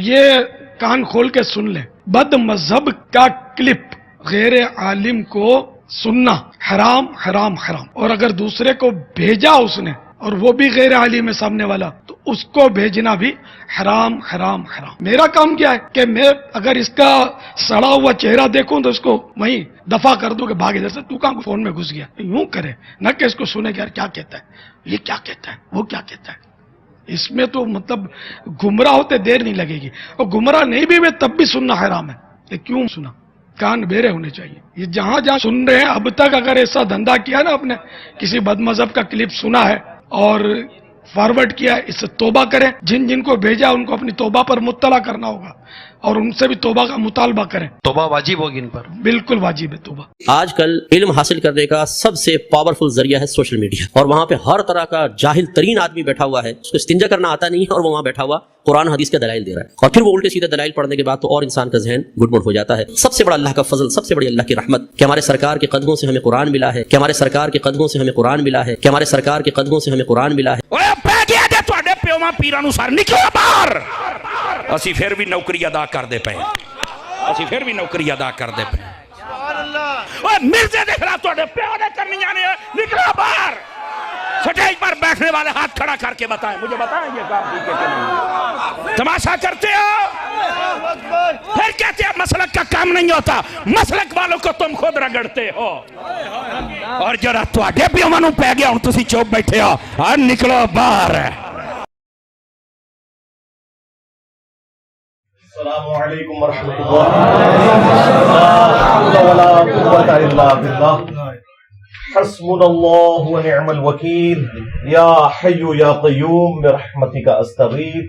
یہ کان کھول کے سن لیں، بد مذہب کا کلپ غیر عالم کو سننا حرام حرام حرام، اور اگر دوسرے کو بھیجا اس نے اور وہ بھی غیر عالم ہے سامنے والا تو اس کو بھیجنا بھی حرام حرام حرام۔ میرا کام کیا ہے کہ میں اگر اس کا سڑا ہوا چہرہ دیکھوں تو اس کو وہیں دفع کر دوں کہ بھاگ ادھر سے، تو کہاں فون میں گھس گیا، یوں کرے نہ کہ اس کو سنے کہ یار کیا کہتا ہے، یہ کیا کہتا ہے، وہ کیا کہتا ہے۔ اس میں تو مطلب گمراہ ہوتے دیر نہیں لگے گی، اور گمراہ نہیں بھی میں تب بھی سننا حرام ہے۔ کہ کیوں سنا؟ کان بیرے ہونے چاہیے۔ یہ جہاں جہاں سن رہے ہیں اب تک اگر ایسا دھندا کیا نا، آپ نے کسی بد مذہب کا کلپ سنا ہے اور فارورڈ کیا ہے، اس سے توبہ کریں، جن جن کو بھیجا ان کو اپنی توبہ پر مطلع کرنا ہوگا اور ان سے بھی توبہ کا مطالبہ کریں۔ توبہ واجب ہوگی ان پر؟ بالکل واجب ہے توبہ۔ آج کل علم حاصل کرنے کا سب سے پاورفل ذریعہ ہے سوشل میڈیا، اور وہاں پہ ہر طرح کا جاہل ترین آدمی بیٹھا ہوا ہے، اس کو استنجا کرنا آتا نہیں ہے اور وہ وہاں بیٹھا ہوا قرآن حدیث کے دلائل دے رہا ہے، اور پھر وہ الٹے سیدھے دلائل پڑھنے کے بعد تو اور انسان کا ذہن گڑبڑ ہو جاتا ہے۔ سب سے بڑا اللہ کا فضل، سب سے بڑی اللہ کی رحمت کہ ہمارے سرکار کے قدموں سے ہمیں قرآن ملا ہے، کہ ہمارے سرکار کے قدموں سے ہمیں قرآن ملا ہے، کہ ہمارے سرکار کے قدموں سے ہمیں قرآن ملا ہے۔ پیرانو سار نکلو باہر، اسی پھر بھی نوکری ادا کر دے پے، اسی پھر بھی نوکری ادا کر دے پے۔ مرزے دیکھ رہا تو پیو نے کرنی جانے، نکلو باہر۔ سٹیج پر بیٹھنے والے ہاتھ کھڑا کر کے بتائیں، مجھے بتائیں یہ کام ٹھیک ہے کہ نہیں؟ تماشا کرتے ہو، پھر کہتے ہیں مسلک کا کام نہیں ہوتا، مسلک والوں کو تم خود رگڑتے ہو۔ اور جرا تو آگے بھی امانوں پہ گیا ہوں، تسی چوپ بیٹھے ہو، اور نکلو باہر۔ السلام علیکم ورحمۃ اللہ۔ حسبنا اللہ ونعم الوکیل، یا حی یا قیوم برحمتک استغیث،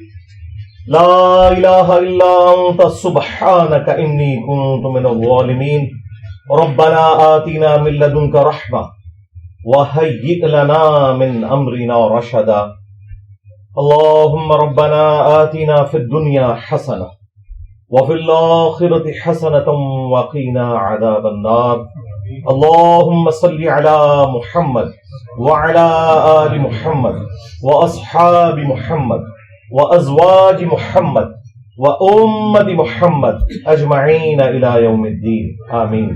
لا الہ الا انت سبحانک انی کنت من الظالمین، ربنا آتنا من لدنک رحمہ وہیئ لنا من امرنا رشدا، اللہم ربنا آتنا فی الدنیا حسنہ وفي الآخرة حسنة وقنا عذاب النار، اللهم صل على محمد وعلى آل محمد وأصحاب محمد وأزواج محمد وأمة محمد أجمعين إلى يوم الدين آمين۔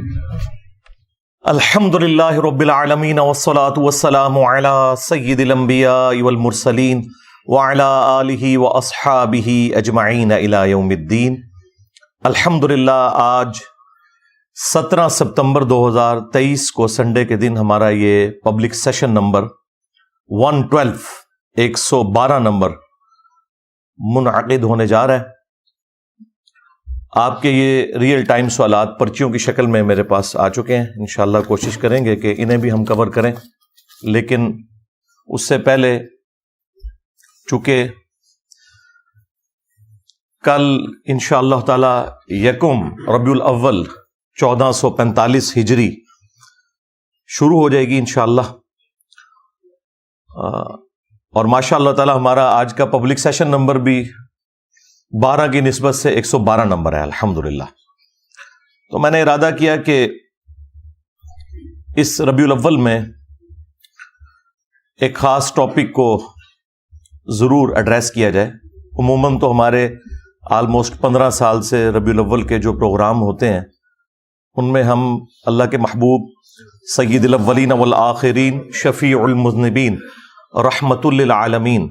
الحمد لله رب العالمين والصلاة والسلام على سيد الأنبياء والمرسلين وعلى آله وأصحابه أجمعين إلى يوم الدين۔ الحمدللہ آج 17 ستمبر 2023 کو سنڈے کے دن ہمارا یہ پبلک سیشن نمبر 112 112 نمبر منعقد ہونے جا رہا ہے۔ آپ کے یہ ریئل ٹائم سوالات پرچیوں کی شکل میں میرے پاس آ چکے ہیں، انشاءاللہ کوشش کریں گے کہ انہیں بھی ہم کور کریں، لیکن اس سے پہلے چونکہ کل انشاءاللہ تعالی یکم ربیع الاول 1445 ہجری شروع ہو جائے گی انشاءاللہ، اور ماشاءاللہ تعالی ہمارا آج کا پبلک سیشن نمبر بھی 12 کی نسبت سے 112 نمبر ہے الحمدللہ۔ تو میں نے ارادہ کیا کہ اس ربیع الاول میں ایک خاص ٹاپک کو ضرور ایڈریس کیا جائے۔ عموماً تو ہمارے آلموسٹ 15 سال سے ربیع الاول کے جو پروگرام ہوتے ہیں ان میں ہم اللہ کے محبوب سید الاولین والآخرین، شفیع المذنبین، رحمت للعالمین،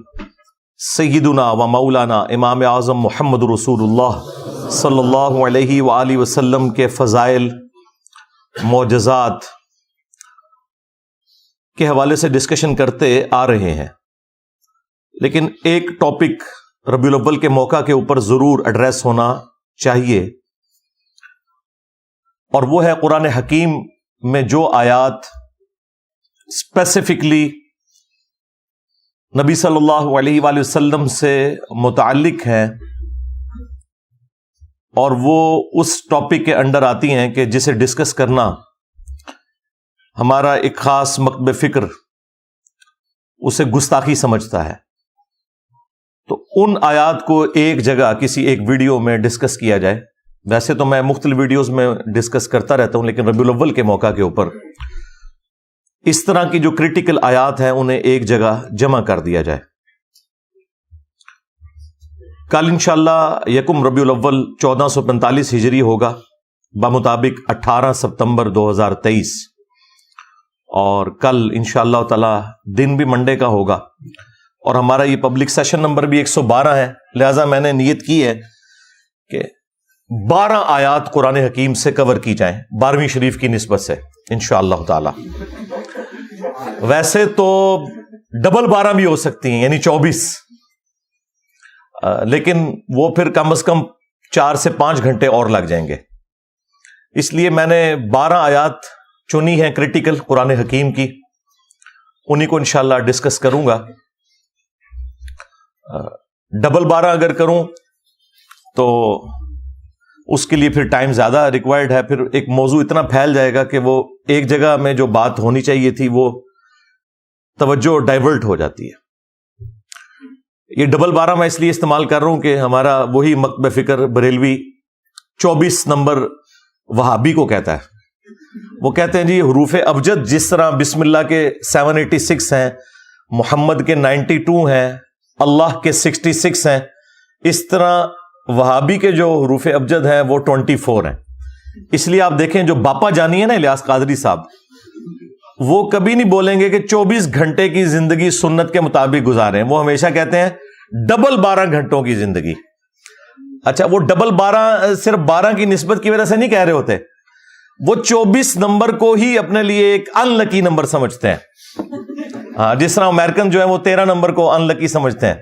سیدنا و مولانا امام اعظم محمد رسول اللہ صلی اللہ علیہ وآلہ وسلم کے فضائل، معجزات کے حوالے سے ڈسکشن کرتے آ رہے ہیں، لیکن ایک ٹاپک ربیع الاول کے موقع کے اوپر ضرور ایڈریس ہونا چاہیے، اور وہ ہے قرآن حکیم میں جو آیات اسپیسیفکلی نبی صلی اللہ علیہ وآلہ وسلم سے متعلق ہیں، اور وہ اس ٹاپک کے انڈر آتی ہیں کہ جسے ڈسکس کرنا ہمارا ایک خاص مکتب فکر اسے گستاخی سمجھتا ہے۔ تو ان آیات کو ایک جگہ کسی ایک ویڈیو میں ڈسکس کیا جائے۔ ویسے تو میں مختلف ویڈیوز میں ڈسکس کرتا رہتا ہوں، لیکن ربیع الاول کے موقع کے اوپر اس طرح کی جو کریٹیکل آیات ہیں انہیں ایک جگہ جمع کر دیا جائے۔ کل انشاءاللہ یکم ربیع الاول 1445 ہجری ہوگا بمطابق 18 ستمبر 2023، اور کل انشاءاللہ تعالی دن بھی منڈے کا ہوگا، اور ہمارا یہ پبلک سیشن نمبر بھی 112 ہے، لہذا میں نے نیت کی ہے کہ 12 آیات قرآن حکیم سے کور کی جائیں 12ویں شریف کی نسبت سے انشاءاللہ تعالی۔ ویسے تو ڈبل 12 بھی ہو سکتی ہیں، یعنی 24، لیکن وہ پھر کم از کم 4 سے 5 گھنٹے اور لگ جائیں گے، اس لیے میں نے 12 آیات چنی ہیں کریٹیکل قرآن حکیم کی، انہی کو انشاءاللہ ڈسکس کروں گا۔ ڈبل 12 اگر کروں تو اس کے لیے پھر ٹائم زیادہ ریکوائرڈ ہے، پھر ایک موضوع اتنا پھیل جائے گا کہ وہ ایک جگہ میں جو بات ہونی چاہیے تھی وہ توجہ ڈائیورٹ ہو جاتی ہے۔ یہ ڈبل 12 میں اس لیے استعمال کر رہا ہوں کہ ہمارا وہی مکتب فکر بریلوی 24 نمبر وہابی کو کہتا ہے۔ وہ کہتے ہیں جی حروف ابجد جس طرح بسم اللہ کے 786 ہیں، محمد کے 92 ہیں، اللہ کے 66 ہیں، اس طرح وہابی کے جو حروف ابجد ہیں وہ 24 ہیں۔ اس لیے آپ دیکھیں جو باپا جانی ہے نا الیاس قادری صاحب، وہ کبھی نہیں بولیں گے کہ 24 گھنٹے کی زندگی سنت کے مطابق گزاریں، وہ ہمیشہ کہتے ہیں ڈبل 12 گھنٹوں کی زندگی۔ اچھا، وہ ڈبل 12 صرف 12 کی نسبت کی وجہ سے نہیں کہہ رہے ہوتے، وہ 24 نمبر کو ہی اپنے لیے ایک ان لکی نمبر سمجھتے ہیں۔ ہاں، جس طرح امریکن جو ہے وہ 13 نمبر کو ان لکی سمجھتے ہیں،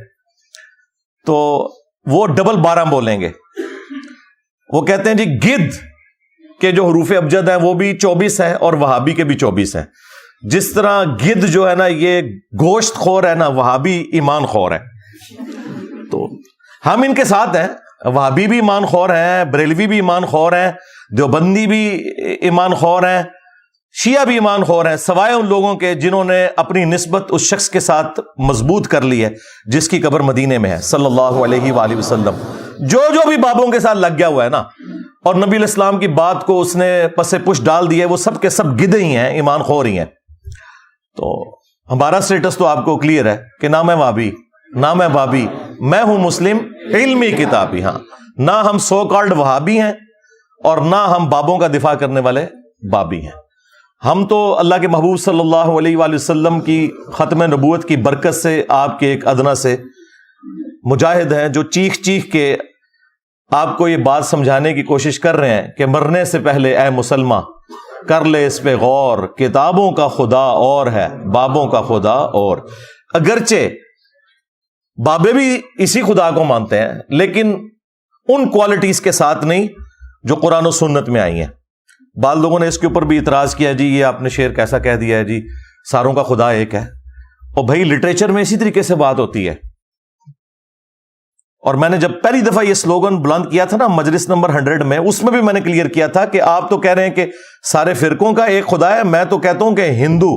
تو وہ ڈبل 12 بولیں گے۔ وہ کہتے ہیں جی گدھ کے جو حروف ابجد ہیں وہ بھی 24 ہیں اور وہابی کے بھی 24 ہیں۔ جس طرح گدھ جو ہے نا یہ گوشت خور ہے نا، وہابی ایمان خور ہے۔ تو ہم ان کے ساتھ ہیں، وہابی بھی ایمان خور ہیں، بریلوی بھی ایمان خور ہیں، دیوبندی بھی ایمان خور ہیں، شیعہ بھی ایمان خور ہیں، سوائے ان لوگوں کے جنہوں نے اپنی نسبت اس شخص کے ساتھ مضبوط کر لی ہے جس کی قبر مدینے میں ہے صلی اللہ علیہ وآلہ وسلم۔ جو بھی بابوں کے ساتھ لگ گیا ہوا ہے نا اور نبی علیہ السلام کی بات کو اس نے پس پش ڈال دی ہے، وہ سب کے سب گدھے ہی ہیں، ایمان خور ہی ہیں۔ تو ہمارا سٹیٹس تو آپ کو کلیئر ہے کہ نہ میں وہابی نہ میں بابی، میں ہوں مسلم علمی کتابی۔ ہاں، نہ ہم سو کالڈ وہابی ہیں اور نہ ہم بابوں کا دفاع کرنے والے بابی ہیں۔ ہم تو اللہ کے محبوب صلی اللہ علیہ وآلہ وسلم کی ختم نبوت کی برکت سے آپ کے ایک ادنا سے مجاہد ہیں جو چیخ چیخ کے آپ کو یہ بات سمجھانے کی کوشش کر رہے ہیں کہ مرنے سے پہلے اے مسلماں کر لے اس پہ غور، کتابوں کا خدا اور ہے بابوں کا خدا اور۔ اگرچہ بابے بھی اسی خدا کو مانتے ہیں لیکن ان کوالٹیز کے ساتھ نہیں جو قرآن و سنت میں آئی ہیں۔ بعض لوگوں نے اس کے اوپر بھی اعتراض کیا، جی یہ آپ نے شعر کیسا کہہ دیا ہے جی ساروں کا خدا ایک ہے۔ اور بھائی لٹریچر میں اسی طریقے سے بات ہوتی ہے۔ اور میں نے جب پہلی دفعہ یہ سلوگن بلند کیا تھا نا مجلس نمبر 100 میں، اس میں بھی میں نے کلیئر کیا تھا کہ آپ تو کہہ رہے ہیں کہ سارے فرقوں کا ایک خدا ہے، میں تو کہتا ہوں کہ ہندو،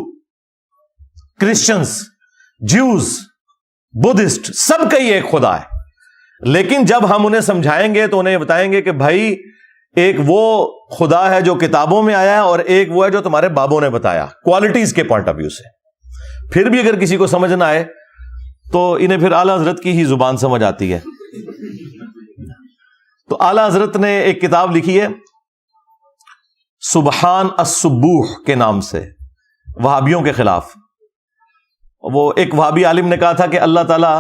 کرسچنز، جیوز، بدھسٹ سب کا ہی ایک خدا ہے۔ لیکن جب ہم انہیں سمجھائیں گے تو انہیں بتائیں گے کہ بھائی ایک وہ خدا ہے جو کتابوں میں آیا ہے اور ایک وہ ہے جو تمہارے بابوں نے بتایا، کوالٹیز کے پوائنٹ آف ویو سے۔ پھر بھی اگر کسی کو سمجھ نہ آئے تو انہیں پھر اعلیٰ حضرت کی ہی زبان سمجھ آتی ہے۔ تو اعلیٰ حضرت نے ایک کتاب لکھی ہے سبحان السبوح کے نام سے، وہابیوں کے خلاف۔ وہ ایک وہابی عالم نے کہا تھا کہ اللہ تعالیٰ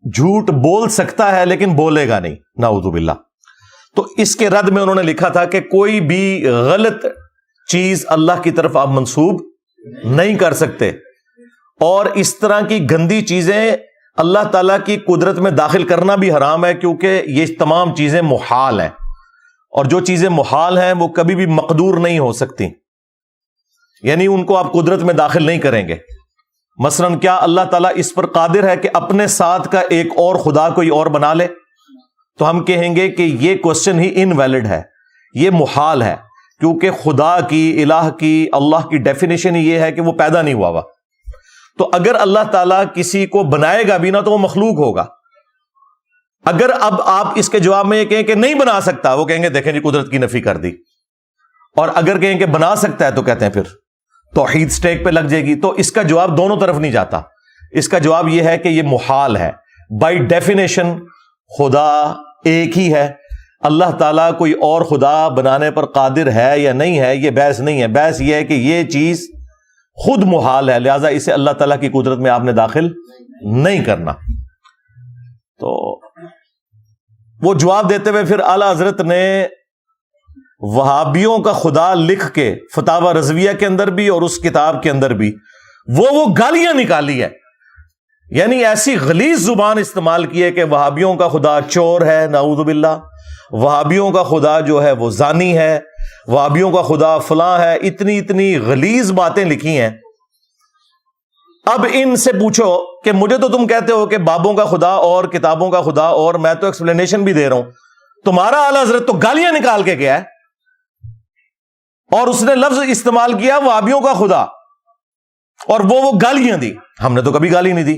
جھوٹ بول سکتا ہے لیکن بولے گا نہیں، نعوذ باللہ۔ تو اس کے رد میں انہوں نے لکھا تھا کہ کوئی بھی غلط چیز اللہ کی طرف آپ منسوب نہیں کر سکتے، اور اس طرح کی گندی چیزیں اللہ تعالیٰ کی قدرت میں داخل کرنا بھی حرام ہے، کیونکہ یہ تمام چیزیں محال ہیں، اور جو چیزیں محال ہیں وہ کبھی بھی مقدور نہیں ہو سکتی، یعنی ان کو آپ قدرت میں داخل نہیں کریں گے۔ مثلا کیا اللہ تعالیٰ اس پر قادر ہے کہ اپنے ساتھ کا ایک اور خدا کوئی اور بنا لے؟ تو ہم کہیں گے کہ یہ کوسچن ہی انویلڈ ہے، یہ محال ہے، کیونکہ خدا کی، الہ کی، اللہ کی ڈیفینیشن یہ ہے کہ وہ پیدا نہیں ہوا ہوا۔ تو اگر اللہ تعالیٰ کسی کو بنائے گا بھی نہ تو وہ مخلوق ہوگا۔ اگر اب آپ اس کے جواب میں یہ کہیں کہ نہیں بنا سکتا، وہ کہیں گے دیکھیں جی قدرت کی نفی کر دی، اور اگر کہیں کہ بنا سکتا ہے تو کہتے ہیں پھر توحید سٹیک پہ لگ جائے گی۔ تو اس کا جواب دونوں طرف نہیں جاتا، اس کا جواب یہ ہے کہ یہ محال ہے، بائی ڈیفینیشن خدا ایک ہی ہے، اللہ تعالیٰ کوئی اور خدا بنانے پر قادر ہے یا نہیں ہے، یہ بحث نہیں ہے. بحث یہ ہے کہ یہ چیز خود محال ہے، لہذا اسے اللہ تعالیٰ کی قدرت میں آپ نے داخل نہیں کرنا. تو وہ جواب دیتے ہوئے پھر اعلی حضرت نے وہابیوں کا خدا لکھ کے فتاوی رضویہ کے اندر بھی اور اس کتاب کے اندر بھی وہ گالیاں نکالی ہے، یعنی ایسی غلیظ زبان استعمال کی ہے کہ وہابیوں کا خدا چور ہے، نعوذ باللہ، وہابیوں کا خدا جو ہے وہ زانی ہے، وہابیوں کا خدا فلاں ہے، اتنی غلیظ باتیں لکھی ہیں. اب ان سے پوچھو کہ مجھے تو تم کہتے ہو کہ بابوں کا خدا اور کتابوں کا خدا، اور میں تو ایکسپلینیشن بھی دے رہا ہوں، تمہارا اعلی حضرت تو گالیاں نکال کے گیا ہے اور اس نے لفظ استعمال کیا وہابیوں کا خدا، اور وہ گالیاں دی. ہم نے تو کبھی گالی نہیں دی،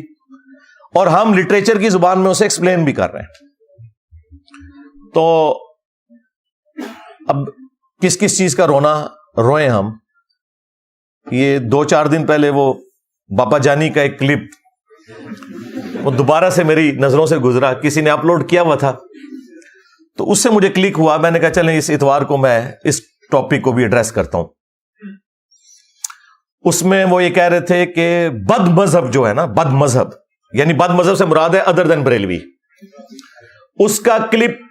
اور ہم لٹریچر کی زبان میں اسے ایکسپلین بھی کر رہے ہیں. تو اب کس چیز کا رونا روئیں ہم. یہ 2-4 دن پہلے وہ باپا جانی کا ایک کلپ وہ دوبارہ سے میری نظروں سے گزرا، کسی نے اپلوڈ کیا ہوا تھا، تو اس سے مجھے کلک ہوا. میں نے کہا چلیں اس اتوار کو میں اس ٹاپک کو بھی ایڈریس کرتا ہوں. اس میں وہ یہ کہہ رہے تھے کہ بد مذہب جو ہے نا، بد مذہب یعنی بد مذہب سے مراد ہے ادر دین بریلوی، اس کا کلپ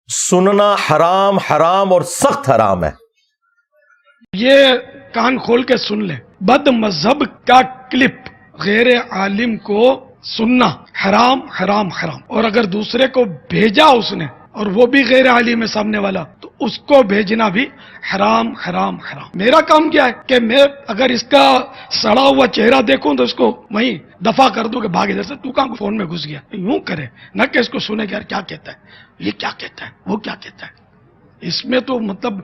سننا حرام اور سخت حرام ہے. یہ کان کھول کے سن لیں، بد مذہب کا کلپ غیر عالم کو سننا حرام حرام حرام، اور اگر دوسرے کو بھیجا اس نے اور وہ بھی غیر عالم ہے سامنے والا، تو اس کو بھیجنا بھی حرام حرام حرام. میرا کام کیا ہے کہ میں اگر اس کا سڑا ہوا چہرہ دیکھوں تو اس کو وہیں دفع کر دوں کہ بھاگ ادھر سے، تو کہاں فون میں گھس گیا. یوں کرے نہ کہ اس کو سنے کہ یار کیا کہتا ہے، یہ کیا کہتا ہے، وہ کیا کہتا ہے. اس میں تو مطلب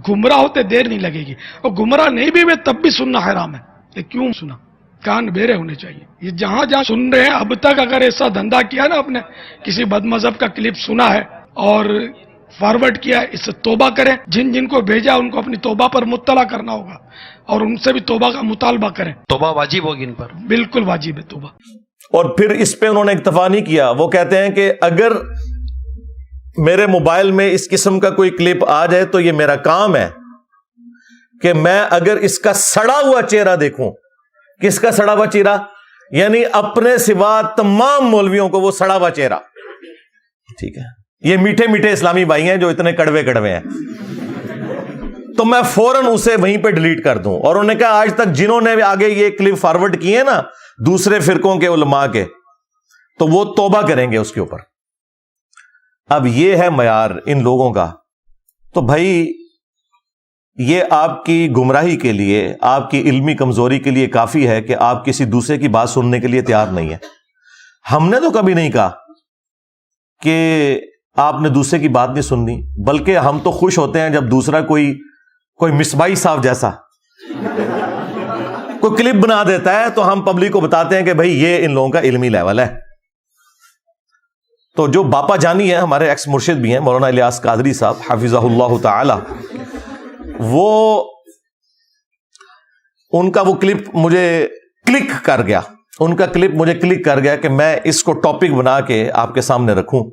گمراہ ہوتے دیر نہیں لگے گی، اور گمراہ نہیں بھی ہوئے تب بھی سننا حرام ہے. یہ کیوں سنا؟ کان بیرے ہونے چاہیے. یہ جہاں سن رہے ہیں اب تک اگر ایسا دھندا کیا نا، آپ نے کسی بد مذہب کا کلپ سنا ہے اور فارورڈ کیا ہے، اس سے توبہ کریں. جن کو بھیجا ان کو اپنی توبہ پر مطلع کرنا ہوگا اور ان سے بھی توبہ کا مطالبہ کریں. توبہ واجب ہوگی ان پر، بالکل واجب ہے توبہ. اور پھر اس پہ انہوں نے اکتفا نہیں کیا، وہ کہتے ہیں کہ اگر میرے موبائل میں اس قسم کا کوئی کلپ آ جائے تو یہ میرا کام ہے کہ میں اگر اس کا سڑا ہوا چہرہ دیکھوں. کس کا سڑا ہوا چہرہ؟ یعنی اپنے سوا تمام مولویوں کو وہ سڑا ہوا چہرہ. ٹھیک ہے، یہ میٹھے میٹھے اسلامی بھائی ہیں جو اتنے کڑوے کڑوے ہیں، تو میں فوراً اسے وہیں پہ ڈیلیٹ کر دوں. اور انہوں نے کہا آج تک جنہوں نے آگے یہ کلپ فارورڈ کیے نا دوسرے فرقوں کے علماء کے، تو وہ توبہ کریں گے اس کے اوپر. اب یہ ہے معیار ان لوگوں کا. تو بھائی یہ آپ کی گمراہی کے لیے، آپ کی علمی کمزوری کے لیے کافی ہے کہ آپ کسی دوسرے کی بات سننے کے لیے تیار نہیں ہے. ہم نے تو کبھی نہیں کہا کہ آپ نے دوسرے کی بات نہیں سننی، بلکہ ہم تو خوش ہوتے ہیں جب دوسرا کوئی مصباحی صاحب جیسا کوئی کلپ بنا دیتا ہے تو ہم پبلک کو بتاتے ہیں کہ بھائی یہ ان لوگوں کا علمی لیول ہے. تو جو باپا جانی ہیں، ہمارے ایکس مرشد بھی ہیں، مولانا الیاس قادری صاحب حفظہ اللہ تعالی، وہ ان کا وہ کلپ مجھے کلک کر گیا، ان کا کلپ مجھے کلک کر گیا کہ میں اس کو ٹاپک بنا کے آپ کے سامنے رکھوں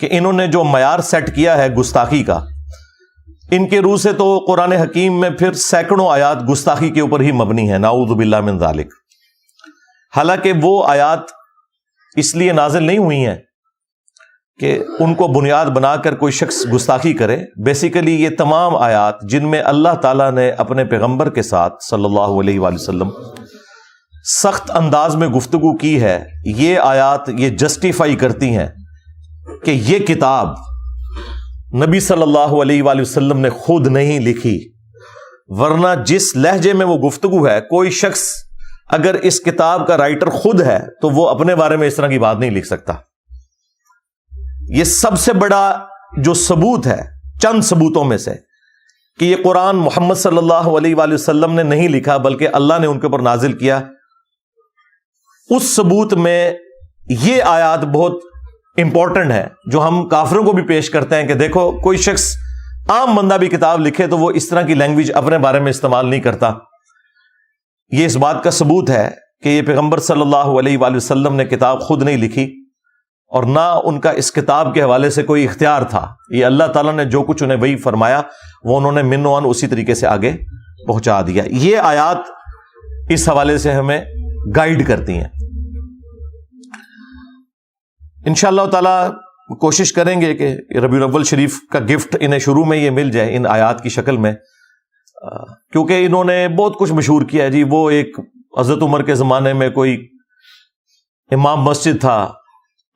کہ انہوں نے جو معیار سیٹ کیا ہے گستاخی کا، ان کے روح سے تو قرآن حکیم میں پھر سینکڑوں آیات گستاخی کے اوپر ہی مبنی ہے، نعوذ باللہ من ذالک. حالانکہ وہ آیات اس لیے نازل نہیں ہوئی ہیں کہ ان کو بنیاد بنا کر کوئی شخص گستاخی کرے. بیسیکلی یہ تمام آیات جن میں اللہ تعالیٰ نے اپنے پیغمبر کے ساتھ صلی اللہ علیہ وآلہ وسلم سخت انداز میں گفتگو کی ہے، یہ آیات یہ جسٹیفائی کرتی ہیں کہ یہ کتاب نبی صلی اللہ علیہ وآلہ وسلم نے خود نہیں لکھی، ورنہ جس لہجے میں وہ گفتگو ہے، کوئی شخص اگر اس کتاب کا رائٹر خود ہے تو وہ اپنے بارے میں اس طرح کی بات نہیں لکھ سکتا. یہ سب سے بڑا جو ثبوت ہے چند ثبوتوں میں سے کہ یہ قرآن محمد صلی اللہ علیہ وآلہ وسلم نے نہیں لکھا بلکہ اللہ نے ان کے اوپر نازل کیا. اس ثبوت میں یہ آیات بہت امپورٹنٹ ہے جو ہم کافروں کو بھی پیش کرتے ہیں کہ دیکھو کوئی شخص عام بندہ بھی کتاب لکھے تو وہ اس طرح کی لینگویج اپنے بارے میں استعمال نہیں کرتا. یہ اس بات کا ثبوت ہے کہ یہ پیغمبر صلی اللہ علیہ وآلہ وسلم نے کتاب خود نہیں لکھی اور نہ ان کا اس کتاب کے حوالے سے کوئی اختیار تھا. یہ اللہ تعالیٰ نے جو کچھ انہیں وہی فرمایا وہ انہوں نے من و عن اسی طریقے سے آگے پہنچا دیا. یہ آیات اس حوالے سے ہمیں گائیڈ کرتی ہیں. انشاءاللہ تعالی کوشش کریں گے کہ ربیع الاول شریف کا گفٹ انہیں شروع میں یہ مل جائے ان آیات کی شکل میں، کیونکہ انہوں نے بہت کچھ مشہور کیا ہے جی. وہ ایک حضرت عمر کے زمانے میں کوئی امام مسجد تھا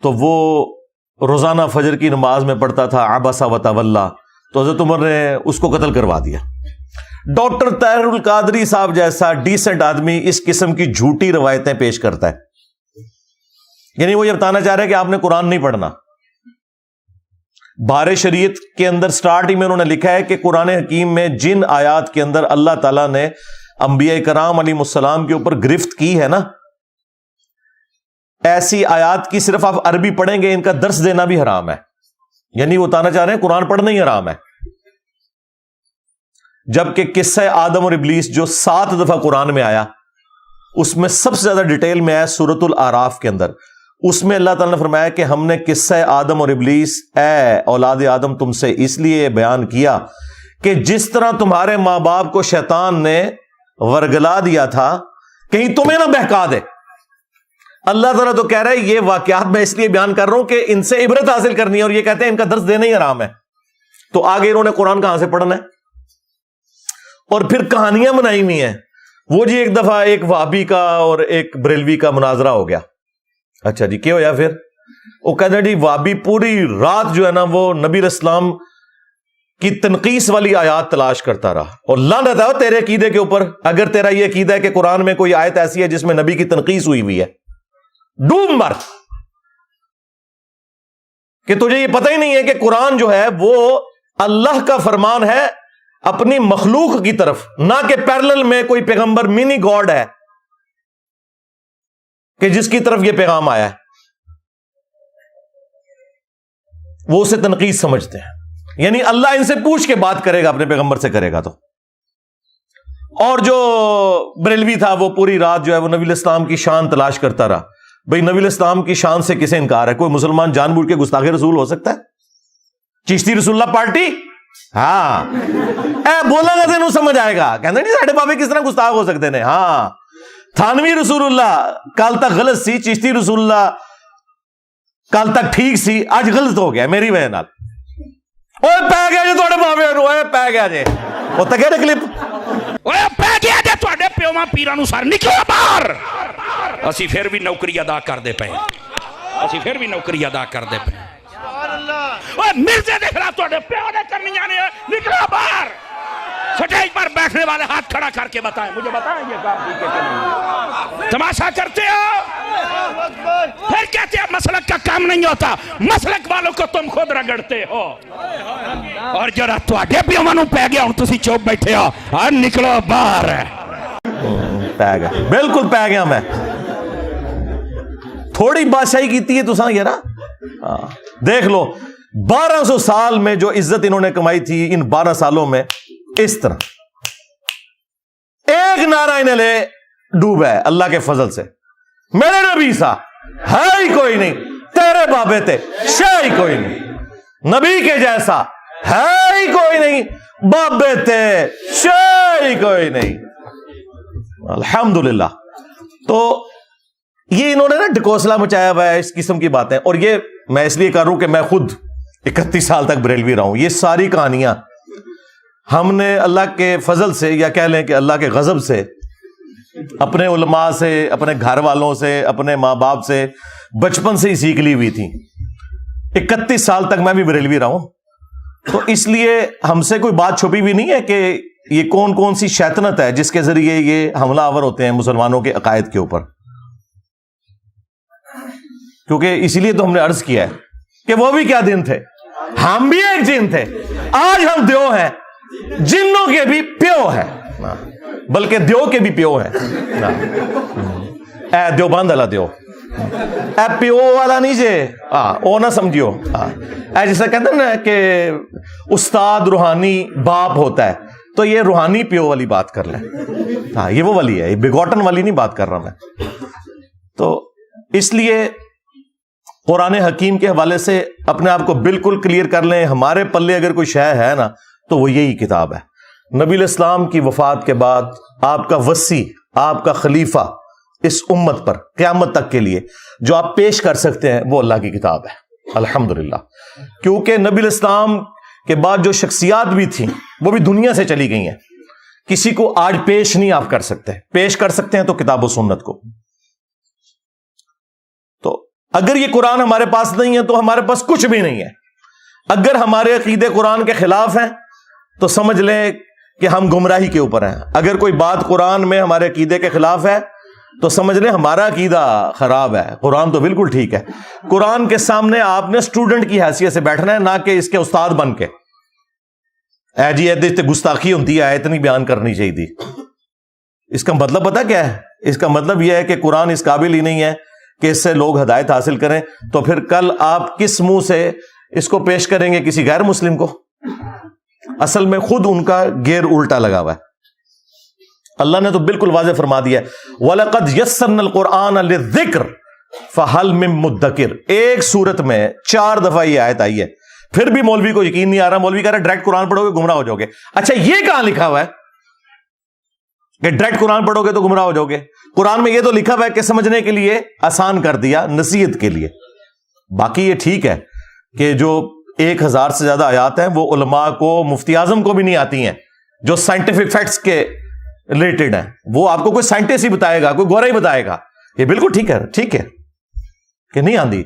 تو وہ روزانہ فجر کی نماز میں پڑھتا تھا عبس و تولی، تو حضرت عمر نے اس کو قتل کروا دیا. ڈاکٹر طاہر القادری صاحب جیسا ڈیسنٹ آدمی اس قسم کی جھوٹی روایتیں پیش کرتا ہے. یعنی وہ یہ بتانا چاہ رہے ہیں کہ آپ نے قرآن نہیں پڑھنا. بہار شریعت کے اندر سٹارٹ ہی میں انہوں نے لکھا ہے کہ قرآن حکیم میں جن آیات کے اندر اللہ تعالیٰ نے انبیاء کرام علیہ السلام کے اوپر گرفت کی ہے نا، ایسی آیات کی صرف آپ عربی پڑھیں گے ان کا درس دینا بھی حرام ہے. یعنی وہ بتانا چاہ رہے ہیں قرآن پڑھنا ہی حرام ہے. جبکہ قصہ آدم اور ابلیس جو 7 دفعہ قرآن میں آیا اس میں سب سے زیادہ ڈیٹیل میں آیا سورۃ الاعراف کے اندر. اس میں اللہ تعالیٰ نے فرمایا کہ ہم نے قصہ آدم اور ابلیس اے اولاد آدم تم سے اس لیے بیان کیا کہ جس طرح تمہارے ماں باپ کو شیطان نے ورگلا دیا تھا کہیں تمہیں نہ بہکا دے. اللہ تعالیٰ تو کہہ رہا ہے یہ واقعات میں اس لیے بیان کر رہا ہوں کہ ان سے عبرت حاصل کرنی ہے، اور یہ کہتے ہیں ان کا درس دینا ہی حرام ہے. تو آگے انہوں نے قرآن کہاں سے پڑھنا ہے؟ اور پھر کہانیاں بنائی ہوئی ہیں. وہ جی ایک دفعہ ایک وہابی کا اور ایک بریلوی کا مناظرہ ہو گیا. اچھا جی کیا ہوا پھر؟ وہ کہتے ہیں جی وہابی پوری رات جو ہے نا وہ نبی اسلام کی تنقیس والی آیات تلاش کرتا رہا، اور لعنت ہے تیرے عقیدے کے اوپر اگر تیرا یہ عقیدہ ہے کہ قرآن میں کوئی آیت ایسی ہے جس میں نبی کی تنقیس ہوئی ہے. ڈوب مر کہ تجھے یہ پتہ ہی نہیں ہے کہ قرآن جو ہے وہ اللہ کا فرمان ہے اپنی مخلوق کی طرف، نہ کہ پیرلل میں کوئی پیغمبر منی گاڈ ہے کہ جس کی طرف یہ پیغام آیا ہے. وہ اسے تنقید سمجھتے ہیں. یعنی اللہ ان سے پوچھ کے بات کرے گا، اپنے پیغمبر سے کرے گا. تو اور جو بریلوی تھا وہ پوری رات جو ہے وہ نبی اسلام کی شان تلاش کرتا رہا. بھئی نبی اسلام کی شان سے کسے انکار ہے؟ کوئی مسلمان جان بوجھ کے گستاخ رسول ہو سکتا ہے؟ چشتی رسول اللہ پارٹی ہاں بولا گا تینوں سمجھ آئے گا. کہنا نہیں ساڑھے بابے کس طرح گستاخ ہو سکتے ہیں. ہاں تھانوی رسول اللہ کل تک غلط سی، چشتی رسول اللہ کل تک ٹھیک سی، آج غلط ہو گیا میری وجہ نال. اوے پی گیا جی تھوڑے بابے نو، اوے پی گیا جی وہ تک ہے کلپ، اوے پی گیا جی تھوڑے پیواں پیراں سر نکلو باہر. اسی پھر بھی نوکری ادا کرتے پے، اسی پھر بھی نوکری ادا کرتے پے. اوے مرزے دیکھ رہا تھوڑے پیو نے کرنی آنے نکلو باہر. سٹیج پر بیٹھنے والے ہاتھ کھڑا کر کے بتائیں، مجھے بتائیں یہ کام ٹھیک ہے کہ نہیں؟ تماشا کرتے ہو پھر کہتے ہیں مسلک کا کام نہیں ہوتا. مسلک والوں کو تم خود رگڑتے ہو. اور جرا تواڈے پیواں نوں پے گیا ہن تسی چوپ بیٹھے ہو، اور نکلو باہر. پی گیا، بالکل پی گیا. میں تھوڑی بادشاہی کیتی ہے تساں یار. دیکھ لو 1200 سال میں جو عزت انہوں نے کمائی تھی، ان 12 سالوں میں اس طرح ایک نعرہ انہیں لے ڈوبا ہے اللہ کے فضل سے. میرے نبی سا ہے ہی کوئی نہیں، تیرے بابے تے شے ہی کوئی نہیں، نبی کے جیسا ہے ہی کوئی نہیں، بابے تے شے ہی کوئی نہیں. الحمدللہ. تو یہ انہوں نے نا ڈھکوسلا مچایا ہوا ہے اس قسم کی باتیں. اور یہ میں اس لیے کر رہا ہوں کہ میں خود 31 سال تک بریلوی رہا ہوں. یہ ساری کہانیاں ہم نے اللہ کے فضل سے، یا کہہ لیں کہ اللہ کے غضب سے، اپنے علماء سے، اپنے گھر والوں سے، اپنے ماں باپ سے بچپن سے ہی سیکھ لی ہوئی تھی. 31 سال تک میں بھی بریلوی رہا ہوں. تو اس لیے ہم سے کوئی بات چھپی بھی نہیں ہے کہ یہ کون کون سی شیطنت ہے جس کے ذریعے یہ حملہ آور ہوتے ہیں مسلمانوں کے عقائد کے اوپر. کیونکہ اسی لیے تو ہم نے عرض کیا ہے کہ وہ بھی کیا دن تھے، ہم بھی ایک جن تھے. آج ہم دیو ہیں، جنوں کے بھی پیو ہے، بلکہ دیو کے بھی پیو ہے. اے دیو باندھ والا دیو، اے پیو والا نہیں جے او نہ سمجھیو. اے جیسا کہتے ہیں نا کہ استاد روحانی باپ ہوتا ہے، تو یہ روحانی پیو والی بات کر لیں. ہاں یہ وہ والی ہے، یہ بگوٹن والی نہیں بات کر رہا میں. تو اس لیے قرآن حکیم کے حوالے سے اپنے آپ کو بالکل کلیئر کر لیں. ہمارے پلے اگر کوئی شے ہے نا تو وہ یہی کتاب ہے. نبی علیہ السلام کی وفات کے بعد آپ کا وصی، آپ کا خلیفہ اس امت پر قیامت تک کے لیے جو آپ پیش کر سکتے ہیں وہ اللہ کی کتاب ہے. الحمدللہ. کیونکہ نبی علیہ السلام کے بعد جو شخصیات بھی تھیں وہ بھی دنیا سے چلی گئی ہیں. کسی کو آج پیش نہیں آپ کر سکتے. پیش کر سکتے ہیں تو کتاب و سنت کو. تو اگر یہ قرآن ہمارے پاس نہیں ہے تو ہمارے پاس کچھ بھی نہیں ہے. اگر ہمارے عقیدے قرآن کے خلاف ہیں تو سمجھ لیں کہ ہم گمراہی کے اوپر ہیں. اگر کوئی بات قرآن میں ہمارے عقیدے کے خلاف ہے تو سمجھ لیں ہمارا عقیدہ خراب ہے. قرآن تو بالکل ٹھیک ہے. قرآن کے سامنے آپ نے اسٹوڈنٹ کی حیثیت سے بیٹھنا ہے، نہ کہ اس کے استاد بن کے. اے جی ایسے گستاخی ہوتی ہے، اتنی بیان کرنی چاہیے تھی. اس کا مطلب پتہ کیا ہے؟ اس کا مطلب یہ ہے کہ قرآن اس قابل ہی نہیں ہے کہ اس سے لوگ ہدایت حاصل کریں. تو پھر کل آپ کس منہ سے اس کو پیش کریں گے کسی غیر مسلم کو؟ اصل میں خود ان کا گیئر الٹا لگا ہوا ہے. اللہ نے تو بالکل واضح فرما دیا ہے وَلَقَدْ يَسَّرْنَا الْقُرْآنَ لِلذِّكْرِ فَهَلْ مِن مُدَّكِرٍ. ایک سورت میں 4 دفعہ یہ آیت آئی ہے. پھر بھی مولوی کو یقین نہیں آ رہا. مولوی کہہ رہا ہے ڈائریکٹ قرآن پڑھو گے گمراہ ہو جاؤ گے. اچھا یہ کہاں لکھا ہوا ہے کہ ڈائریکٹ قرآن پڑھو گے تو گمراہ ہو جاؤ گے؟ قرآن میں یہ تو لکھا ہوا ہے کہ سمجھنے کے لیے آسان کر دیا، نصیحت کے لیے. باقی یہ ٹھیک ہے کہ جو 1000 سے زیادہ آیات ہیں وہ علماء کو، مفتی اعظم کو بھی نہیں آتی ہیں، جو سائنٹیفک فیکٹس کے ریلیٹڈ ہیں. وہ آپ کو کوئی سائنٹسٹ ہی بتائے گا، کوئی گورا ہی بتائے گا. یہ بالکل ٹھیک ہے. ٹھیک ہے کہ نہیں آندی.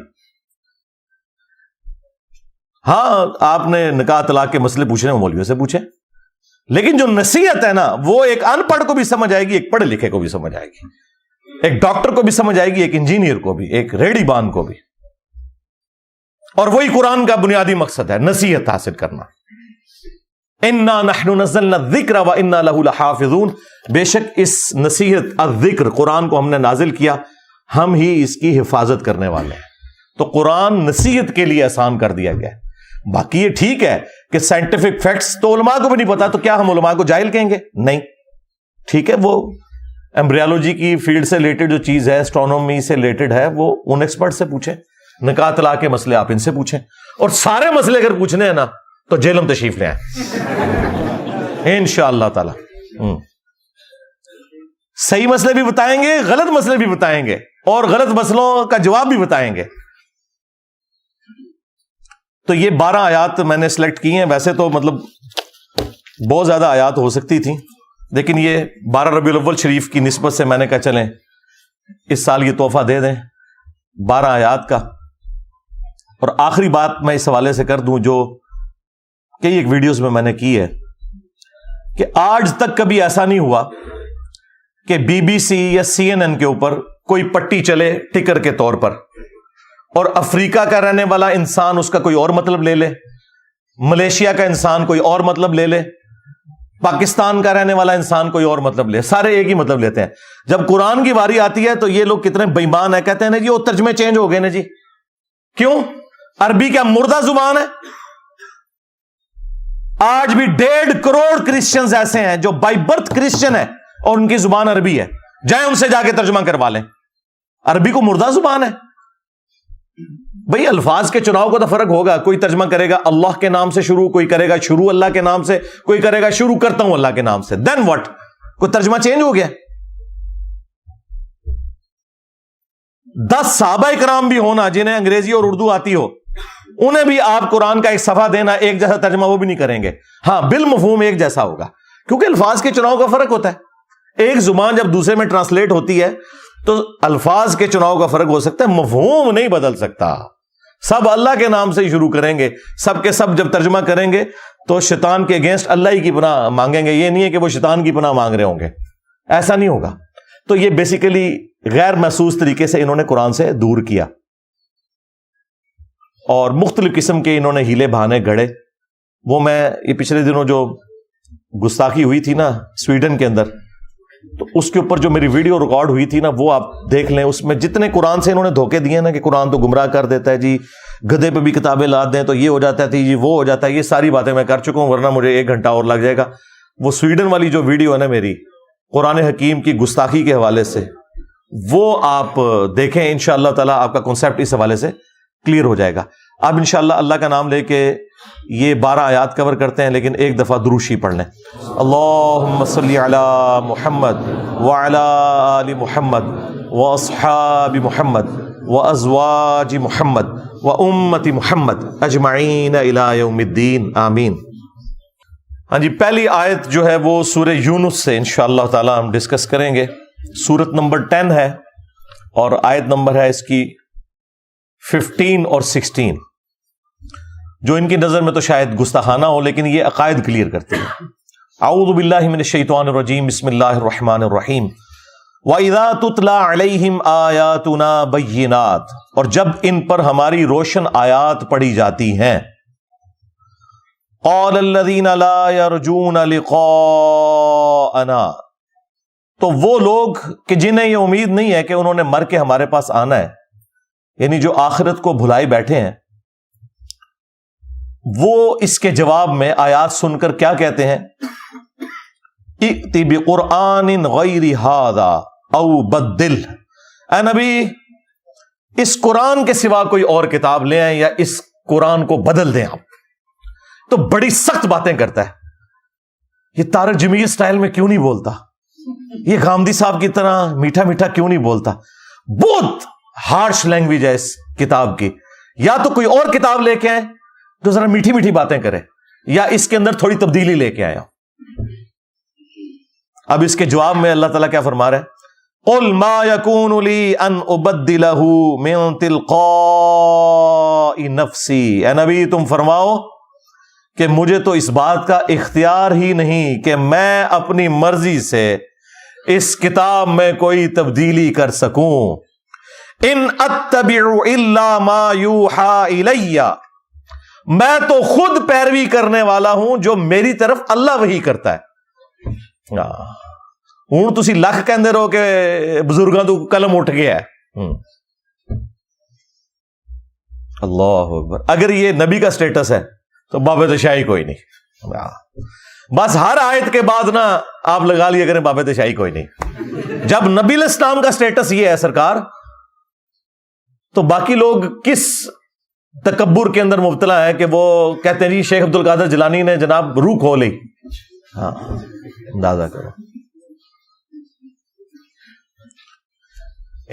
ہاں آپ نے نکاح طلاق کے مسئلے پوچھنے ہیں مولویوں سے پوچھیں، لیکن جو نصیحت ہے نا وہ ایک ان پڑھ کو بھی سمجھ آئے گی، ایک پڑھے لکھے کو بھی سمجھ آئے گی، ایک ڈاکٹر کو بھی سمجھ آئے گی، ایک انجینئر کو بھی، ایک ریڑھی بان کو بھی. اور وہی قرآن کا بنیادی مقصد ہے، نصیحت حاصل کرنا. انا نحن نزلنا الذکر وانا له لحافظون. بے شک اس نصیحت الذکر قرآن کو ہم نے نازل کیا، ہم ہی اس کی حفاظت کرنے والے ہیں. تو قرآن نصیحت کے لیے آسان کر دیا گیا ہے. باقی یہ ٹھیک ہے کہ سائنٹیفک فیکٹس تو علماء کو بھی نہیں پتا، تو کیا ہم علماء کو جاہل کہیں گے؟ نہیں. ٹھیک ہے، وہ ایمبریالوجی کی فیلڈ سے ریلیٹڈ جو چیز ہے، اسٹرونومی سے ریلیٹڈ ہے، وہ ان ایکسپرٹ سے پوچھیں. نکاح طلاق کے مسئلے آپ ان سے پوچھیں. اور سارے مسئلے اگر پوچھنے ہیں نا تو جیلم تشریف لے آئیں انشاءاللہ تعالی. صحیح مسئلے بھی بتائیں گے، غلط مسئلے بھی بتائیں گے، اور غلط مسئلوں کا جواب بھی بتائیں گے. تو یہ 12 آیات میں نے سلیکٹ کی ہیں. ویسے تو مطلب بہت زیادہ آیات ہو سکتی تھیں، لیکن یہ 12 ربیع الاول شریف کی نسبت سے میں نے کہا چلیں اس سال یہ تحفہ دے دیں 12 آیات کا. اور آخری بات میں اس حوالے سے کر دوں جو کئی ایک ویڈیوز میں نے کی ہے کہ آج تک کبھی ایسا نہیں ہوا کہ BBC یا CNN کے اوپر کوئی پٹی چلے ٹکر کے طور پر، اور افریقہ کا رہنے والا انسان اس کا کوئی اور مطلب لے لے، ملیشیا کا انسان کوئی اور مطلب لے لے، پاکستان کا رہنے والا انسان کوئی اور مطلب لے. سارے ایک ہی مطلب لیتے ہیں. جب قرآن کی باری آتی ہے تو یہ لوگ کتنے بے ایمان ہیں، کہتے ہیں نا جی وہ ترجمے چینج ہو گئے نا جی. کیوں؟ عربی کیا مردہ زبان ہے؟ آج بھی 1.5 کروڑ کرسچنز ایسے ہیں جو بائی برتھ کرسچن ہے اور ان کی زبان عربی ہے. جائیں ان سے جا کے ترجمہ کروا لیں. عربی کو مردہ زبان ہے. بھئی الفاظ کے چناؤ کو تو فرق ہوگا. کوئی ترجمہ کرے گا اللہ کے نام سے شروع، کوئی کرے گا شروع اللہ کے نام سے، کوئی کرے گا شروع کرتا ہوں اللہ کے نام سے. دین واٹ؟ کوئی ترجمہ چینج ہو گیا؟ 10 صحابہ کرام بھی ہونا جنہیں انگریزی اور اردو آتی ہو، انہیں بھی آپ قرآن کا ایک صفحہ دینا، ایک جیسا ترجمہ وہ بھی نہیں کریں گے. ہاں بالمفہوم ایک جیسا ہوگا، کیونکہ الفاظ کے چناؤ کا فرق ہوتا ہے. ایک زبان جب دوسرے میں ٹرانسلیٹ ہوتی ہے تو الفاظ کے چناؤ کا فرق ہو سکتا ہے، مفہوم نہیں بدل سکتا. سب اللہ کے نام سے ہی شروع کریں گے، سب کے سب جب ترجمہ کریں گے تو شیطان کے اگینسٹ اللہ ہی کی پناہ مانگیں گے. یہ نہیں ہے کہ وہ شیطان کی پناہ مانگ رہے ہوں گے، ایسا نہیں ہوگا. تو یہ بیسیکلی غیر محسوس طریقے سے انہوں نے قرآن سے دور کیا، اور مختلف قسم کے انہوں نے ہیلے بہانے گھڑے. وہ میں یہ پچھلے دنوں جو گستاخی ہوئی تھی نا سویڈن کے اندر، تو اس کے اوپر جو میری ویڈیو ریکارڈ ہوئی تھی نا وہ آپ دیکھ لیں. اس میں جتنے قرآن سے انہوں نے دھوکے دیے نا کہ قرآن تو گمراہ کر دیتا ہے جی، گدھے پہ بھی کتابیں لاد دیں تو یہ ہو جاتا ہے جی، وہ ہو جاتا ہے، یہ ساری باتیں میں کر چکا ہوں، ورنہ مجھے 1 گھنٹہ اور لگ جائے گا. وہ سویڈن والی جو ویڈیو ہے نا میری قرآن حکیم کی گستاخی کے حوالے سے، وہ آپ دیکھیں، انشاءاللہ تعالی آپ کا کنسیپٹ اس حوالے سے کلیئر ہو جائے گا. اب انشاءاللہ اللہ کا نام لے کے یہ 12 آیات کور کرتے ہیں، لیکن ایک دفعہ دروشی پڑھ لیں. اللہم صلی علی محمد وعلی آل محمد واصحاب محمد وازواج محمد وامت محمد اجمعین الی یوم الدین آمین. ہاں جی، پہلی آیت جو ہے وہ سورہ یونس سے انشاءاللہ تعالی ہم ڈسکس کریں گے. سورت نمبر 10 ہے اور آیت نمبر ہے اس کی 15 اور 16، جو ان کی نظر میں تو شاید گستاخانہ ہو لیکن یہ عقائد کلیئر کرتے ہیں. اعوذ باللہ من الشیطان الرجیم، بسم اللہ الرحمن الرحیم. وَإِذَا تُتْلَى عَلَيْهِمْ آيَاتُنَا بَيِّنَاتٍ، اور جب ان پر ہماری روشن آیات پڑھی جاتی ہیں. قَالَ الَّذِينَ لَا يَرْجُونَ لِقَاءَنَا، تو وہ لوگ کہ جنہیں یہ امید نہیں ہے کہ انہوں نے مر کے ہمارے پاس آنا ہے، یعنی جو آخرت کو بھلائے بیٹھے ہیں، وہ اس کے جواب میں آیات سن کر کیا کہتے ہیں؟ ائتی بقرآن غیر ھذا او بدل، اے نبی اس قرآن کے سوا کوئی اور کتاب لے آئیں یا اس قرآن کو بدل دیں. آپ تو بڑی سخت باتیں کرتا ہے. یہ طارق جمیل سٹائل میں کیوں نہیں بولتا؟ یہ گامدی صاحب کی طرح میٹھا میٹھا کیوں نہیں بولتا؟ بہت ہارش لینگویج ہے اس کتاب کی. یا تو کوئی اور کتاب لے کے آئیں تو ذرا میٹھی میٹھی باتیں کرے، یا اس کے اندر تھوڑی تبدیلی لے کے آیا. اب اس کے جواب میں اللہ تعالیٰ کیا فرما رہا ہے؟ قُلْ مَا يَكُونُ لِي أَنْ أُبَدِّلَهُ مِنْ تِلْقَاءِ نَفْسِي، اے نبی تم فرماؤ کہ مجھے تو اس بات کا اختیار ہی نہیں کہ میں اپنی مرضی سے اس کتاب میں کوئی تبدیلی کر سکوں. ان اتبع الا ما یوحى الی، میں تو خود پیروی کرنے والا ہوں جو میری طرف اللہ وحی کرتا ہے. ہوں تسی لکھ کہندے رہو کہ بزرگاں تو قلم اٹھ گیا ہے. اللہ اکبر. اگر یہ نبی کا سٹیٹس ہے تو باب تشائی کوئی نہیں. بس ہر آیت کے بعد نا آپ لگا لیا کریں باب تشائی کوئی نہیں. جب نبی علیہ السلام کا سٹیٹس یہ ہے سرکار، تو باقی لوگ کس تکبر کے اندر مبتلا ہے کہ وہ کہتے ہیں جی شیخ عبد القادر جیلانی نے جناب روح کھو لی. ہاں اندازہ کرو.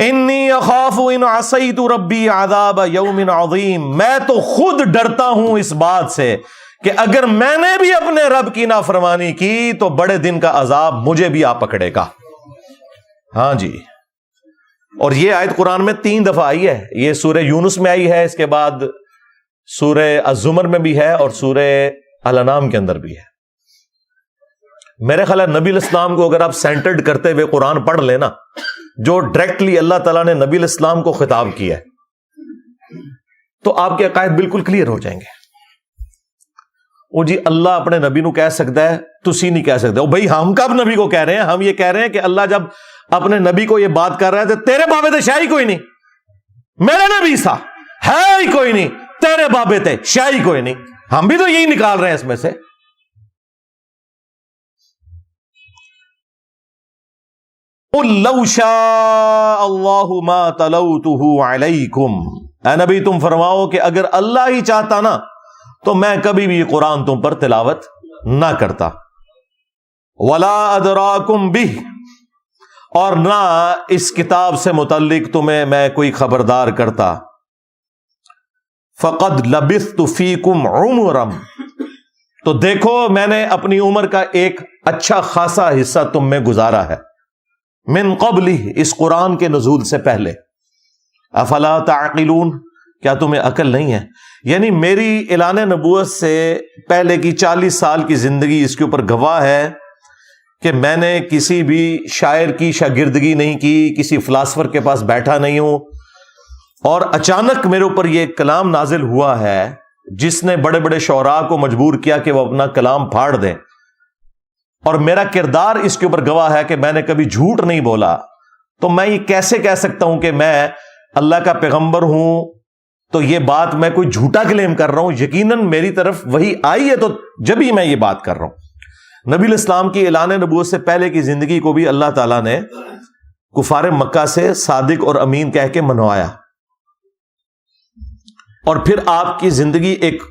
انی اخاف ان عصیت ربی عذاب یوم عظیم، میں تو خود ڈرتا ہوں اس بات سے کہ اگر میں نے بھی اپنے رب کی نافرمانی کی تو بڑے دن کا عذاب مجھے بھی آ پکڑے گا. ہاں جی. اور یہ آیت قرآن میں 3 دفعہ آئی ہے. یہ سورہ یونس میں آئی ہے، اس کے بعد سورہ الزمر میں بھی ہے اور سورہ الانعام کے اندر بھی ہے. میرے خیال ہے نبی علیہ السلام کو اگر آپ سینٹرڈ کرتے ہوئے قرآن پڑھ لینا، جو ڈائریکٹلی اللہ تعالیٰ نے نبی علیہ السلام کو خطاب کیا ہے، تو آپ کے عقائد بالکل کلیئر ہو جائیں گے. وہ جی اللہ اپنے نبی نو کہہ سکتا ہے، تسی نہیں کہہ سکتے. بھائی ہم کب نبی کو کہہ رہے ہیں؟ ہم یہ کہہ رہے ہیں کہ اللہ جب اپنے نبی کو یہ بات کر رہا ہے تو تیرے بابے تے شاہی کوئی نہیں، میرا نبی تھا ہے ہی کوئی نہیں، تیرے بابے تے شاہی کوئی نہیں. ہم بھی تو یہی نکال رہے ہیں اس میں سے. قُلْ لَوْ شَاءَ اللَّهُ مَا تَلَوْتُهُ عَلَيْكُمْ، اے نبی تم فرماؤ کہ اگر اللہ ہی چاہتا نا تو میں کبھی بھی قرآن تم پر تلاوت نہ کرتا. وَلَا أَدْرَاكُمْ بِهِ، اور نہ اس کتاب سے متعلق تمہیں میں کوئی خبردار کرتا. فَقَدْ لَبِثْتُ فِيكُمْ عُمُرًا، تو دیکھو میں نے اپنی عمر کا ایک اچھا خاصا حصہ تم میں گزارا ہے. من قبل، اس قرآن کے نزول سے پہلے. افلا تعقلون، کیا تمہیں عقل نہیں ہے؟ یعنی میری اعلان نبوت سے پہلے کی 40 سال کی زندگی اس کے اوپر گواہ ہے کہ میں نے کسی بھی شاعر کی شاگردگی نہیں کی، کسی فلاسفر کے پاس بیٹھا نہیں ہوں، اور اچانک میرے اوپر یہ کلام نازل ہوا ہے جس نے بڑے بڑے شعراء کو مجبور کیا کہ وہ اپنا کلام پھاڑ دیں. اور میرا کردار اس کے اوپر گواہ ہے کہ میں نے کبھی جھوٹ نہیں بولا. تو میں یہ کیسے کہہ سکتا ہوں کہ میں اللہ کا پیغمبر ہوں؟ تو یہ بات میں کوئی جھوٹا کلیم کر رہا ہوں؟ یقیناً میری طرف وہی آئی ہے تو جب ہی میں یہ بات کر رہا ہوں. نبی علیہ السلام کی اعلان نبوت سے پہلے کی زندگی کو بھی اللہ تعالیٰ نے کفار مکہ سے صادق اور امین کہہ کے منوایا. اور پھر آپ کی زندگی ایک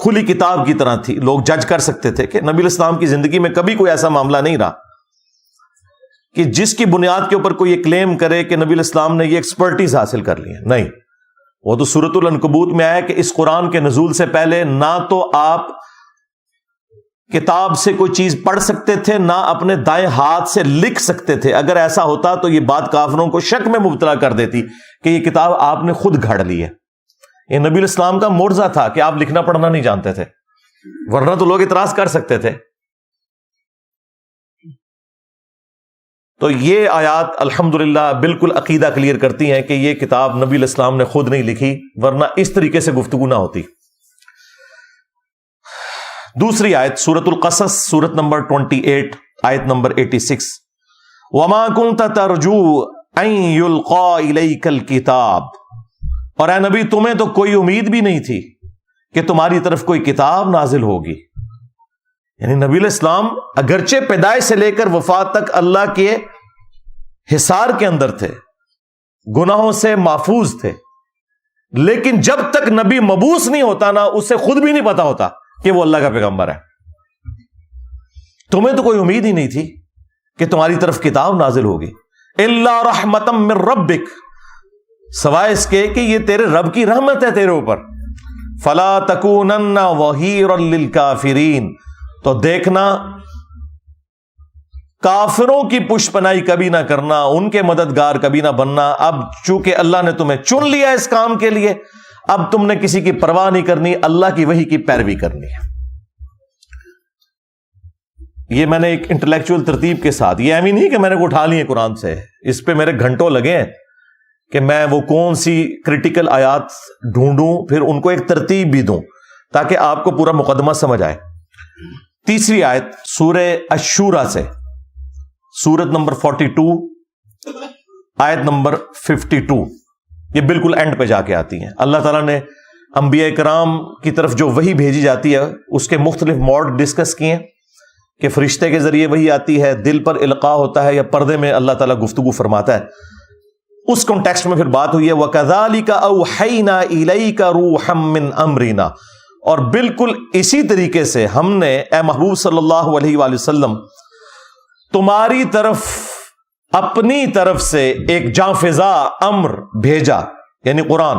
کھلی کتاب کی طرح تھی. لوگ جج کر سکتے تھے کہ نبی الاسلام کی زندگی میں کبھی کوئی ایسا معاملہ نہیں رہا کہ جس کی بنیاد کے اوپر کوئی یہ کلیم کرے کہ نبی الاسلام نے یہ ایکسپرٹیز حاصل کر لی ہے. نہیں، وہ تو سورۃ العنکبوت میں آیا کہ اس قرآن کے نزول سے پہلے نہ تو آپ کتاب سے کوئی چیز پڑھ سکتے تھے، نہ اپنے دائیں ہاتھ سے لکھ سکتے تھے. اگر ایسا ہوتا تو یہ بات کافروں کو شک میں مبتلا کر دیتی کہ یہ کتاب آپ نے خود گھڑ لی ہے. یہ نبی الاسلام کا معجزہ تھا کہ آپ لکھنا پڑھنا نہیں جانتے تھے، ورنہ تو لوگ اعتراض کر سکتے تھے. تو یہ آیات الحمدللہ بالکل عقیدہ کلیئر کرتی ہیں کہ یہ کتاب نبی الاسلام نے خود نہیں لکھی، ورنہ اس طریقے سے گفتگو نہ ہوتی. دوسری آیت سورۃ القصص، سورت نمبر 28، آیت نمبر 86. وَمَا كُنْتَ تَرْجُو أَن يُلْقَى إِلَيْكَ الْكِتَابُ، اور اے نبی تمہیں تو کوئی امید بھی نہیں تھی کہ تمہاری طرف کوئی کتاب نازل ہوگی. یعنی نبی الاسلام اگرچہ پیدائش سے لے کر وفات تک اللہ کے حصار کے اندر تھے، گناہوں سے محفوظ تھے، لیکن جب تک نبی مبعوث نہیں ہوتا نا، اسے خود بھی نہیں پتا ہوتا کہ وہ اللہ کا پیغمبر ہے. تمہیں تو کوئی امید ہی نہیں تھی کہ تمہاری طرف کتاب نازل ہوگی. الا رحمتا من ربک، سوائے اس کے کہ یہ تیرے رب کی رحمت ہے تیرے اوپر. فلا تکونن ظہیرا للکافرین، تو دیکھنا کافروں کی پشت پناہی کبھی نہ کرنا، ان کے مددگار کبھی نہ بننا. اب چونکہ اللہ نے تمہیں چن لیا اس کام کے لیے، اب تم نے کسی کی پرواہ نہیں کرنی، اللہ کی وحی کی پیروی کرنی ہے. یہ میں نے ایک انٹلیکچوئل ترتیب کے ساتھ، یہ ایمی نہیں کہ میں نے کو اٹھا لیے قرآن سے، اس پہ میرے گھنٹوں لگے ہیں کہ میں وہ کون سی کریٹیکل آیات ڈھونڈوں، پھر ان کو ایک ترتیب بھی دوں تاکہ آپ کو پورا مقدمہ سمجھ آئے. تیسری آیت سورہ الشورى سے، سورت نمبر 42، آیت نمبر 52، یہ بالکل اینڈ پہ جا کے آتی ہیں. اللہ تعالیٰ نے انبیاء کرام کی طرف جو وحی بھیجی جاتی ہے اس کے مختلف موڈ ڈسکس کیے ہیں کہ فرشتے کے ذریعے وحی آتی ہے، دل پر القاء ہوتا ہے، یا پردے میں اللہ تعالیٰ گفتگو فرماتا ہے. اس کانٹیکسٹ میں پھر بات ہوئی ہے وَكَذَلِكَ أَوْحَيْنَا إِلَيْكَ رُوحًا مِّنْ أَمْرِنَا، اور بالکل اسی طریقے سے ہم نے اے محبوب صلی اللہ علیہ وآلہ وسلم تمہاری طرف اپنی طرف سے ایک جاں فضا امر بھیجا، یعنی قرآن.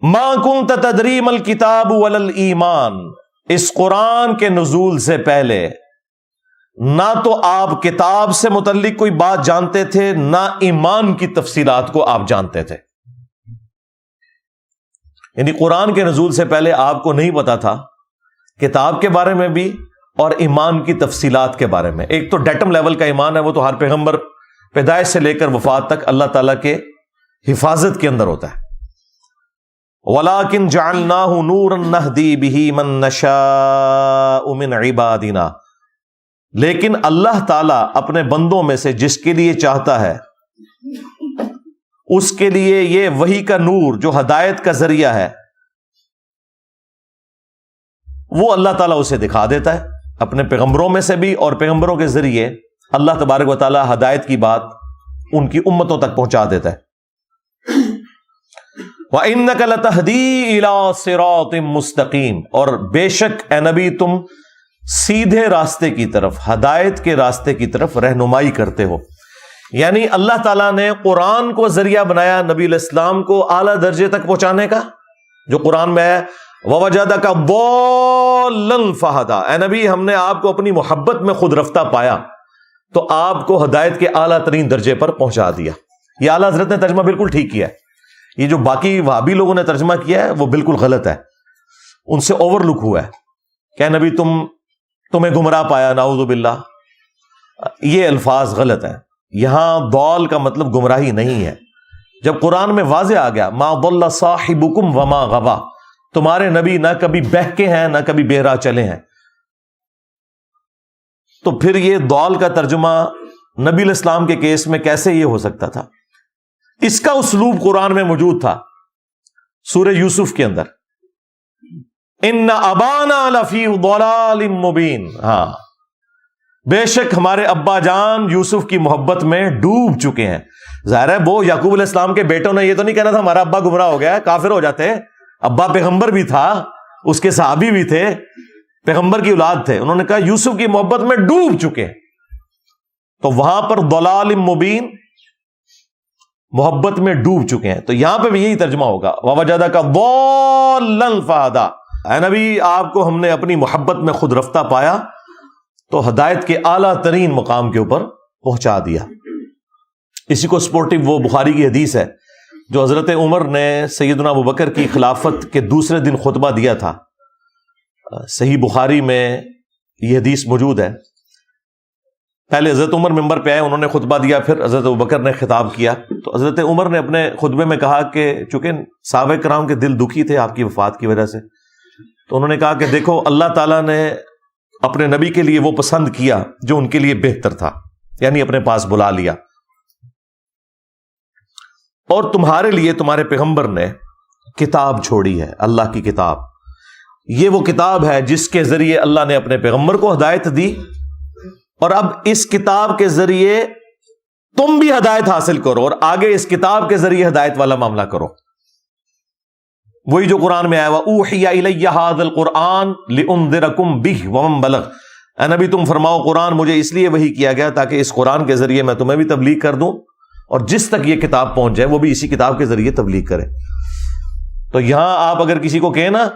ما كنت تدری ما الکتاب ولا الایمان، اس قرآن کے نزول سے پہلے نہ تو آپ کتاب سے متعلق کوئی بات جانتے تھے، نہ ایمان کی تفصیلات کو آپ جانتے تھے. یعنی قرآن کے نزول سے پہلے آپ کو نہیں پتا تھا کتاب کے بارے میں بھی اور ایمان کی تفصیلات کے بارے میں. ایک تو ڈیٹم لیول کا ایمان ہے، وہ تو ہر پیغمبر پیدائش سے لے کر وفات تک اللہ تعالیٰ کے حفاظت کے اندر ہوتا ہے. وَلَٰكِن جَعَلْنَاهُ نُورًا نَهْدِي بِهِ مَن نَّشَاءُ مِنْ عِبَادِنَا، لیکن اللہ تعالیٰ اپنے بندوں میں سے جس کے لیے چاہتا ہے اس کے لیے یہ وحی کا نور جو ہدایت کا ذریعہ ہے وہ اللہ تعالیٰ اسے دکھا دیتا ہے اپنے پیغمبروں میں سے بھی، اور پیغمبروں کے ذریعے اللہ تبارک و تعالیٰ ہدایت کی بات ان کی امتوں تک پہنچا دیتا ہے. وَإِنَّكَ لَتَهْدِي إِلَىٰ صِرَاطٍ مُسْتَقِيمٍ، اور بے شک اے نبی تم سیدھے راستے کی طرف، ہدایت کے راستے کی طرف رہنمائی کرتے ہو. یعنی اللہ تعالیٰ نے قرآن کو ذریعہ بنایا نبی علیہ السلام کو اعلیٰ درجے تک پہنچانے کا، جو قرآن میں ہے وَوَجَدَكَ ضَالًّا فَهَدَىٰ، اے نبی ہم نے آپ کو اپنی محبت میں خود رفتہ پایا تو آپ کو ہدایت کے اعلیٰ ترین درجے پر پہنچا دیا. یہ اعلیٰ حضرت نے ترجمہ بالکل ٹھیک کیا ہے. یہ جو باقی وہابی لوگوں نے ترجمہ کیا ہے وہ بالکل غلط ہے، ان سے اوور لک ہوا ہے کہ نبی تمہیں گمراہ پایا، نعوذ باللہ. یہ الفاظ غلط ہیں. یہاں ضال کا مطلب گمراہی نہیں ہے. جب قرآن میں واضح آ گیا ما ضل صاحبکم وما غوا، تمہارے نبی نہ کبھی بہکے ہیں نہ کبھی بہرا چلے ہیں، تو پھر یہ ضال کا ترجمہ نبی علیہ السلام کے کیس میں کیسے یہ ہو سکتا تھا؟ اس کا اسلوب قرآن میں موجود تھا سورہ یوسف کے اندر، ان ابانا لفی ضلال مبین. ہاں بے شک ہمارے ابا جان یوسف کی محبت میں ڈوب چکے ہیں. ظاہر ہے وہ یعقوب علیہ السلام کے بیٹوں نے یہ تو نہیں کہنا تھا ہمارا ابا گمراہ ہو گیا، کافر ہو جاتے. ابا پیغمبر بھی تھا، اس کے صحابی بھی تھے، پیغمبر کی اولاد تھے. انہوں نے کہا یوسف کی محبت میں ڈوب چکے، تو وہاں پر ضلال مبین، محبت میں ڈوب چکے ہیں. تو یہاں پہ بھی یہی ترجمہ ہوگا ووجدک ضالا فہدی. اے نبی آپ کو ہم نے اپنی محبت میں خود رفتہ پایا تو ہدایت کے اعلیٰ ترین مقام کے اوپر پہنچا دیا. اسی کو سپورٹو وہ بخاری کی حدیث ہے جو حضرت عمر نے سیدنا ابوبکر کی خلافت کے دوسرے دن خطبہ دیا تھا. صحیح بخاری میں یہ حدیث موجود ہے. پہلے حضرت عمر ممبر پہ آئے، انہوں نے خطبہ دیا، پھر حضرت ابوبکر نے خطاب کیا. تو حضرت عمر نے اپنے خطبے میں کہا کہ چونکہ صحابہ کرام کے دل دکھی تھے آپ کی وفات کی وجہ سے، تو انہوں نے کہا کہ دیکھو اللہ تعالیٰ نے اپنے نبی کے لیے وہ پسند کیا جو ان کے لیے بہتر تھا، یعنی اپنے پاس بلا لیا. اور تمہارے لیے تمہارے پیغمبر نے کتاب چھوڑی ہے، اللہ کی کتاب. یہ وہ کتاب ہے جس کے ذریعے اللہ نے اپنے پیغمبر کو ہدایت دی، اور اب اس کتاب کے ذریعے تم بھی ہدایت حاصل کرو اور آگے اس کتاب کے ذریعے ہدایت والا معاملہ کرو. وہی جو قرآن میں آیا ہوا اوحی الی ھذا القرآن لانذرکم بہ ومن بلغ. اے نبی تم فرماؤ قرآن مجھے اس لیے وحی کیا گیا تاکہ اس قرآن کے ذریعے میں تمہیں بھی تبلیغ کر دوں اور جس تک یہ کتاب پہنچ جائے وہ بھی اسی کتاب کے ذریعے تبلیغ کرے. تو یہاں آپ اگر کسی کو کہیں نا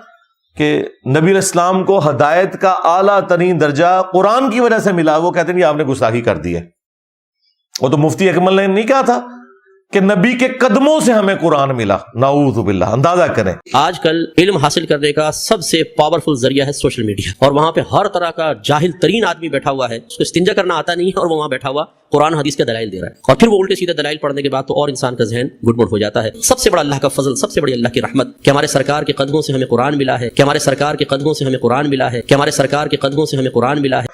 کہ نبی علیہ السلام کو ہدایت کا اعلیٰ ترین درجہ قرآن کی وجہ سے ملا، وہ کہتے ہیں آپ نے گستاخی کر دی ہے. وہ تو مفتی اکمل نے نہیں کہا تھا کہ نبی کے قدموں سے ہمیں قرآن ملا. نعوذ باللہ. اندازہ کریں آج کل علم حاصل کرنے کا سب سے پاورفل ذریعہ ہے سوشل میڈیا، اور وہاں پہ ہر طرح کا جاہل ترین آدمی بیٹھا ہوا ہے، اس کو استنجا کرنا آتا نہیں ہے اور وہ وہاں بیٹھا ہوا قرآن حدیث کے دلائل دے رہا ہے، اور پھر وہ الٹے سیدھے دلائل پڑھنے کے بعد تو اور انسان کا ذہن گڑبڑ ہو جاتا ہے. سب سے بڑا اللہ کا فضل، سب سے بڑی اللہ کی رحمت کہ ہمارے سرکار کے قدموں سے ہمیں قرآن ملا ہے، کہ ہمارے سرکار کے قدموں سے ہمیں قرآن ملا ہے، کہ ہمارے سرکار کے قدموں سے ہمیں قرآن ملا ہے.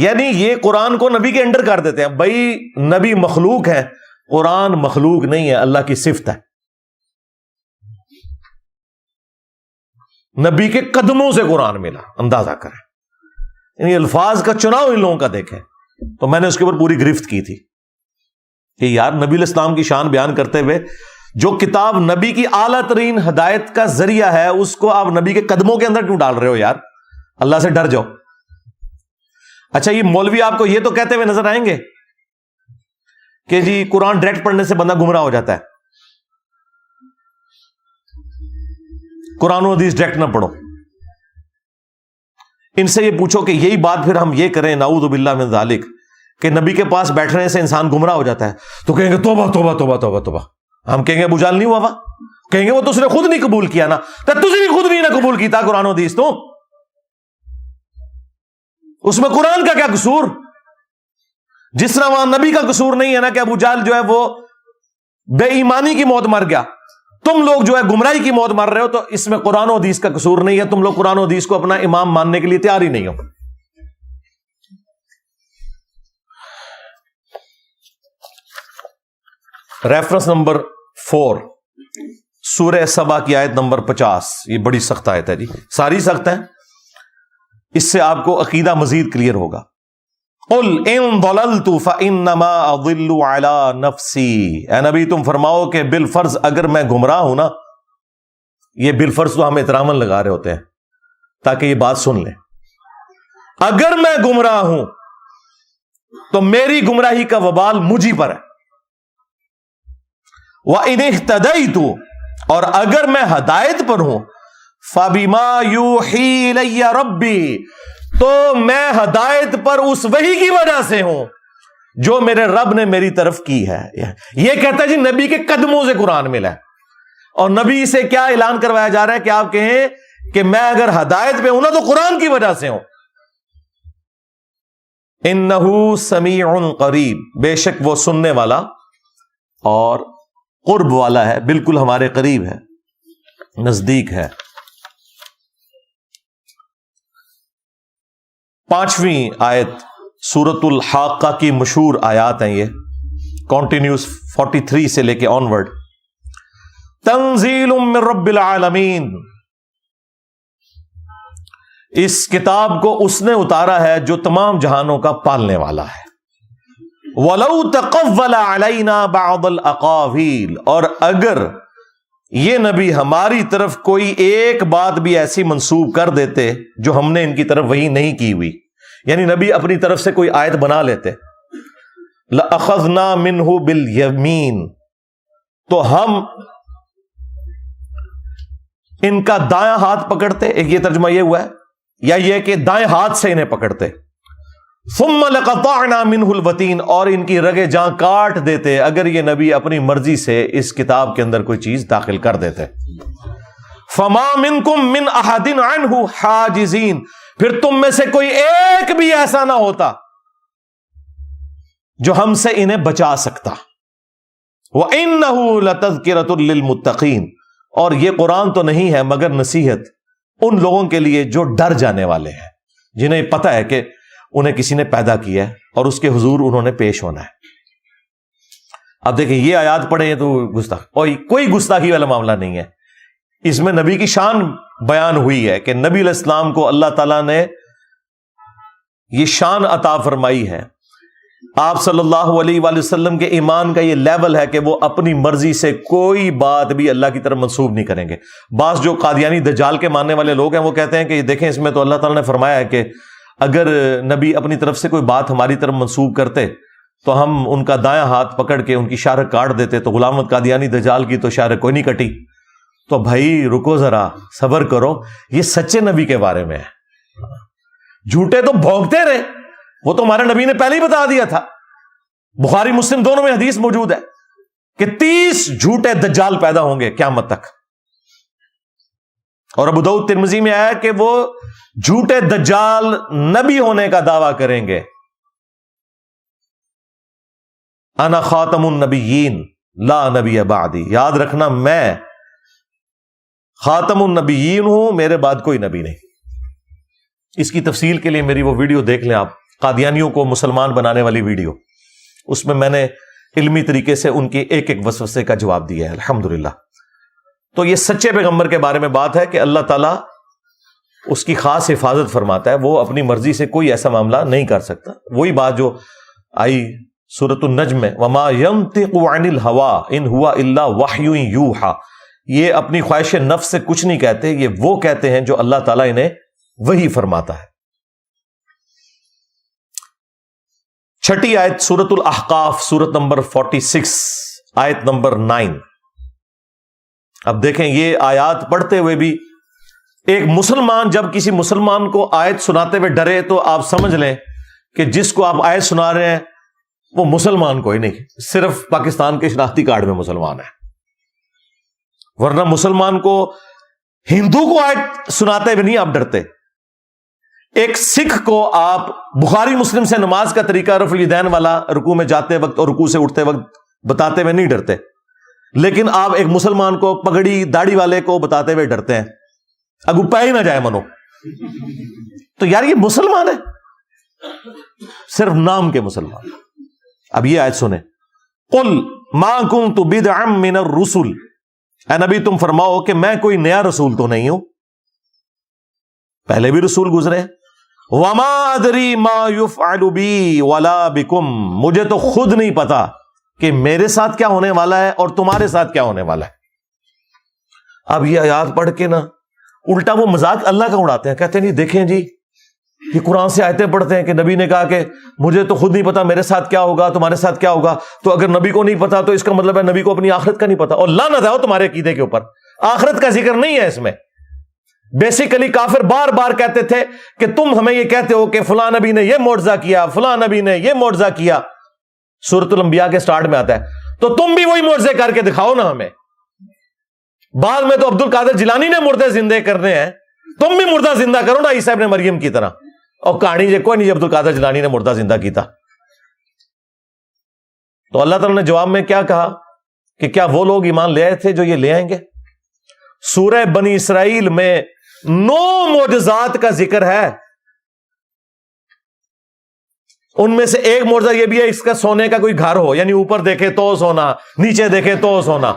یعنی یہ قرآن کو نبی کے انڈر کر دیتے ہیں. بھائی نبی مخلوق ہے، قرآن مخلوق نہیں ہے، اللہ کی صفت ہے. نبی کے قدموں سے قرآن ملا. اندازہ کریں، یعنی الفاظ کا چناؤ ان لوگوں کا دیکھیں. تو میں نے اس کے اوپر پوری گرفت کی تھی کہ یار نبی علیہ السلام کی شان بیان کرتے ہوئے جو کتاب نبی کی اعلیٰ ترین ہدایت کا ذریعہ ہے اس کو آپ نبی کے قدموں کے اندر کیوں ڈال رہے ہو یار؟ اللہ سے ڈر جاؤ. اچھا یہ مولوی آپ کو یہ تو کہتے ہوئے نظر آئیں گے کہ جی قرآن ڈائریکٹ پڑھنے سے بندہ گمراہ ہو جاتا ہے، قرآن و حدیث ڈائریکٹ نہ پڑھو. ان سے یہ پوچھو کہ یہی بات پھر ہم یہ کریں نعوذ باللہ من ذالک کہ نبی کے پاس بیٹھنے سے انسان گمراہ ہو جاتا ہے، تو کہیں گے توبہ توبہ توبہ توبہ توبہ. ہم کہیں گے ابو جہل نہیں ہوا، کہیں گے وہ تو اس نے خود نہیں قبول کیا نا. تو تجھے بھی خود نہیں نہ قبول کیتا قرآن و حدیث، تو اس میں قرآن کا کیا قصور؟ جس طرح وہاں نبی کا قصور نہیں ہے نا کہ ابو جہل جو ہے وہ بے ایمانی کی موت مر گیا، تم لوگ جو ہے گمراہی کی موت مر رہے ہو، تو اس میں قرآن و حدیث کا قصور نہیں ہے. تم لوگ قرآن و حدیث کو اپنا امام ماننے کے لیے تیار ہی نہیں ہو. ریفرنس نمبر 4 سورہ سبا کی آیت نمبر 50. یہ بڑی سخت آیت ہے جی، ساری سخت ہے، اس سے آپ کو عقیدہ مزید کلیئر ہوگا. قل ان ضللت فانما اضل على نفسی. اے نبی تم فرماؤ کہ بالفرض اگر میں گمراہ ہوں نا، یہ بالفرض تو ہم احتراماً لگا رہے ہوتے ہیں تاکہ یہ بات سن لیں، اگر میں گمراہ ہوں تو میری گمراہی کا وبال مجھی پر ہے. وَإِنِ اهْتَدَيْتُ، اور اگر میں ہدایت پر ہوں، فَبِمَا يُوحِي إِلَيَّ رَبِّي، تو میں ہدایت پر اس وحی کی وجہ سے ہوں جو میرے رب نے میری طرف کی ہے. یہ کہتا ہے جی نبی کے قدموں سے قرآن ملا ہے، اور نبی سے کیا اعلان کروایا جا رہا ہے کہ آپ کہیں کہ میں اگر ہدایت پہ ہوں نا تو قرآن کی وجہ سے ہوں. اِنَّهُ سَمِيعٌ قَرِيبٌ، بے شک وہ سننے والا اور قرب والا ہے، بالکل ہمارے قریب ہے، نزدیک ہے. 5ویں آیت سورۃ الحاقہ کی مشہور آیات ہیں، یہ کنٹینیوس 43 سے لے کے آنورڈ. تنزیل من رب العالمین، اس کتاب کو اس نے اتارا ہے جو تمام جہانوں کا پالنے والا ہے. وَلَوْ تَقَوَّلَ عَلَيْنَا بَعْضَ الْأَقَاوِيلِ، اور اگر یہ نبی ہماری طرف کوئی ایک بات بھی ایسی منسوب کر دیتے جو ہم نے ان کی طرف وحی نہیں کی ہوئی، یعنی نبی اپنی طرف سے کوئی آیت بنا لیتے، لَأَخَذْنَا مِنْهُ بِالْيَمِينِ، تو ہم ان کا دائیں ہاتھ پکڑتے، ایک یہ ترجمہ یہ ہوا ہے، یا یہ کہ دائیں ہاتھ سے انہیں پکڑتے، ثم لقطعنا منه الوتین، اور ان کی رگے جاں کاٹ دیتے اگر یہ نبی اپنی مرضی سے اس کتاب کے اندر کوئی چیز داخل کر دیتے۔ فما منکم من احد عنہ حاجزین، پھر تم میں سے کوئی ایک بھی ایسا نہ ہوتا جو ہم سے انہیں بچا سکتا۔ وَإِنَّهُ لَتَذْكِرَةٌ لِّلْمُتَّقِينَ، اور یہ قرآن تو نہیں ہے مگر نصیحت ان لوگوں کے لیے جو ڈر جانے والے ہیں، جنہیں پتہ ہے کہ انہیں کسی نے پیدا کیا ہے اور اس کے حضور انہوں نے پیش ہونا ہے۔ اب دیکھیں یہ آیات پڑھیں تو کوئی گستاخی والا معاملہ نہیں ہے، اس میں نبی کی شان بیان ہوئی ہے کہ نبی علیہ السلام کو اللہ تعالیٰ نے یہ شان عطا فرمائی ہے۔ آپ صلی اللہ علیہ وآلہ وسلم کے ایمان کا یہ لیول ہے کہ وہ اپنی مرضی سے کوئی بات بھی اللہ کی طرف منسوب نہیں کریں گے۔ بعض جو قادیانی دجال کے ماننے والے لوگ ہیں وہ کہتے ہیں کہ دیکھیں اس میں تو اللہ تعالیٰ نے فرمایا ہے کہ اگر نبی اپنی طرف سے کوئی بات ہماری طرف منسوب کرتے تو ہم ان کا دایاں ہاتھ پکڑ کے ان کی شارک کاٹ دیتے، تو غلام احمد قادیانی دجال کی تو شارک کوئی نہیں کٹی۔ تو بھائی رکو ذرا، صبر کرو، یہ سچے نبی کے بارے میں ہے، جھوٹے تو بھونکتے رہے، وہ تو ہمارے نبی نے پہلے ہی بتا دیا تھا، بخاری مسلم دونوں میں حدیث موجود ہے کہ 30 جھوٹے دجال پیدا ہوں گے قیامت تک، اور ابو داؤد ترمذی میں آیا کہ وہ جھوٹے دجال نبی ہونے کا دعویٰ کریں گے، انا خاتم النبیین لا نبی بعدی، یاد رکھنا میں خاتم النبیین ہوں، میرے بعد کوئی نبی نہیں۔ اس کی تفصیل کے لیے میری وہ ویڈیو دیکھ لیں آپ، قادیانیوں کو مسلمان بنانے والی ویڈیو، اس میں میں نے علمی طریقے سے ان کے ایک ایک وسوسے کا جواب دیا ہے الحمدللہ۔ تو یہ سچے پیغمبر کے بارے میں بات ہے کہ اللہ تعالیٰ اس کی خاص حفاظت فرماتا ہے، وہ اپنی مرضی سے کوئی ایسا معاملہ نہیں کر سکتا۔ وہی بات جو آئی سورۃ النجم میں، وما ينطق عن الهوى ان هو الا وحی یوحى، یہ اپنی خواہش نفس سے کچھ نہیں کہتے، یہ وہ کہتے ہیں جو اللہ تعالیٰ انہیں وحی فرماتا ہے۔ چھٹی آیت سورۃ الاحقاف، سورت نمبر 46 آیت نمبر 9۔ اب دیکھیں یہ آیات پڑھتے ہوئے بھی ایک مسلمان جب کسی مسلمان کو آیت سناتے ہوئے ڈرے تو آپ سمجھ لیں کہ جس کو آپ آیت سنا رہے ہیں وہ مسلمان کوئی نہیں، صرف پاکستان کے شناختی کارڈ میں مسلمان ہے، ورنہ مسلمان کو ہندو کو آیت سناتے ہوئے نہیں آپ ڈرتے۔ ایک سکھ کو آپ بخاری مسلم سے نماز کا طریقہ رفع الیدین والا رکوع میں جاتے وقت اور رکوع سے اٹھتے وقت بتاتے ہوئے نہیں ڈرتے، لیکن آپ ایک مسلمان کو پگڑی داڑھی والے کو بتاتے ہوئے ڈرتے ہیں، اگو پہ ہی نہ جائے منو۔ تو یار یہ مسلمان ہے، صرف نام کے مسلمان۔ اب یہ آیت سنیں، قل ما کنت بدعا من الرسل، اے نبی تم فرماؤ کہ میں کوئی نیا رسول تو نہیں ہوں، پہلے بھی رسول گزرے ہیں۔ وما ادری ما يفعل بی ولا بکم، مجھے تو خود نہیں پتا کہ میرے ساتھ کیا ہونے والا ہے اور تمہارے ساتھ کیا ہونے والا ہے۔ اب یہ آیات پڑھ کے نا الٹا وہ مذاق اللہ کا اڑاتے ہیں، کہتے ہیں جی دیکھیں جی یہ قرآن سے آیتیں پڑھتے ہیں کہ نبی نے کہا کہ مجھے تو خود نہیں پتا میرے ساتھ کیا ہوگا تمہارے ساتھ کیا ہوگا، تو اگر نبی کو نہیں پتا تو اس کا مطلب ہے نبی کو اپنی آخرت کا نہیں پتا، اور لعنت ہے تمہارے عقیدے کے اوپر، آخرت کا ذکر نہیں ہے اس میں۔ بیسیکلی کافر بار بار کہتے تھے کہ تم ہمیں یہ کہتے ہو کہ فلاں نبی نے یہ معجزہ کیا، فلاں نبی نے یہ معجزہ کیا، سورۃ الانبیاء کے سٹارٹ میں آتا ہے، تو تم بھی وہی معجزے کر کے دکھاؤ نا ہمیں۔ بعد میں تو عبد القادر جیلانی نے مردے زندے کرنے ہیں، تم بھی مردہ زندہ کرو نا عیسیٰ ابن مریم کی طرح، اور کہانی جو کوئی نہیں عبد القادر جیلانی نے مردہ زندہ کیتا۔ تو اللہ تعالیٰ نے جواب میں کیا کہا کہ کیا وہ لوگ ایمان لے آئے تھے جو یہ لے آئیں گے؟ سورہ بنی اسرائیل میں 9 معجزات کا ذکر ہے، ان میں سے ایک معجزہ یہ بھی ہے اس کا سونے کا کوئی گھر ہو، یعنی اوپر دیکھے تو سونا، نیچے دیکھے تو سونا،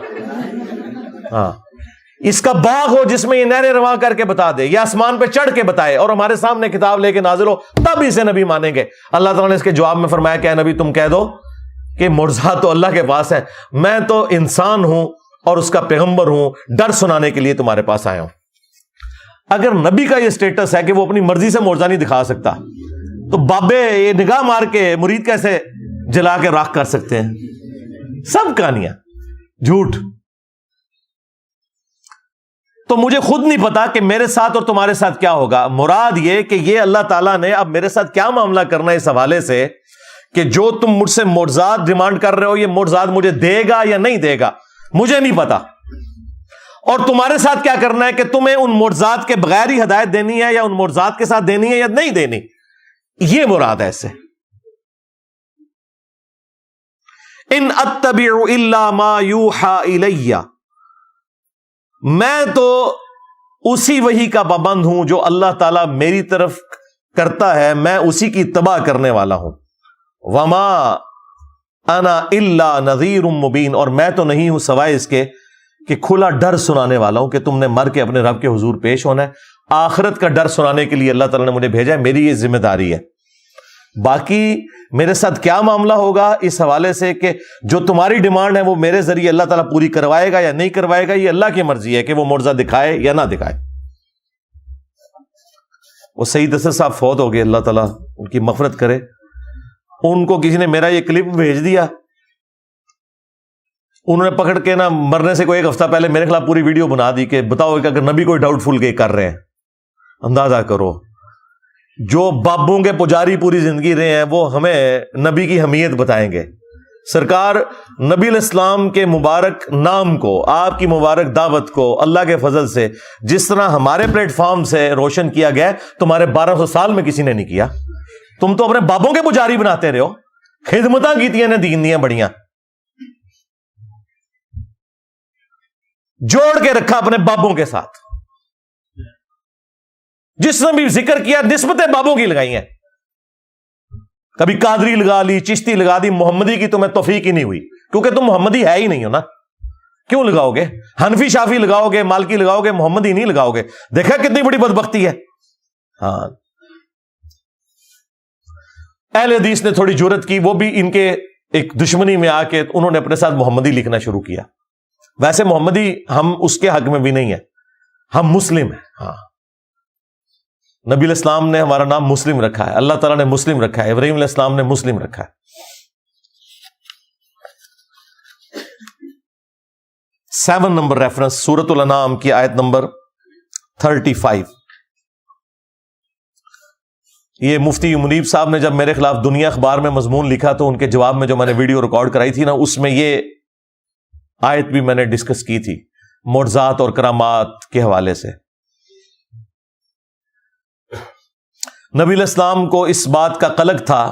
ہاں اس کا باغ ہو جس میں یہ نہریں رواں کر کے بتا دے، یا آسمان پہ چڑھ کے بتائے اور ہمارے سامنے کتاب لے کے نازل ہو، تب اسے نبی مانیں گے۔ اللہ تعالیٰ نے اس کے جواب میں فرمایا کہ اے نبی تم کہہ دو کہ معجزات تو اللہ کے پاس ہے، میں تو انسان ہوں اور اس کا پیغمبر ہوں، ڈر سنانے کے لیے تمہارے پاس آیا ہوں۔ اگر نبی کا یہ سٹیٹس ہے کہ وہ اپنی مرضی سے معجزہ نہیں دکھا سکتا، تو بابے یہ نگاہ مار کے مرید کیسے جلا کے راکھ کر سکتے ہیں؟ سب کہانیاں جھوٹ۔ تو مجھے خود نہیں پتا کہ میرے ساتھ اور تمہارے ساتھ کیا ہوگا۔ مراد یہ کہ یہ اللہ تعالیٰ نے اب میرے ساتھ کیا معاملہ کرنا ہے اس حوالے سے کہ جو تم مجھ سے معجزات ڈیمانڈ کر رہے ہو، یہ معجزات مجھے دے گا یا نہیں دے گا، مجھے نہیں پتا۔ اور تمہارے ساتھ کیا کرنا ہے کہ تمہیں ان معجزات کے بغیر ہی ہدایت دینی ہے یا ان معجزات کے ساتھ دینی ہے یا نہیں دینی، یہ مراد ہے اس سے۔ ان اتبع الا ما یوحى الی، میں تو اسی وحی کا پابند ہوں جو اللہ تعالیٰ میری طرف کرتا ہے، میں اسی کی اتباع کرنے والا ہوں۔ وما انا الا نذیر مبین، اور میں تو نہیں ہوں سوائے اس کے کہ کھلا ڈر سنانے والا ہوں کہ تم نے مر کے اپنے رب کے حضور پیش ہونا ہے۔ آخرت کا ڈر سنانے کے لیے اللہ تعالیٰ نے مجھے بھیجا ہے، میری یہ ذمہ داری ہے۔ باقی میرے ساتھ کیا معاملہ ہوگا اس حوالے سے کہ جو تمہاری ڈیمانڈ ہے وہ میرے ذریعے اللہ تعالیٰ پوری کروائے گا یا نہیں کروائے گا، یہ اللہ کی مرضی ہے کہ وہ معجزہ دکھائے یا نہ دکھائے۔ وہ سعید اسد صاحب فوت ہو گئے، اللہ تعالیٰ ان کی مغفرت کرے۔ ان کو کسی نے میرا یہ کلپ بھیج دیا، انہوں نے پکڑ کے نا مرنے سے کوئی ایک ہفتہ پہلے میرے خلاف پوری ویڈیو بنا دی کہ بتاؤ کہ اگر نبی کوئی ڈاؤٹ فل کر رہے ہیں، اندازہ کرو جو بابوں کے پجاری پوری زندگی رہے ہیں وہ ہمیں نبی کی اہمیت بتائیں گے۔ سرکار نبی الاسلام کے مبارک نام کو، آپ کی مبارک دعوت کو اللہ کے فضل سے جس طرح ہمارے پلیٹ فارم سے روشن کیا گیا تمہارے 1200 سال میں کسی نے نہیں کیا۔ تم تو اپنے بابوں کے پجاری بناتے رہے ہو، خدمتاں کیتیاں نے دین دیاں بڑیاں، جوڑ کے رکھا اپنے بابوں کے ساتھ، جس نے بھی ذکر کیا نسبتیں بابوں کی لگائی ہیں، کبھی قادری لگا لی، چشتی لگا دی، محمدی کی تمہیں توفیق ہی نہیں ہوئی کیونکہ تم محمدی ہے ہی نہیں ہو نا۔ کیوں لگاؤ گے؟ حنفی شافی لگاؤ گے، مالکی لگاؤ گے، محمدی نہیں لگاؤ گے۔ دیکھا کتنی بڑی بدبختی ہے۔ ہاں، اہل حدیث نے تھوڑی جرأت کی، وہ بھی ان کے ایک دشمنی میں آ کے انہوں نے اپنے ساتھ محمدی لکھنا شروع کیا۔ ویسے محمدی ہم اس کے حق میں بھی نہیں ہے، ہم مسلم ہیں۔ ہاں، نبی علیہ السلام نے ہمارا نام مسلم رکھا ہے، اللہ تعالیٰ نے مسلم رکھا ہے، ابراہیم علیہ السلام نے مسلم رکھا ہے۔ 7 نمبر ریفرنس سورۃ الانعام کی آیت نمبر 35۔ یہ مفتی منیب صاحب نے جب میرے خلاف دنیا اخبار میں مضمون لکھا تو ان کے جواب میں جو میں نے ویڈیو ریکارڈ کرائی تھی نا، اس میں یہ آیت بھی میں نے ڈسکس کی تھی معجزات اور کرامات کے حوالے سے۔ نبی علیہ السلام کو اس بات کا قلق تھا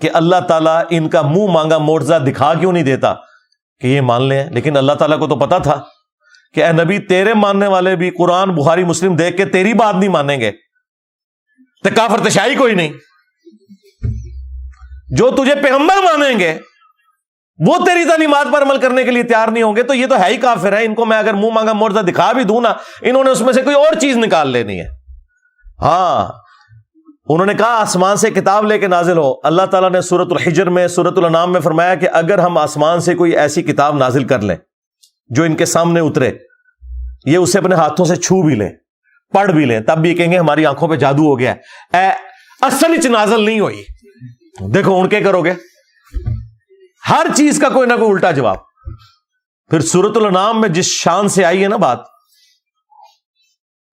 کہ اللہ تعالیٰ ان کا منہ مانگا معجزہ دکھا کیوں نہیں دیتا کہ یہ مان لیں، لیکن اللہ تعالیٰ کو تو پتا تھا کہ اے نبی تیرے ماننے والے بھی قرآن بخاری مسلم دیکھ کے تیری بات نہیں مانیں گے، تو کافر تشائی کوئی نہیں۔ جو تجھے پیغمبر مانیں گے وہ تیری تعلیمات پر عمل کرنے کے لیے تیار نہیں ہوں گے، تو یہ تو ہے ہی کافر ہے۔ ان کو میں اگر منہ مانگا معجزہ دکھا بھی دوں نا، انہوں نے اس میں سے کوئی اور چیز نکال لینی ہے۔ ہاں، انہوں نے کہا آسمان سے کتاب لے کے نازل ہو۔ اللہ تعالیٰ نے سورۃ الحجر میں، سورۃ الانعام میں فرمایا کہ اگر ہم آسمان سے کوئی ایسی کتاب نازل کر لیں جو ان کے سامنے اترے، یہ اسے اپنے ہاتھوں سے چھو بھی لیں، پڑھ بھی لیں، تب بھی کہیں گے ہماری آنکھوں پہ جادو ہو گیا ہے، اصل ہی نازل نہیں ہوئی، دیکھو ان کے کرو گے۔ ہر چیز کا کوئی نہ کوئی الٹا جواب۔ پھر سورۃ الانعام میں جس شان سے آئی ہے نا بات،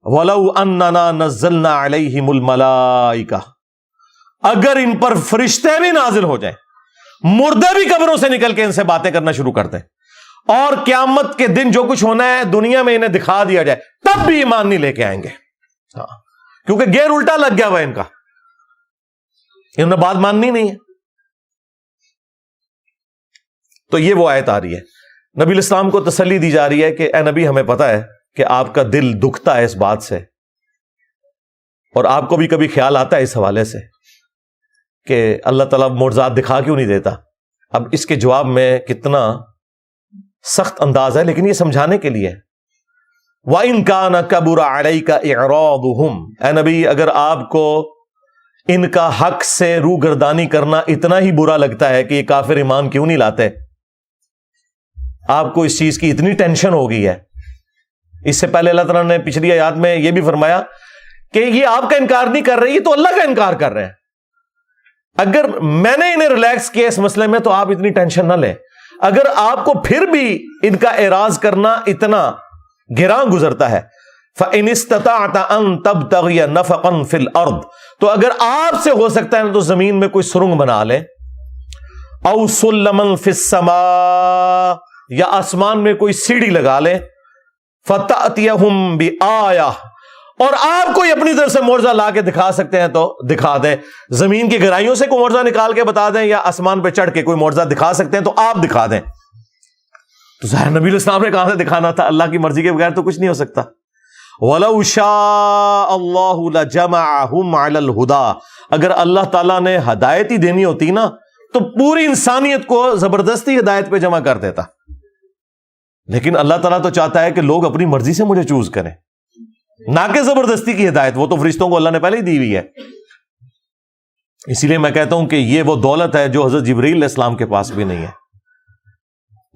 وَلَوْ أَنَّنَا نَزَّلْنَا عَلَيْهِمُ الْمَلَائِكَةَ، اگر ان پر فرشتے بھی نازل ہو جائیں، مردے بھی قبروں سے نکل کے ان سے باتیں کرنا شروع کر دیں، اور قیامت کے دن جو کچھ ہونا ہے دنیا میں انہیں دکھا دیا جائے، تب بھی ایمان نہیں لے کے آئیں گے۔ ہاں، کیونکہ گیر الٹا لگ گیا ہوا ان کا، انہوں نے بات ماننی نہیں ہے۔ تو یہ وہ آیت آ رہی ہے، نبی علیہ السلام کو تسلی دی جا رہی ہے کہ اے نبی ہمیں پتا ہے کہ آپ کا دل دکھتا ہے اس بات سے، اور آپ کو بھی کبھی خیال آتا ہے اس حوالے سے کہ اللہ تعالیٰ معجزات دکھا کیوں نہیں دیتا۔ اب اس کے جواب میں کتنا سخت انداز ہے، لیکن یہ سمجھانے کے لیے۔ وَإِن كَانَ كَبُرَ عَلَيْكَ إِعْرَاضُهُمْ، اے نبی اگر آپ کو ان کا حق سے روگردانی کرنا اتنا ہی برا لگتا ہے کہ یہ کافر ایمان کیوں نہیں لاتے؟ آپ کو اس چیز کی اتنی ٹینشن ہو گئی ہے۔ اس سے پہلے اللہ تعالیٰ نے پچھلی آیات میں یہ بھی فرمایا کہ یہ آپ کا انکار نہیں کر رہے، یہ تو اللہ کا انکار کر رہے ہیں۔ اگر میں نے انہیں ریلیکس کیا اس مسئلے میں تو آپ اتنی ٹینشن نہ لیں۔ اگر آپ کو پھر بھی ان کا اعراض کرنا اتنا گراں گزرتا ہے، فَإِنِ اسْتَطَعْتَ أَن تَبْتَغِيَ نَفَقًا فِي الْأَرْضِ، تو اگر آپ سے ہو سکتا ہے تو زمین میں کوئی سرنگ بنا لیں، اَوْ سُلَّمًا فِي السَّمَاءِ، یا آسمان میں کوئی سیڑھی لگا لیں، فَتَأْتِيَهُمْ بِآيَةٍ، اور آپ کوئی اپنی طرف سے معجزہ لا کے دکھا سکتے ہیں تو دکھا دیں۔ زمین کی گہرائیوں سے کوئی معجزہ نکال کے بتا دیں، یا آسمان پہ چڑھ کے کوئی معجزہ دکھا سکتے ہیں تو آپ دکھا دیں۔ تو ظاہر نبی علیہ السلام نے کہاں سے دکھانا تھا؟ اللہ کی مرضی کے بغیر تو کچھ نہیں ہو سکتا۔ وَلَوْ شَاءَ اللَّهُ لَجَمَعَهُمْ عَلَى الْهُدَى، اگر اللہ تعالیٰ نے ہدایت ہی دینی ہوتی نا تو پوری انسانیت کو زبردستی ہدایت پہ جمع کر دیتا، لیکن اللہ تعالیٰ تو چاہتا ہے کہ لوگ اپنی مرضی سے مجھے چوز کریں، نہ کہ زبردستی کی ہدایت، وہ تو فرشتوں کو اللہ نے پہلے ہی دی ہوئی ہے۔ اسی لیے میں کہتا ہوں کہ یہ وہ دولت ہے جو حضرت جبرائیل علیہ السلام کے پاس بھی نہیں ہے۔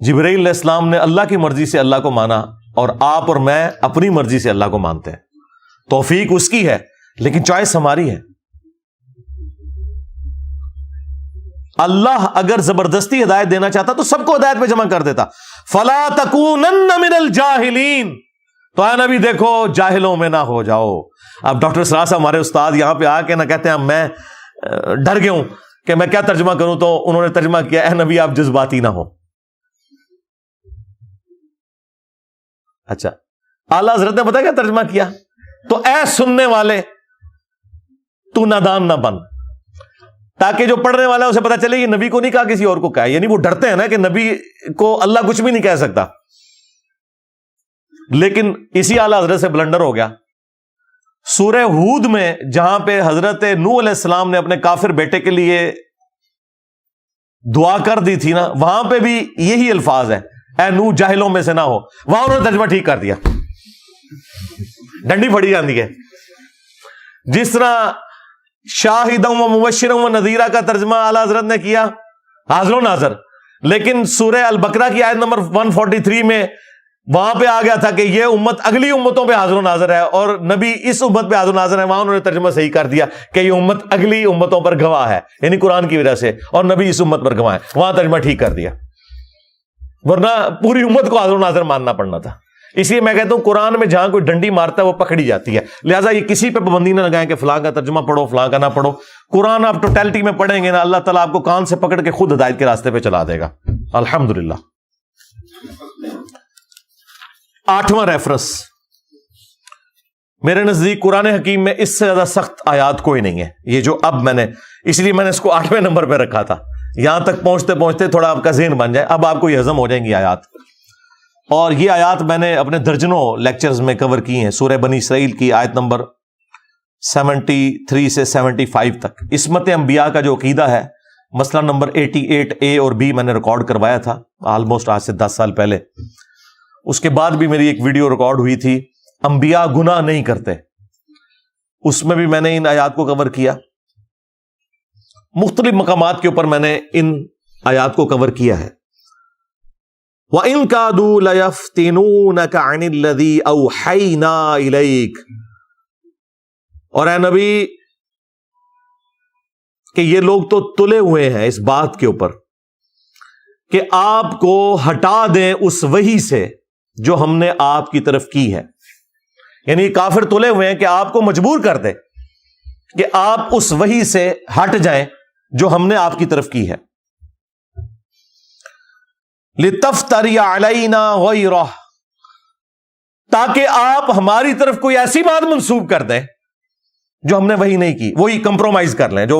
جبرائیل علیہ السلام نے اللہ کی مرضی سے اللہ کو مانا، اور آپ اور میں اپنی مرضی سے اللہ کو مانتے ہیں۔ توفیق اس کی ہے لیکن چوائس ہماری ہے۔ اللہ اگر زبردستی ہدایت دینا چاہتا تو سب کو ہدایت پہ جمع کر دیتا۔ فَلَا تَكُونَنَّ مِنَ الْجَاهِلِينَ، تو اے نبی دیکھو جاہلوں میں نہ ہو جاؤ۔ اب ڈاکٹر سراج صاحب ہمارے استاد یہاں پہ آ کے نہ کہتے ہیں میں ڈر گیا ہوں کہ میں کیا ترجمہ کروں، تو انہوں نے ترجمہ کیا اے نبی آپ جذباتی نہ ہو۔ اچھا، اعلیٰ حضرت نے پتا کیا ترجمہ کیا؟ تو اے سننے والے تو نادان نہ بن، تاکہ جو پڑھنے والا ہے اسے پتا چلے یہ نبی کو نہیں کہا کسی اور کو کہا ہے۔ یعنی وہ ڈرتے ہیں نا کہ نبی کو اللہ کچھ بھی نہیں کہہ سکتا، لیکن اسی اعلیٰ حضرت سے بلنڈر ہو گیا۔ سورہ ہود میں جہاں پہ حضرت نوح علیہ السلام نے اپنے کافر بیٹے کے لیے دعا کر دی تھی نا، وہاں پہ بھی یہی الفاظ ہے، اے نوح جاہلوں میں سے نہ ہو۔ وہاں انہوں نے ترجمہ ٹھیک کر دیا، ڈنڈی پھڑی جاتی ہے۔ جس طرح شاہدوں و مبشروں و نذیرہ کا ترجمہ اعلیٰ حضرت نے کیا حاضر و ناظر، لیکن سورہ البقرہ کی آیت نمبر 143 میں وہاں پہ آ گیا تھا کہ یہ امت اگلی امتوں پہ حاضر و ناظر ہے، اور نبی اس امت پہ حاضر و ناظر ہے۔ وہاں انہوں نے ترجمہ صحیح کر دیا کہ یہ امت اگلی امتوں پر گواہ ہے، یعنی قرآن کی وجہ سے، اور نبی اس امت پر گواہ ہے۔ وہاں ترجمہ ٹھیک کر دیا، ورنہ پوری امت کو حاضر و ناظر ماننا پڑنا تھا۔ اس لیے میں کہتا ہوں قرآن میں جہاں کوئی ڈنڈی مارتا ہے وہ پکڑی جاتی ہے، لہٰذا یہ کسی پہ پابندی نہ لگائیں کہ فلاں کا ترجمہ پڑھو فلاں کا نہ پڑھو۔ قرآن آپ ٹوٹیلٹی میں پڑھیں گے نا، اللہ تعالیٰ آپ کو کان سے پکڑ کے خود ہدایت کے راستے پہ چلا دے گا، الحمدللہ۔ 8واں ریفرنس، میرے نزدیک قرآن حکیم میں اس سے زیادہ سخت آیات کوئی نہیں ہے، یہ جو اب میں نے، اس لیے میں نے اس کو 8ویں نمبر پہ رکھا تھا، یہاں تک پہنچتے پہنچتے تھوڑا آپ کا ذہن بن جائے، اب آپ کو یہ ہضم ہو جائیں گی آیات۔ اور یہ آیات میں نے اپنے درجنوں لیکچرز میں کور کی ہیں، سورہ بنی اسرائیل کی آیت نمبر 73 سے 75 تک۔ عصمت انبیاء کا جو عقیدہ ہے، مسئلہ نمبر 88A اور B میں نے ریکارڈ کروایا تھا آلموسٹ آج سے 10 سال پہلے۔ اس کے بعد بھی میری ایک ویڈیو ریکارڈ ہوئی تھی، انبیاء گناہ نہیں کرتے، اس میں بھی میں نے ان آیات کو کور کیا۔ مختلف مقامات کے اوپر میں نے ان آیات کو کور کیا ہے۔ وَإِن كَادُوا لَيَفْتِنُونَكَ عَنِ الَّذِي أَوْحَيْنَا إِلَيْكَ، اور اے نبی کہ یہ لوگ تو تلے ہوئے ہیں اس بات کے اوپر کہ آپ کو ہٹا دیں اس وحی سے جو ہم نے آپ کی طرف کی ہے، یعنی کافر تلے ہوئے ہیں کہ آپ کو مجبور کر دے کہ آپ اس وحی سے ہٹ جائیں جو ہم نے آپ کی طرف کی ہے۔ لِتَفْتَرِيَ عَلَيْنَا غَيْرَهُ، تاکہ آپ ہماری طرف کوئی ایسی بات منسوب کر دیں جو ہم نے وہی نہیں کی، وہی کمپرومائز کر لیں۔ جو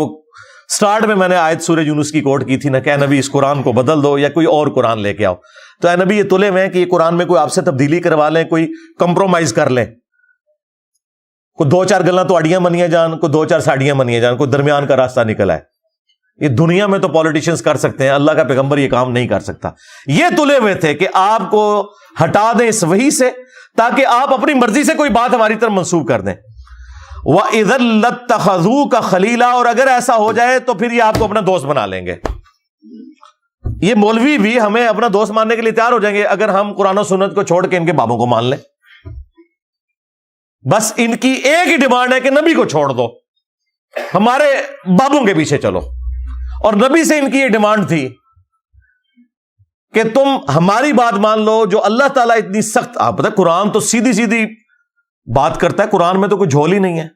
سٹارٹ میں نے آیت سورہ یونس کی کوٹ کی تھی نا کہ اے نبی اس قرآن کو بدل دو یا کوئی اور قرآن لے کے آؤ، تو اے نبی یہ تلے ہوئے ہیں کہ یہ قرآن میں کوئی آپ سے تبدیلی کروا لیں، کوئی کمپرومائز کر لیں، کوئی 2-4 گلاں تو اڑیاں منیاں جان، کوئی 2-4 ساڑیاں منیاں جان، کوئی درمیان کا راستہ نکلا ہے۔ یہ دنیا میں تو پولیٹیشنز کر سکتے ہیں، اللہ کا پیغمبر یہ کام نہیں کر سکتا۔ یہ تلے ہوئے تھے کہ آپ کو ہٹا دیں اس وحی سے تاکہ آپ اپنی مرضی سے کوئی بات ہماری طرف منسوب کر دیں۔ وَإِذًا لَاتَّخَذُوكَ خَلِيلًا، اور اگر ایسا ہو جائے تو پھر یہ آپ کو اپنا دوست بنا لیں گے. یہ مولوی بھی ہمیں اپنا دوست ماننے کے لیے تیار ہو جائیں گے اگر ہم قرآن و سنت کو چھوڑ کے ان کے بابوں کو مان لیں. بس ان کی ایک ہی ڈیمانڈ ہے کہ نبی کو چھوڑ دو، ہمارے بابوں کے پیچھے چلو. اور نبی سے ان کی یہ ڈیمانڈ تھی کہ تم ہماری بات مان لو جو اللہ تعالیٰ اتنی سخت. آپ پتہ قرآن تو سیدھی سیدھی بات کرتا ہے، قرآن میں تو کوئی جھول ہی نہیں ہے.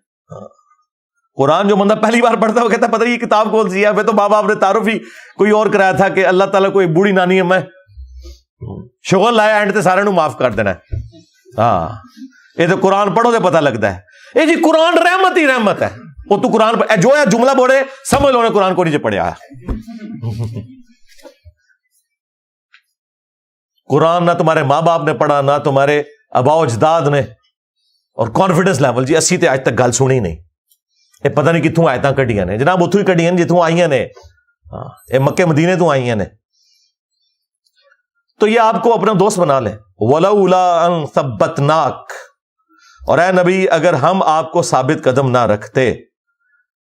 قرآن جو بندہ پہلی بار پڑھتا ہے وہ کہتا ہے پتہ یہ کتاب کون سی ہے. پھر تو بابا آپ نے تعارف ہی کوئی اور کرایا تھا کہ اللہ تعالیٰ کوئی بوڑھی نانی ہے میں شغل لایا اینڈ تے سارے نو معاف کر دینا ہے. ہاں یہ تو قرآن پڑھو تو پتہ لگتا ہے. یہ جی قرآن رحمت ہی رحمت ہے. وہ تو قرآن جو ہے جملہ بولے سمجھ لو نے قرآن کو نیچے پڑھیا ہے. قرآن نہ تمہارے ماں باپ نے پڑھا نہ تمہارے آباء و اجداد نے. اور کانفیڈنس لیول جی 80 تے آج تک گل سنی نہیں. یہ پتہ نہیں کتوں آیتاں کڈیاں نے جناب، اتوں ہی کڈیاں نے جتوں آئیاں نے. ہاں یہ مکے مدینے تو آئیاں نے. تو یہ آپ کو اپنا دوست بنا لیں. وَلَوْلَا أَن ثَبَّتْنَاكَ، اور اے نبی اگر ہم آپ کو ثابت قدم نہ رکھتے،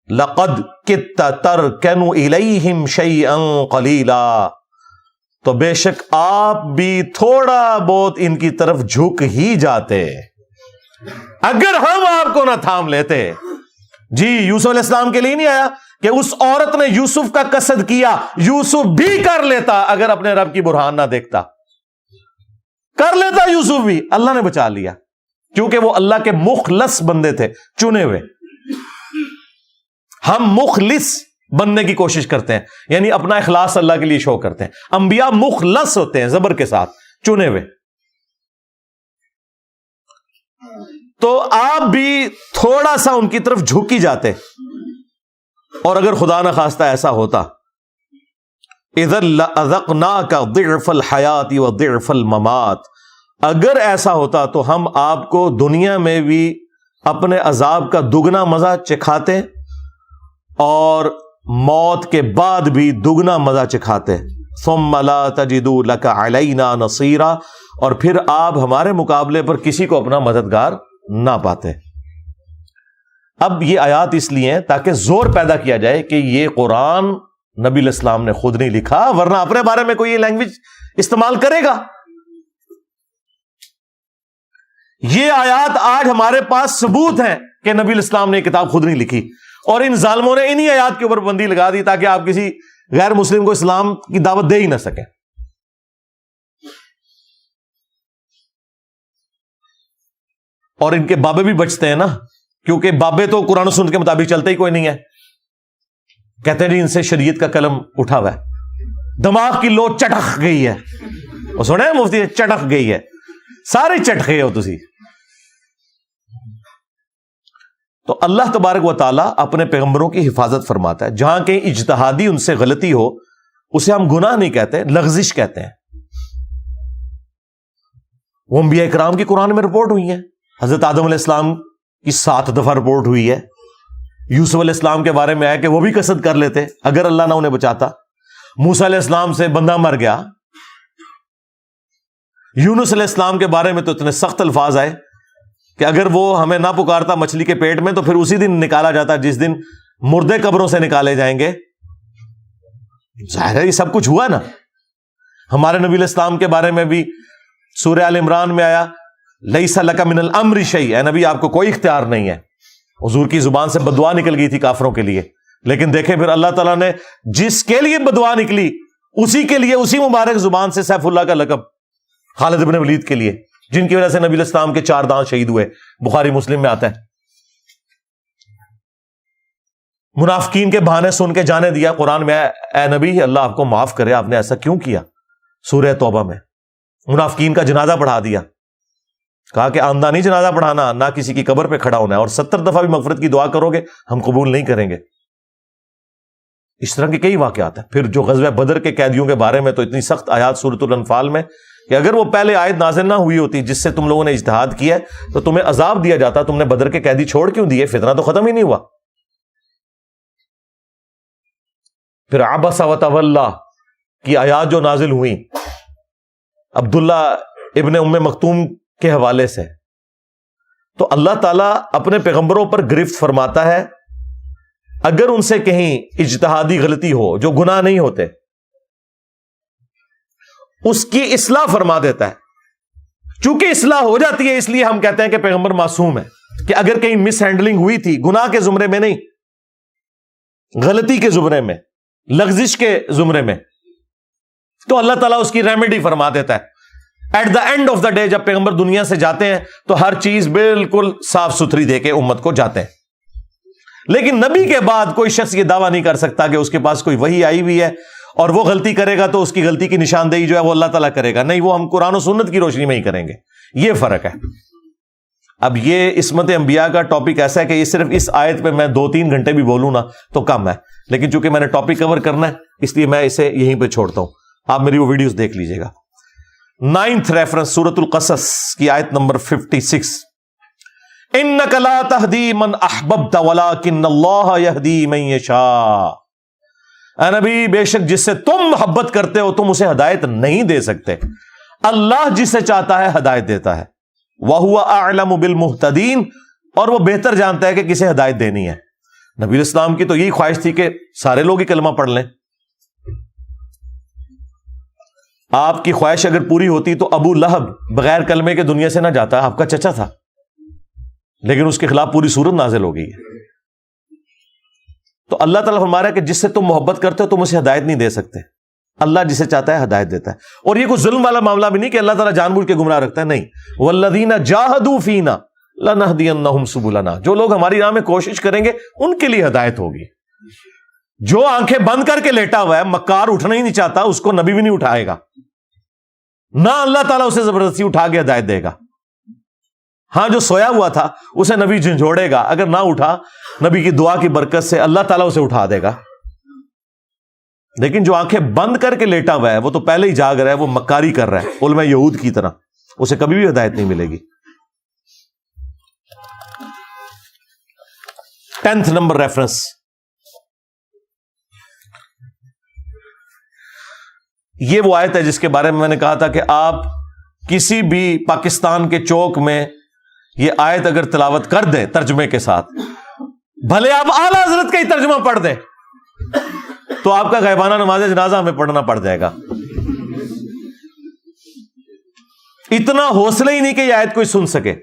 لَقَدْ كِدتَّ تَرْكَنُ إِلَيْهِمْ شَيْئًا قَلِيلًا، تو بے شک آپ بھی تھوڑا بہت ان کی طرف جھک ہی جاتے اگر ہم آپ کو نہ تھام لیتے. جی یوسف علیہ السلام کے لیے نہیں آیا کہ اس عورت نے یوسف کا قصد کیا، یوسف بھی کر لیتا اگر اپنے رب کی برہان نہ دیکھتا. کر لیتا یوسف بھی، اللہ نے بچا لیا کیونکہ وہ اللہ کے مخلص بندے تھے، چنے ہوئے. ہم مخلص بننے کی کوشش کرتے ہیں، یعنی اپنا اخلاص اللہ کے لیے شو کرتے ہیں. انبیاء مخلص ہوتے ہیں زبر کے ساتھ، چنے ہوئے. تو آپ بھی تھوڑا سا ان کی طرف جھک ہی جاتے. اور اگر خدا نہ خواستہ ایسا ہوتا، اذا لأذقناك ضعف الحیات وضعف الممات، اگر ایسا ہوتا تو ہم آپ کو دنیا میں بھی اپنے عذاب کا دگنا مزہ چکھاتے اور موت کے بعد بھی دگنا مزہ چکھاتے. ثم لا تجد لك علینا نصیرا، اور پھر آپ ہمارے مقابلے پر کسی کو اپنا مددگار نہ پاتے. اب یہ آیات اس لیے ہیں تاکہ زور پیدا کیا جائے کہ یہ قرآن نبی علیہ السلام نے خود نہیں لکھا، ورنہ اپنے بارے میں کوئی یہ لینگویج استعمال کرے گا. یہ آیات آج ہمارے پاس ثبوت ہیں کہ نبی علیہ السلام نے یہ کتاب خود نہیں لکھی، اور ان ظالموں نے انہی آیات کے اوپر بندی لگا دی تاکہ آپ کسی غیر مسلم کو اسلام کی دعوت دے ہی نہ سکیں. اور ان کے بابے بھی بچتے ہیں نا، کیونکہ بابے تو قرآن و سنت کے مطابق چلتے ہی کوئی نہیں ہے. کہتے ہیں جی ان سے شریعت کا قلم اٹھا ہوا ہے، دماغ کی لو چٹک گئی ہے. وہ سنے مفتی چٹک گئی ہے، سارے چٹ گئے ہو تسی. تو اللہ تبارک و تعالیٰ اپنے پیغمبروں کی حفاظت فرماتا ہے. جہاں کہیں اجتہادی ان سے غلطی ہو اسے ہم گناہ نہیں کہتے، لغزش کہتے ہیں. وہ انبیاء کرام کی قرآن میں رپورٹ ہوئی ہیں. حضرت آدم علیہ السلام کی 7 دفعہ رپورٹ ہوئی ہے. یوسف علیہ السلام کے بارے میں ہے کہ وہ بھی قصد کر لیتے اگر اللہ نہ انہیں بچاتا. موسیٰ علیہ السلام سے بندہ مر گیا. یونس علیہ السلام کے بارے میں تو اتنے سخت الفاظ آئے کہ اگر وہ ہمیں نہ پکارتا مچھلی کے پیٹ میں تو پھر اسی دن نکالا جاتا جس دن مردے قبروں سے نکالے جائیں گے. ظاہر ہے یہ سب کچھ ہوا نا. ہمارے نبی علیہ السلام کے بارے میں بھی سورہ آل عمران میں آیا لیس لک من الامر شیء، اے نبی آپ کو کوئی اختیار نہیں ہے. حضور کی زبان سے بددعا نکل گئی تھی کافروں کے لیے، لیکن دیکھیں پھر اللہ تعالیٰ نے جس کے لیے بددعا نکلی اسی کے لیے اسی مبارک زبان سے سیف اللہ کا لقب خالد بن ولید کے لیے، جن کی وجہ سے نبی علیہ السلام کے 4 دانت شہید ہوئے. بخاری مسلم میں آتا ہے. منافقین کے بہانے سن کے جانے دیا قرآن میں، اے نبی اللہ آپ کو معاف کرے، آپ نے ایسا کیوں کیا. سورہ توبہ میں منافقین کا جنازہ پڑھا دیا. کہا کہ آمدہ نہیں جنازہ پڑھانا، نہ کسی کی قبر پہ کھڑا ہونا ہے، اور 70 دفعہ بھی مغفرت کی دعا کرو گے ہم قبول نہیں کریں گے. اس طرح کے کئی واقعات ہیں. پھر جو غزوہ بدر کے قیدیوں کے بارے میں تو اتنی سخت آیات سورۃ الانفال میں کہ اگر وہ پہلے آیت نازل نہ ہوئی ہوتی جس سے تم لوگوں نے اجتہاد کیا تو تمہیں عذاب دیا جاتا. تم نے بدر کے قیدی چھوڑ کیوں دیے؟ فتنہ تو ختم ہی نہیں ہوا. پھر عبس وتولی کی آیات جو نازل ہوئی عبداللہ ابن ام مکتوم کے حوالے سے، تو اللہ تعالیٰ اپنے پیغمبروں پر گرفت فرماتا ہے اگر ان سے کہیں اجتہادی غلطی ہو جو گناہ نہیں ہوتے اس کی اصلاح فرما دیتا ہے. چونکہ اصلاح ہو جاتی ہے اس لیے ہم کہتے ہیں کہ پیغمبر معصوم ہے, کہ اگر کہیں مس ہینڈلنگ ہوئی تھی, گناہ کے زمرے میں نہیں, غلطی کے زمرے میں, لغزش کے زمرے میں, تو اللہ تعالیٰ اس کی ریمیڈی فرما دیتا ہے. At the end of the day جب پیغمبر دنیا سے جاتے ہیں تو ہر چیز بالکل صاف ستھری دے کے امت کو جاتے ہیں. لیکن نبی کے بعد کوئی شخص یہ دعویٰ نہیں کر سکتا کہ اس کے پاس کوئی وحی آئی ہوئی ہے اور وہ غلطی کرے گا تو اس کی غلطی کی نشاندہی جو ہے وہ اللہ تعالیٰ کرے گا. نہیں, وہ ہم قرآن و سنت کی روشنی میں ہی کریں گے. یہ فرق ہے. اب یہ عصمت انبیاء کا ٹاپک ایسا ہے کہ یہ صرف اس آیت پہ میں 2-3 گھنٹے بھی بولوں نا تو کم ہے, لیکن چونکہ میں نے ٹاپک کور کرنا ہے اس لیے میں اسے یہیں پہ چھوڑتا ہوں. آپ میری وہ ویڈیوز دیکھ لیجئے گا. 9th ریفرنس سورۃ القصص کی آیت نمبر 56, انک لا تہدی من احببت ولکن اللہ یہدی من یشاء. اے نبی, بے شک جس سے تم محبت کرتے ہو تم اسے ہدایت نہیں دے سکتے, اللہ جسے چاہتا ہے ہدایت دیتا ہے. وَهُوَ أَعْلَمُ بِالْمُهْتَدِينَ, اور وہ بہتر جانتا ہے کہ کسے ہدایت دینی ہے. نبی اسلام کی تو یہی خواہش تھی کہ سارے لوگ ہی کلمہ پڑھ لیں. آپ کی خواہش اگر پوری ہوتی تو ابو لہب بغیر کلمے کے دنیا سے نہ جاتا, آپ کا چچا تھا, لیکن اس کے خلاف پوری صورت نازل ہو گئی ہے. تو اللہ تعالیٰ فرما رہا ہے کہ جس سے تم محبت کرتے ہو تم اسے ہدایت نہیں دے سکتے, اللہ جسے چاہتا ہے ہدایت دیتا ہے. اور یہ کوئی ظلم والا معاملہ بھی نہیں کہ اللہ تعالیٰ جان بوجھ کے گمراہ رکھتا ہے, نہیں. وَالَّذِينَ جَاهَدُوا فِينَا لَنَهْدِيَنَّهُمْ سُبُلَنَا, جو لوگ ہماری راہ میں کوشش کریں گے ان کے لیے ہدایت ہوگی. جو آنکھیں بند کر کے لیٹا ہوا ہے, مکار اٹھنا ہی نہیں چاہتا, اس کو نبی بھی نہیں اٹھائے گا, نہ اللہ تعالیٰ اسے زبردستی اٹھا کے ہدایت دے گا. ہاں, جو سویا ہوا تھا اسے نبی جھنجھوڑے گا, اگر نہ اٹھا نبی کی دعا کی برکت سے اللہ تعالیٰ اسے اٹھا دے گا. لیکن جو آنکھیں بند کر کے لیٹا ہوا ہے وہ تو پہلے ہی جاگ رہا ہے, وہ مکاری کر رہا ہے علماء یہود کی طرح, اسے کبھی بھی ہدایت نہیں ملے گی. 10th نمبر ریفرنس, یہ وہ آیت ہے جس کے بارے میں نے کہا تھا کہ آپ کسی بھی پاکستان کے چوک میں یہ آیت اگر تلاوت کر دیں ترجمے کے ساتھ, بھلے آپ اعلیٰ حضرت کا ہی ترجمہ پڑھ دیں, تو آپ کا غیبانہ نماز جنازہ ہمیں پڑھنا پڑ جائے گا. اتنا حوصلہ ہی نہیں کہ یہ آیت کوئی سن سکے.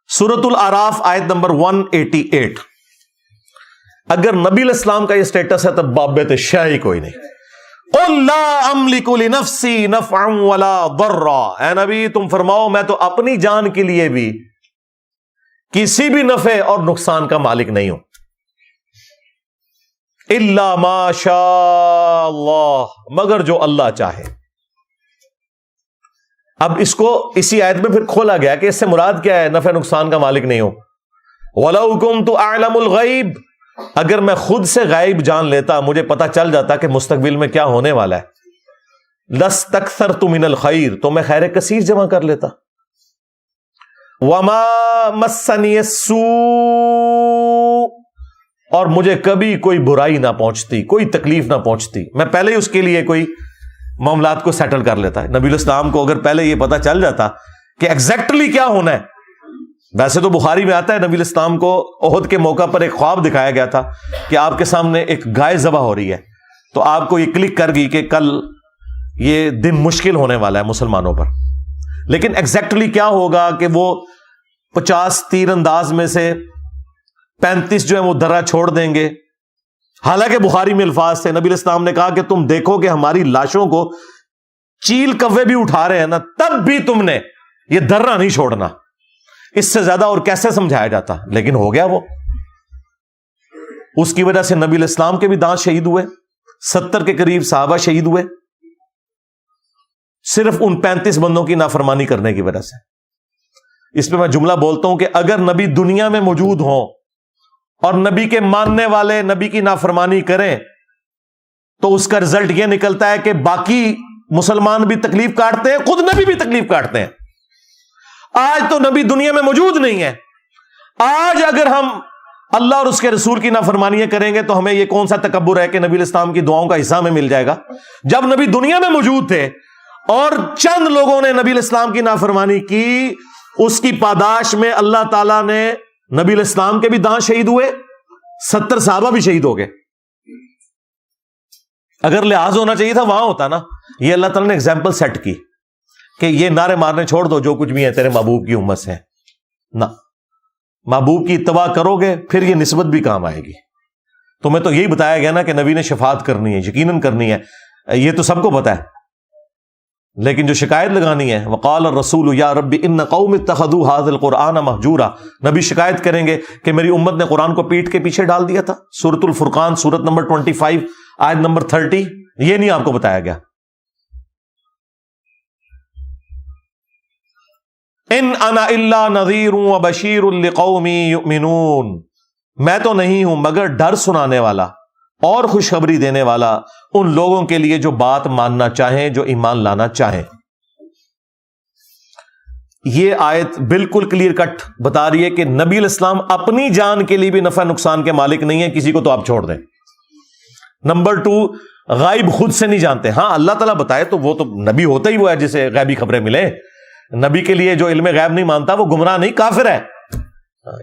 سورۃ الاعراف آیت نمبر 188, اگر نبی علیہ السلام کا یہ سٹیٹس ہے تو بابت شاہ ہی کوئی نہیں. قُلْ لَا أَمْلِكُ لِنَفْسِي نَفْعًا وَلَا ضَرًّا, اے نبی تم فرماؤ میں تو اپنی جان کے لیے بھی کسی بھی نفع اور نقصان کا مالک نہیں ہوں, اِلَّا مَا شَاءَ اللَّهُ, مگر جو اللہ چاہے. اب اس کو اسی آیت میں پھر کھولا گیا کہ اس سے مراد کیا ہے نفع نقصان کا مالک نہیں ہوں. وَلَوْ كُنْتُ أَعْلَمُ الْغَيْبَ, اگر میں خود سے غائب جان لیتا, مجھے پتا چل جاتا کہ مستقبل میں کیا ہونے والا ہے, لَسْتَكْثَرْتُ مِنَ الْخَيْرِ, تو میں خیر کثیر جمع کر لیتا. وَمَا مَسَّنِيَ السُّوءُ, اور مجھے کبھی کوئی برائی نہ پہنچتی, کوئی تکلیف نہ پہنچتی, میں پہلے ہی اس کے لیے کوئی معاملات کو سیٹل کر لیتا ہے. نبی علیہ السلام کو اگر پہلے یہ پتا چل جاتا کہ ایگزیکٹلی کیا ہونا ہے, ویسے تو بخاری میں آتا ہے نبی علیہ السلام کو احد کے موقع پر ایک خواب دکھایا گیا تھا کہ آپ کے سامنے ایک گائے ذبح ہو رہی ہے, تو آپ کو یہ کلک کر گئی کہ کل یہ دن مشکل ہونے والا ہے مسلمانوں پر. لیکن ایگزیکٹلی کیا ہوگا کہ وہ 50 تیر انداز میں سے 35 جو ہے وہ درہ چھوڑ دیں گے. حالانکہ بخاری میں الفاظ سے نبی علیہ السلام نے کہا کہ تم دیکھو کہ ہماری لاشوں کو چیل کوے بھی اٹھا رہے ہیں نا, تب بھی تم نے یہ درہ نہیں چھوڑنا. اس سے زیادہ اور کیسے سمجھایا جاتا, لیکن ہو گیا وہ. اس کی وجہ سے نبی علیہ السلام کے بھی دانت شہید ہوئے, 70 کے قریب صحابہ شہید ہوئے, صرف ان 35 بندوں کی نافرمانی کرنے کی وجہ سے. اس پہ میں جملہ بولتا ہوں کہ اگر نبی دنیا میں موجود ہوں اور نبی کے ماننے والے نبی کی نافرمانی کریں تو اس کا رزلٹ یہ نکلتا ہے کہ باقی مسلمان بھی تکلیف کاٹتے ہیں, خود نبی بھی تکلیف کاٹتے ہیں. آج تو نبی دنیا میں موجود نہیں ہے. آج اگر ہم اللہ اور اس کے رسول کی نافرمانیاں کریں گے تو ہمیں یہ کون سا تکبر ہے کہ نبی علیہ السلام کی دعاؤں کا حصہ ہمیں مل جائے گا, جب نبی دنیا میں موجود تھے اور چند لوگوں نے نبی علیہ السلام کی نافرمانی کی اس کی پاداش میں اللہ تعالیٰ نے نبی علیہ السلام کے بھی دانت شہید ہوئے، 70 صحابہ بھی شہید ہو گئے. اگر لحاظ ہونا چاہیے تھا وہاں ہوتا نا. یہ اللہ تعالیٰ نے ایگزامپل سیٹ کی کہ یہ نعرے مارنے چھوڑ دو، جو کچھ بھی ہے تیرے محبوب کی امت سے نہ. محبوب کی اتباع کرو گے پھر یہ نسبت بھی کام آئے گی. تمہیں تو یہی بتایا گیا نا کہ نبی نے شفاعت کرنی ہے، یقیناً کرنی ہے، یہ تو سب کو پتا ہے. لیکن جو شکایت لگانی ہے، وقال الرسول یا رب ان قوم اتخذوا هذا القرآن مہجورا، نبی شکایت کریں گے کہ میری امت نے قرآن کو پیٹ کے پیچھے ڈال دیا تھا. سورۃ الفرقان سورت نمبر 25 آیت نمبر 30. یہ نہیں آپ کو بتایا گیا. ان انا الا نذیر وبشیر لقوم یؤمنون، میں تو نہیں ہوں مگر ڈر سنانے والا اور خوشخبری دینے والا ان لوگوں کے لیے جو بات ماننا چاہیں، جو ایمان لانا چاہیں. یہ آیت بالکل کلیئر کٹ بتا رہی ہے کہ نبی علیہ السلام اپنی جان کے لیے بھی نفع نقصان کے مالک نہیں ہے، کسی کو تو آپ چھوڑ دیں. نمبر 2، غائب خود سے نہیں جانتے. ہاں اللہ تعالیٰ بتائے تو وہ تو نبی ہوتا ہی وہ ہے جسے غیبی خبریں ملیں. نبی کے لیے جو علم غیب نہیں مانتا وہ گمراہ نہیں، کافر ہے.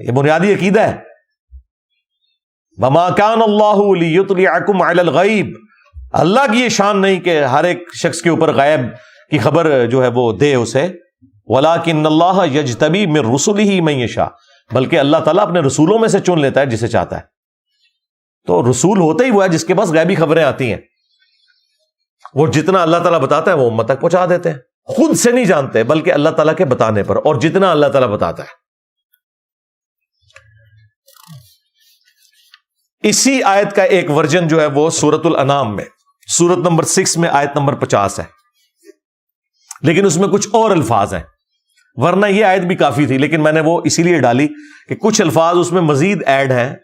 یہ بنیادی عقیدہ ہے. وَمَا كَانَ اللَّهُ لِيُطْلِعَكُمْ عَلَى الْغَيْبِ، اللہ کی یہ شان نہیں کہ ہر ایک شخص کے اوپر غیب کی خبر جو ہے وہ دے اسے. وَلَكِنَّ اللَّهَ يَجْتَبِي مِن رُسُلِهِ مَن يَشَاءُ، بلکہ اللہ تعالیٰ اپنے رسولوں میں سے چن لیتا ہے جسے چاہتا ہے. تو رسول ہوتا ہی وہ ہے جس کے پاس غیبی خبریں آتی ہیں. وہ جتنا اللہ تعالیٰ بتاتا ہے وہ امت تک پہنچا دیتے ہیں. خود سے نہیں جانتے بلکہ اللہ تعالیٰ کے بتانے پر، اور جتنا اللہ تعالیٰ بتاتا ہے. اسی آیت کا ایک ورژن جو ہے وہ سورۃ الانعام میں سورت نمبر 6 میں آیت نمبر 50 ہے، لیکن اس میں کچھ اور الفاظ ہیں. ورنہ یہ آیت بھی کافی تھی، لیکن میں نے وہ اسی لیے ڈالی کہ کچھ الفاظ اس میں مزید ایڈ ہیں.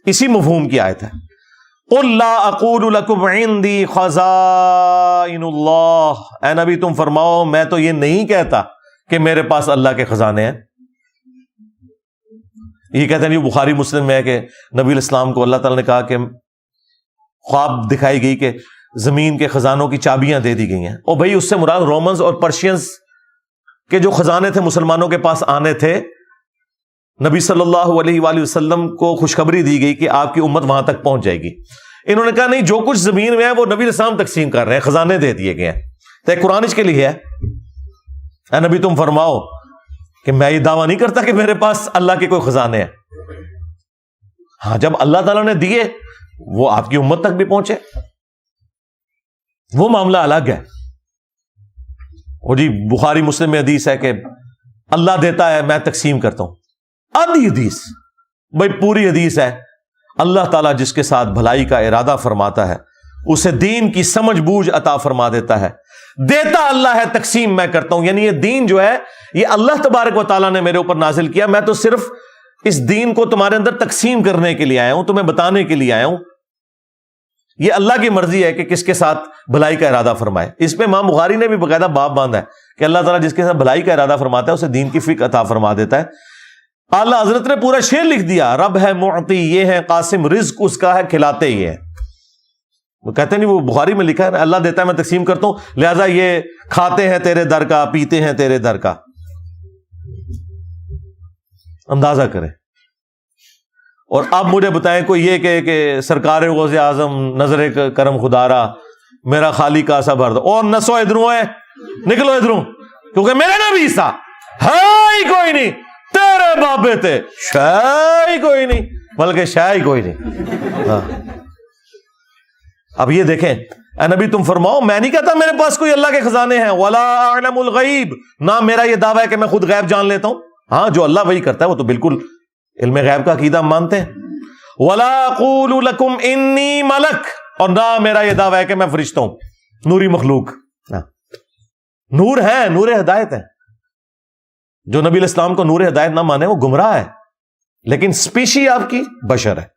اسی مفہوم کی آیت ہے. قُلْ لَا أَقُولُ لَكُمْ عِنْدِي خَزَائِنُ اللَّهِ، اے نبی تم فرماؤ میں تو یہ نہیں کہتا کہ میرے پاس اللہ کے خزانے ہیں. یہ کہتے ہیں بخاری مسلم میں ہے کہ نبی علیہ السلام کو اللہ تعالیٰ نے کہا کہ خواب دکھائی گئی کہ زمین کے خزانوں کی چابیاں دے دی گئی ہیں. اور بھائی اس سے مراد رومنز اور پرشینز کے جو خزانے تھے مسلمانوں کے پاس آنے تھے. نبی صلی اللہ علیہ وآلہ وسلم کو خوشخبری دی گئی کہ آپ کی امت وہاں تک پہنچ جائے گی. انہوں نے کہا نہیں، جو کچھ زمین میں ہے وہ نبی علیہ السلام تقسیم کر رہے ہیں، خزانے دے دیے گئے ہیں. تو ایک قرآن کے لیے ہے، اے نبی تم فرماؤ کہ میں یہ دعویٰ نہیں کرتا کہ میرے پاس اللہ کے کوئی خزانے ہیں. ہاں جب اللہ تعالیٰ نے دیے وہ آپ کی امت تک بھی پہنچے، وہ معاملہ الگ ہے. اور جی بخاری مسلم میں حدیث ہے کہ اللہ دیتا ہے میں تقسیم کرتا ہوں. آدھی حدیث بھائی پوری حدیث ہے. اللہ تعالیٰ جس کے ساتھ بھلائی کا ارادہ فرماتا ہے اسے دین کی سمجھ بوجھ عطا فرما دیتا ہے. دیتا اللہ ہے، تقسیم میں کرتا ہوں. یعنی یہ دین جو ہے یہ اللہ تبارک و تعالیٰ نے میرے اوپر نازل کیا، میں تو صرف اس دین کو تمہارے اندر تقسیم کرنے کے لیے آیا ہوں، تمہیں بتانے کے لیے آیا ہوں. یہ اللہ کی مرضی ہے کہ کس کے ساتھ بھلائی کا ارادہ فرمائے. اس پہ امام بخاری نے بھی باقاعدہ باب باندھا ہے کہ اللہ تعالیٰ جس کے ساتھ بھلائی کا ارادہ فرماتا ہے اسے دین کی فکر عطا فرما دیتا ہے. اعلیٰ حضرت نے پورا شعر لکھ دیا، رب ہے معطی یہ ہے قاسم، رزق اس کا ہے کھلاتے یہ ہے. وہ کہتے نہیں وہ بخاری میں لکھا ہے اللہ دیتا ہے میں تقسیم کرتا ہوں، لہذا یہ کھاتے ہیں تیرے در کا، پیتے ہیں تیرے در کا. اندازہ کریں. اور اب مجھے بتائیں کوئی یہ کہ سرکار غوث اعظم نظر کرم خدارا میرا خالی کا سا بھر دو، اور نسو ادھروں ہے نکلو ادھروں، کیونکہ میرے نبی سا ہے ہی کوئی نہیں، تیرے بابے تھے شے ہی کوئی نہیں، بلکہ شے ہی کوئی نہیں. ہاں اب یہ دیکھیں، اے نبی تم فرماؤ میں نہیں کہتا میرے پاس کوئی اللہ کے خزانے ہیں. ولا اعلم الغیب، نہ میرا یہ دعویٰ ہے کہ میں خود غیب جان لیتا ہوں. ہاں جو اللہ وہی کرتا ہے وہ تو بالکل علم غیب کا عقیدہ ہم مانتے ہیں. ولا اقول لکم انی ملک، اور نہ میرا یہ دعویٰ ہے کہ میں فرشتہ ہوں، نوری مخلوق. نور ہے، نور ہدایت ہے. جو نبی علیہ السلام کو نور ہدایت نہ مانے وہ گمراہ ہے. لیکن سپیشی آپ کی بشر ہے.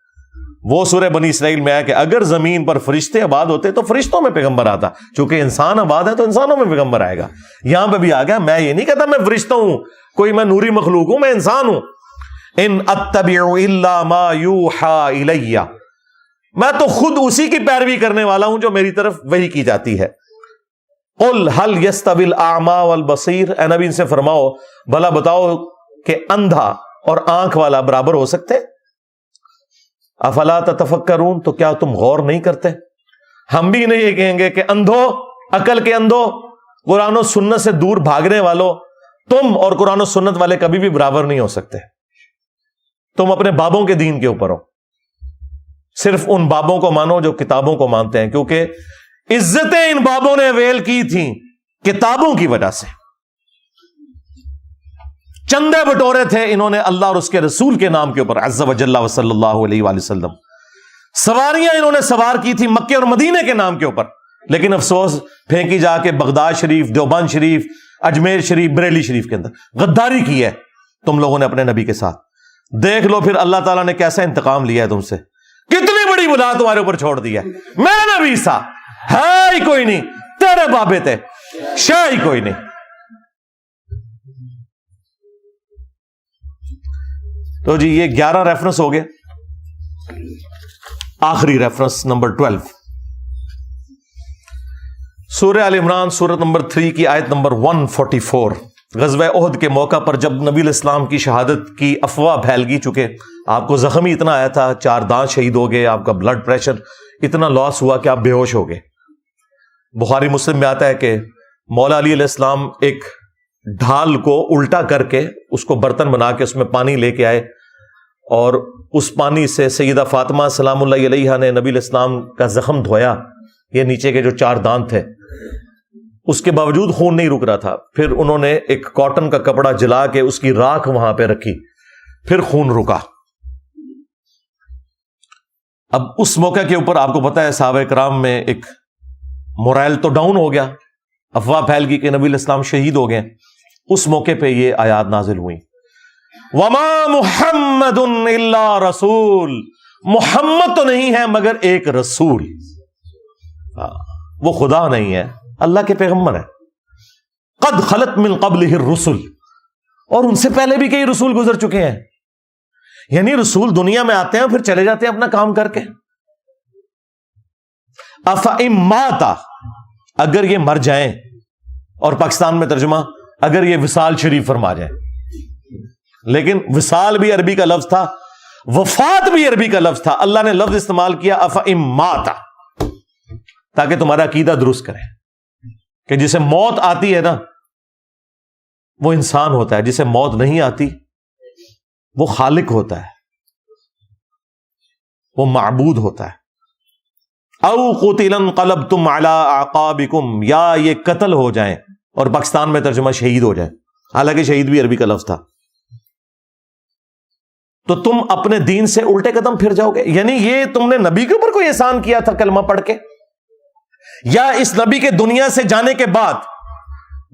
وہ سورہ بنی اسرائیل میں ہے کہ اگر زمین پر فرشتے آباد ہوتے تو فرشتوں میں پیغمبر آتا، چونکہ انسان آباد ہے تو انسانوں میں پیغمبر آئے گا. یہاں پہ بھی آ گیا، میں یہ نہیں کہتا میں فرشتہ ہوں، کوئی میں نوری مخلوق ہوں، میں انسان ہوں. ان اتبع الا ما یوحى الی، میں تو خود اسی کی پیروی کرنے والا ہوں جو میری طرف وحی کی جاتی ہے. قل هل يستوي الاعمى والبصير، اے نبی ان سے فرماؤ بھلا بتاؤ کہ اندھا اور آنکھ والا برابر ہو سکتے؟ افلا تتفکرون، تو کیا تم غور نہیں کرتے؟ ہم بھی نہیں یہ کہیں گے کہ اندھو، عقل کے اندھو، قرآن و سنت سے دور بھاگنے والوں، تم اور قرآن و سنت والے کبھی بھی برابر نہیں ہو سکتے. تم اپنے بابوں کے دین کے اوپر ہو، صرف ان بابوں کو مانو جو کتابوں کو مانتے ہیں، کیونکہ عزتیں ان بابوں نے ویل کی تھیں کتابوں کی وجہ سے. چندے بٹورے تھے انہوں نے اللہ اور اس کے رسول کے نام کے اوپر، عز و جل و صلی اللہ علیہ وآلہ وسلم. سواریاں انہوں نے سوار کی تھی مکے اور مدینے کے نام کے اوپر، لیکن افسوس پھینکی جا کے بغداد شریف، دیوبند شریف، اجمیر شریف، بریلی شریف کے اندر غداری کی ہے تم لوگوں نے اپنے نبی کے ساتھ. دیکھ لو پھر اللہ تعالیٰ نے کیسا انتقام لیا ہے تم سے، کتنی بڑی بلا تمہارے اوپر چھوڑ دی ہے. میں نبی سا ہے ہی کوئی نہیں، تیرے بابے تھے شاہ ہی کوئی نہیں. تو جی یہ 11 ریفرنس ہو گئے. آخری ریفرنس نمبر 12، سورہ آل عمران سورت نمبر 3 کی آیت نمبر 144. غزوہ احد کے موقع پر جب نبی علیہ السلام کی شہادت کی افواہ پھیل گئی، چکے آپ کو زخم ہی اتنا آیا تھا، 4 دانت شہید ہو گئے، آپ کا بلڈ پریشر اتنا لاس ہوا کہ آپ بے ہوش ہو گئے. بخاری مسلم میں آتا ہے کہ مولا علی علیہ السلام ایک ڈھال کو الٹا کر کے اس کو برتن بنا کے اس میں پانی لے کے آئے، اور اس پانی سے سیدہ فاطمہ سلام اللہ علیہا نے نبی علیہ السلام کا زخم دھویا. یہ نیچے کے جو 4 دانت تھے، اس کے باوجود خون نہیں رک رہا تھا. پھر انہوں نے ایک کاٹن کا کپڑا جلا کے اس کی راکھ وہاں پہ رکھی، پھر خون رکا. اب اس موقع کے اوپر آپ کو پتا ہے صحابہ کرام میں ایک مورائل تو ڈاؤن ہو گیا، افواہ پھیل گئی کہ نبی علیہ السلام شہید ہو گئے. اس موقع پہ یہ آیات نازل ہوئی، وَمَا مُحَمَّدٌ إِلَّا رَسُولٌ، محمد تو نہیں ہے مگر ایک رسول. وہ خدا نہیں ہے، اللہ کے پیغمبر ہے. قد خلت من قبلہ الرسل، اور ان سے پہلے بھی کئی رسول گزر چکے ہیں. یعنی رسول دنیا میں آتے ہیں پھر چلے جاتے ہیں اپنا کام کر کے. افئن مات، اگر یہ مر جائیں، اور پاکستان میں ترجمہ اگر یہ وصال شریف فرما جائیں. لیکن وصال بھی عربی کا لفظ تھا، وفات بھی عربی کا لفظ تھا. اللہ نے لفظ استعمال کیا افئن مات، تاکہ تمہارا عقیدہ درست کرے کہ جسے موت آتی ہے نا وہ انسان ہوتا ہے، جسے موت نہیں آتی وہ خالق ہوتا ہے، وہ معبود ہوتا ہے. او قتل انقلبتم علی اعقابکم، یا یہ قتل ہو جائیں، اور پاکستان میں ترجمہ شہید ہو جائیں، حالانکہ شہید بھی عربی کا لفظ تھا. تو تم اپنے دین سے الٹے قدم پھر جاؤ گے. یعنی یہ تم نے نبی کے اوپر کوئی احسان کیا تھا کلمہ پڑھ کے، یا اس نبی کے دنیا سے جانے کے بعد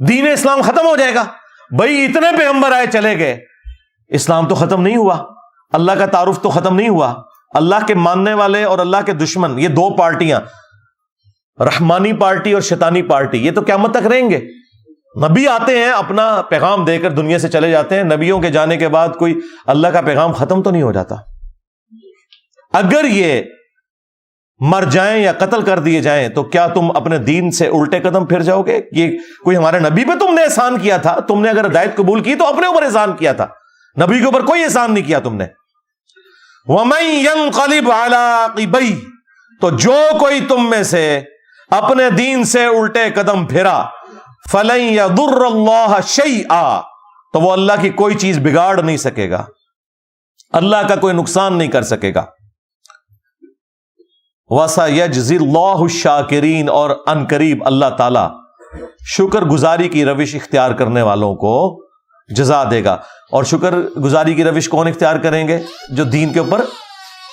دین اسلام ختم ہو جائے گا؟ بھائی اتنے پیغمبر آئے چلے گئے، اسلام تو ختم نہیں ہوا، اللہ کا تعارف تو ختم نہیں ہوا. اللہ کے ماننے والے اور اللہ کے دشمن، یہ 2 پارٹیاں، رحمانی پارٹی اور شیطانی پارٹی، یہ تو قیامت تک رہیں گے. نبی آتے ہیں اپنا پیغام دے کر دنیا سے چلے جاتے ہیں. نبیوں کے جانے کے بعد کوئی اللہ کا پیغام ختم تو نہیں ہو جاتا. اگر یہ مر جائیں یا قتل کر دیے جائیں تو کیا تم اپنے دین سے الٹے قدم پھر جاؤ گے؟ یہ کوئی ہمارے نبی پہ تم نے احسان کیا تھا، تم نے اگر ہدایت قبول کی تو اپنے اوپر احسان کیا تھا، نبی کے اوپر کوئی احسان نہیں کیا تم نے. وَمَن يَنقَلِبْ عَلَىٰ عَقِبَيْهِ، تو جو کوئی تم میں سے اپنے دین سے الٹے قدم پھرا، فَلَن يَضُرَّ اللَّهَ شَيْئًا، تو وہ اللہ کی کوئی چیز بگاڑ نہیں سکے گا، اللہ کا کوئی نقصان نہیں کر سکے گا. وَسَيَجْزِي اللَّهُ الشَّاكِرِينَ، اور ان قریب اللہ تعالی شکر گزاری کی روش اختیار کرنے والوں کو جزا دے گا. اور شکر گزاری کی روش کون اختیار کریں گے؟ جو دین کے اوپر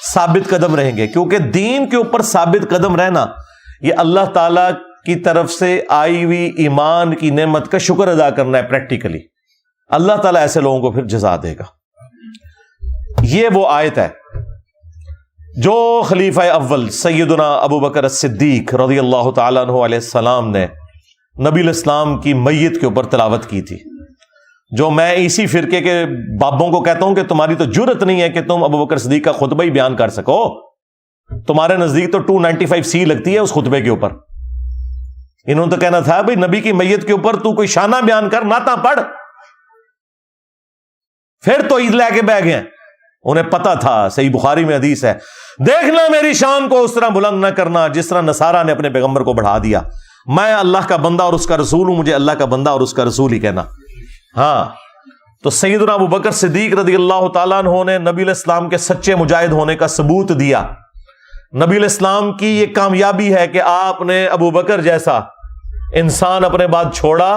ثابت قدم رہیں گے. کیونکہ دین کے اوپر ثابت قدم رہنا یہ اللہ تعالی کی طرف سے آئی ہوئی ایمان کی نعمت کا شکر ادا کرنا ہے پریکٹیکلی. اللہ تعالیٰ ایسے لوگوں کو پھر جزا دے گا. یہ وہ آیت ہے جو خلیفہ اول سیدنا ابو بکر الصدیق رضی اللہ تعالیٰ عنہ علیہ السلام نے نبی علیہ السلام کی میت کے اوپر تلاوت کی تھی. جو میں اسی فرقے کے بابوں کو کہتا ہوں کہ تمہاری تو جرت نہیں ہے کہ تم ابو بکر صدیق کا خطبہ ہی بیان کر سکو. تمہارے نزدیک تو 295 سی لگتی ہے اس خطبے کے اوپر. انہوں نے تو کہنا تھا بھائی نبی کی میت کے اوپر تو کوئی شانہ بیان کر، نعتاں پڑھ. پھر تو عید لے کے بہ گئے. انہیں پتا تھا، صحیح بخاری میں حدیث ہے، دیکھنا میری شان کو اس طرح بلند نہ کرنا جس طرح نصارہ نے اپنے پیغمبر کو بڑھا دیا. میں اللہ کا بندہ اور اس کا رسول ہوں، مجھے اللہ کا بندہ اور اس کا رسول ہی کہنا. ہاں تو سیدنا ابو بکر صدیق رضی اللہ تعالیٰ عنہ نے نبی علیہ السلام کے سچے مجاہد ہونے کا ثبوت دیا. نبی علیہ السلام کی یہ کامیابی ہے کہ آپ نے ابو بکر جیسا انسان اپنے بعد چھوڑا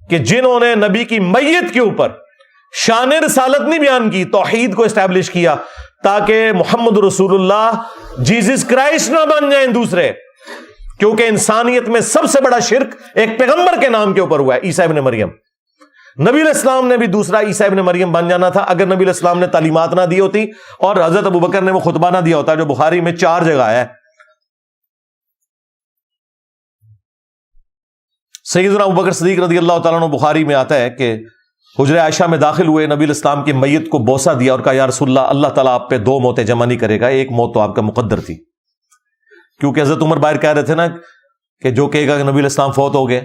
کہ جنہوں نے نبی کی میت کے اوپر شان رسالت نہیں بیان کی، توحید کو اسٹیبلش کیا تاکہ محمد رسول اللہ جیزس کرائسٹ نہ بن جائیں دوسرے. کیونکہ انسانیت میں سب سے بڑا شرک ایک پیغمبر کے نام کے اوپر ہوا ہے، عیسیٰ ابن مریم. نبی علیہ السلام نے بھی دوسرا عیسیٰ ابن مریم بن جانا تھا اگر نبی علیہ السلام نے تعلیمات نہ دی ہوتی اور حضرت ابو بکر نے وہ خطبہ نہ دیا ہوتا جو بخاری میں 4 جگہ ہے. سیدنا ابو بکر صدیق رضی اللہ تعالیٰ عنہ بخاری میں آتا ہے کہ حجرہ عائشہ میں داخل ہوئے، نبی علیہ السلام کی میت کو بوسہ دیا اور کہا یا رسول اللہ، اللہ تعالیٰ آپ پہ 2 موتیں جمع نہیں کرے گا، ایک موت تو آپ کا مقدر تھی. کیونکہ حضرت عمر باہر کہہ رہے تھے نا کہ جو کہے گا کہ نبی علیہ السلام فوت ہو گئے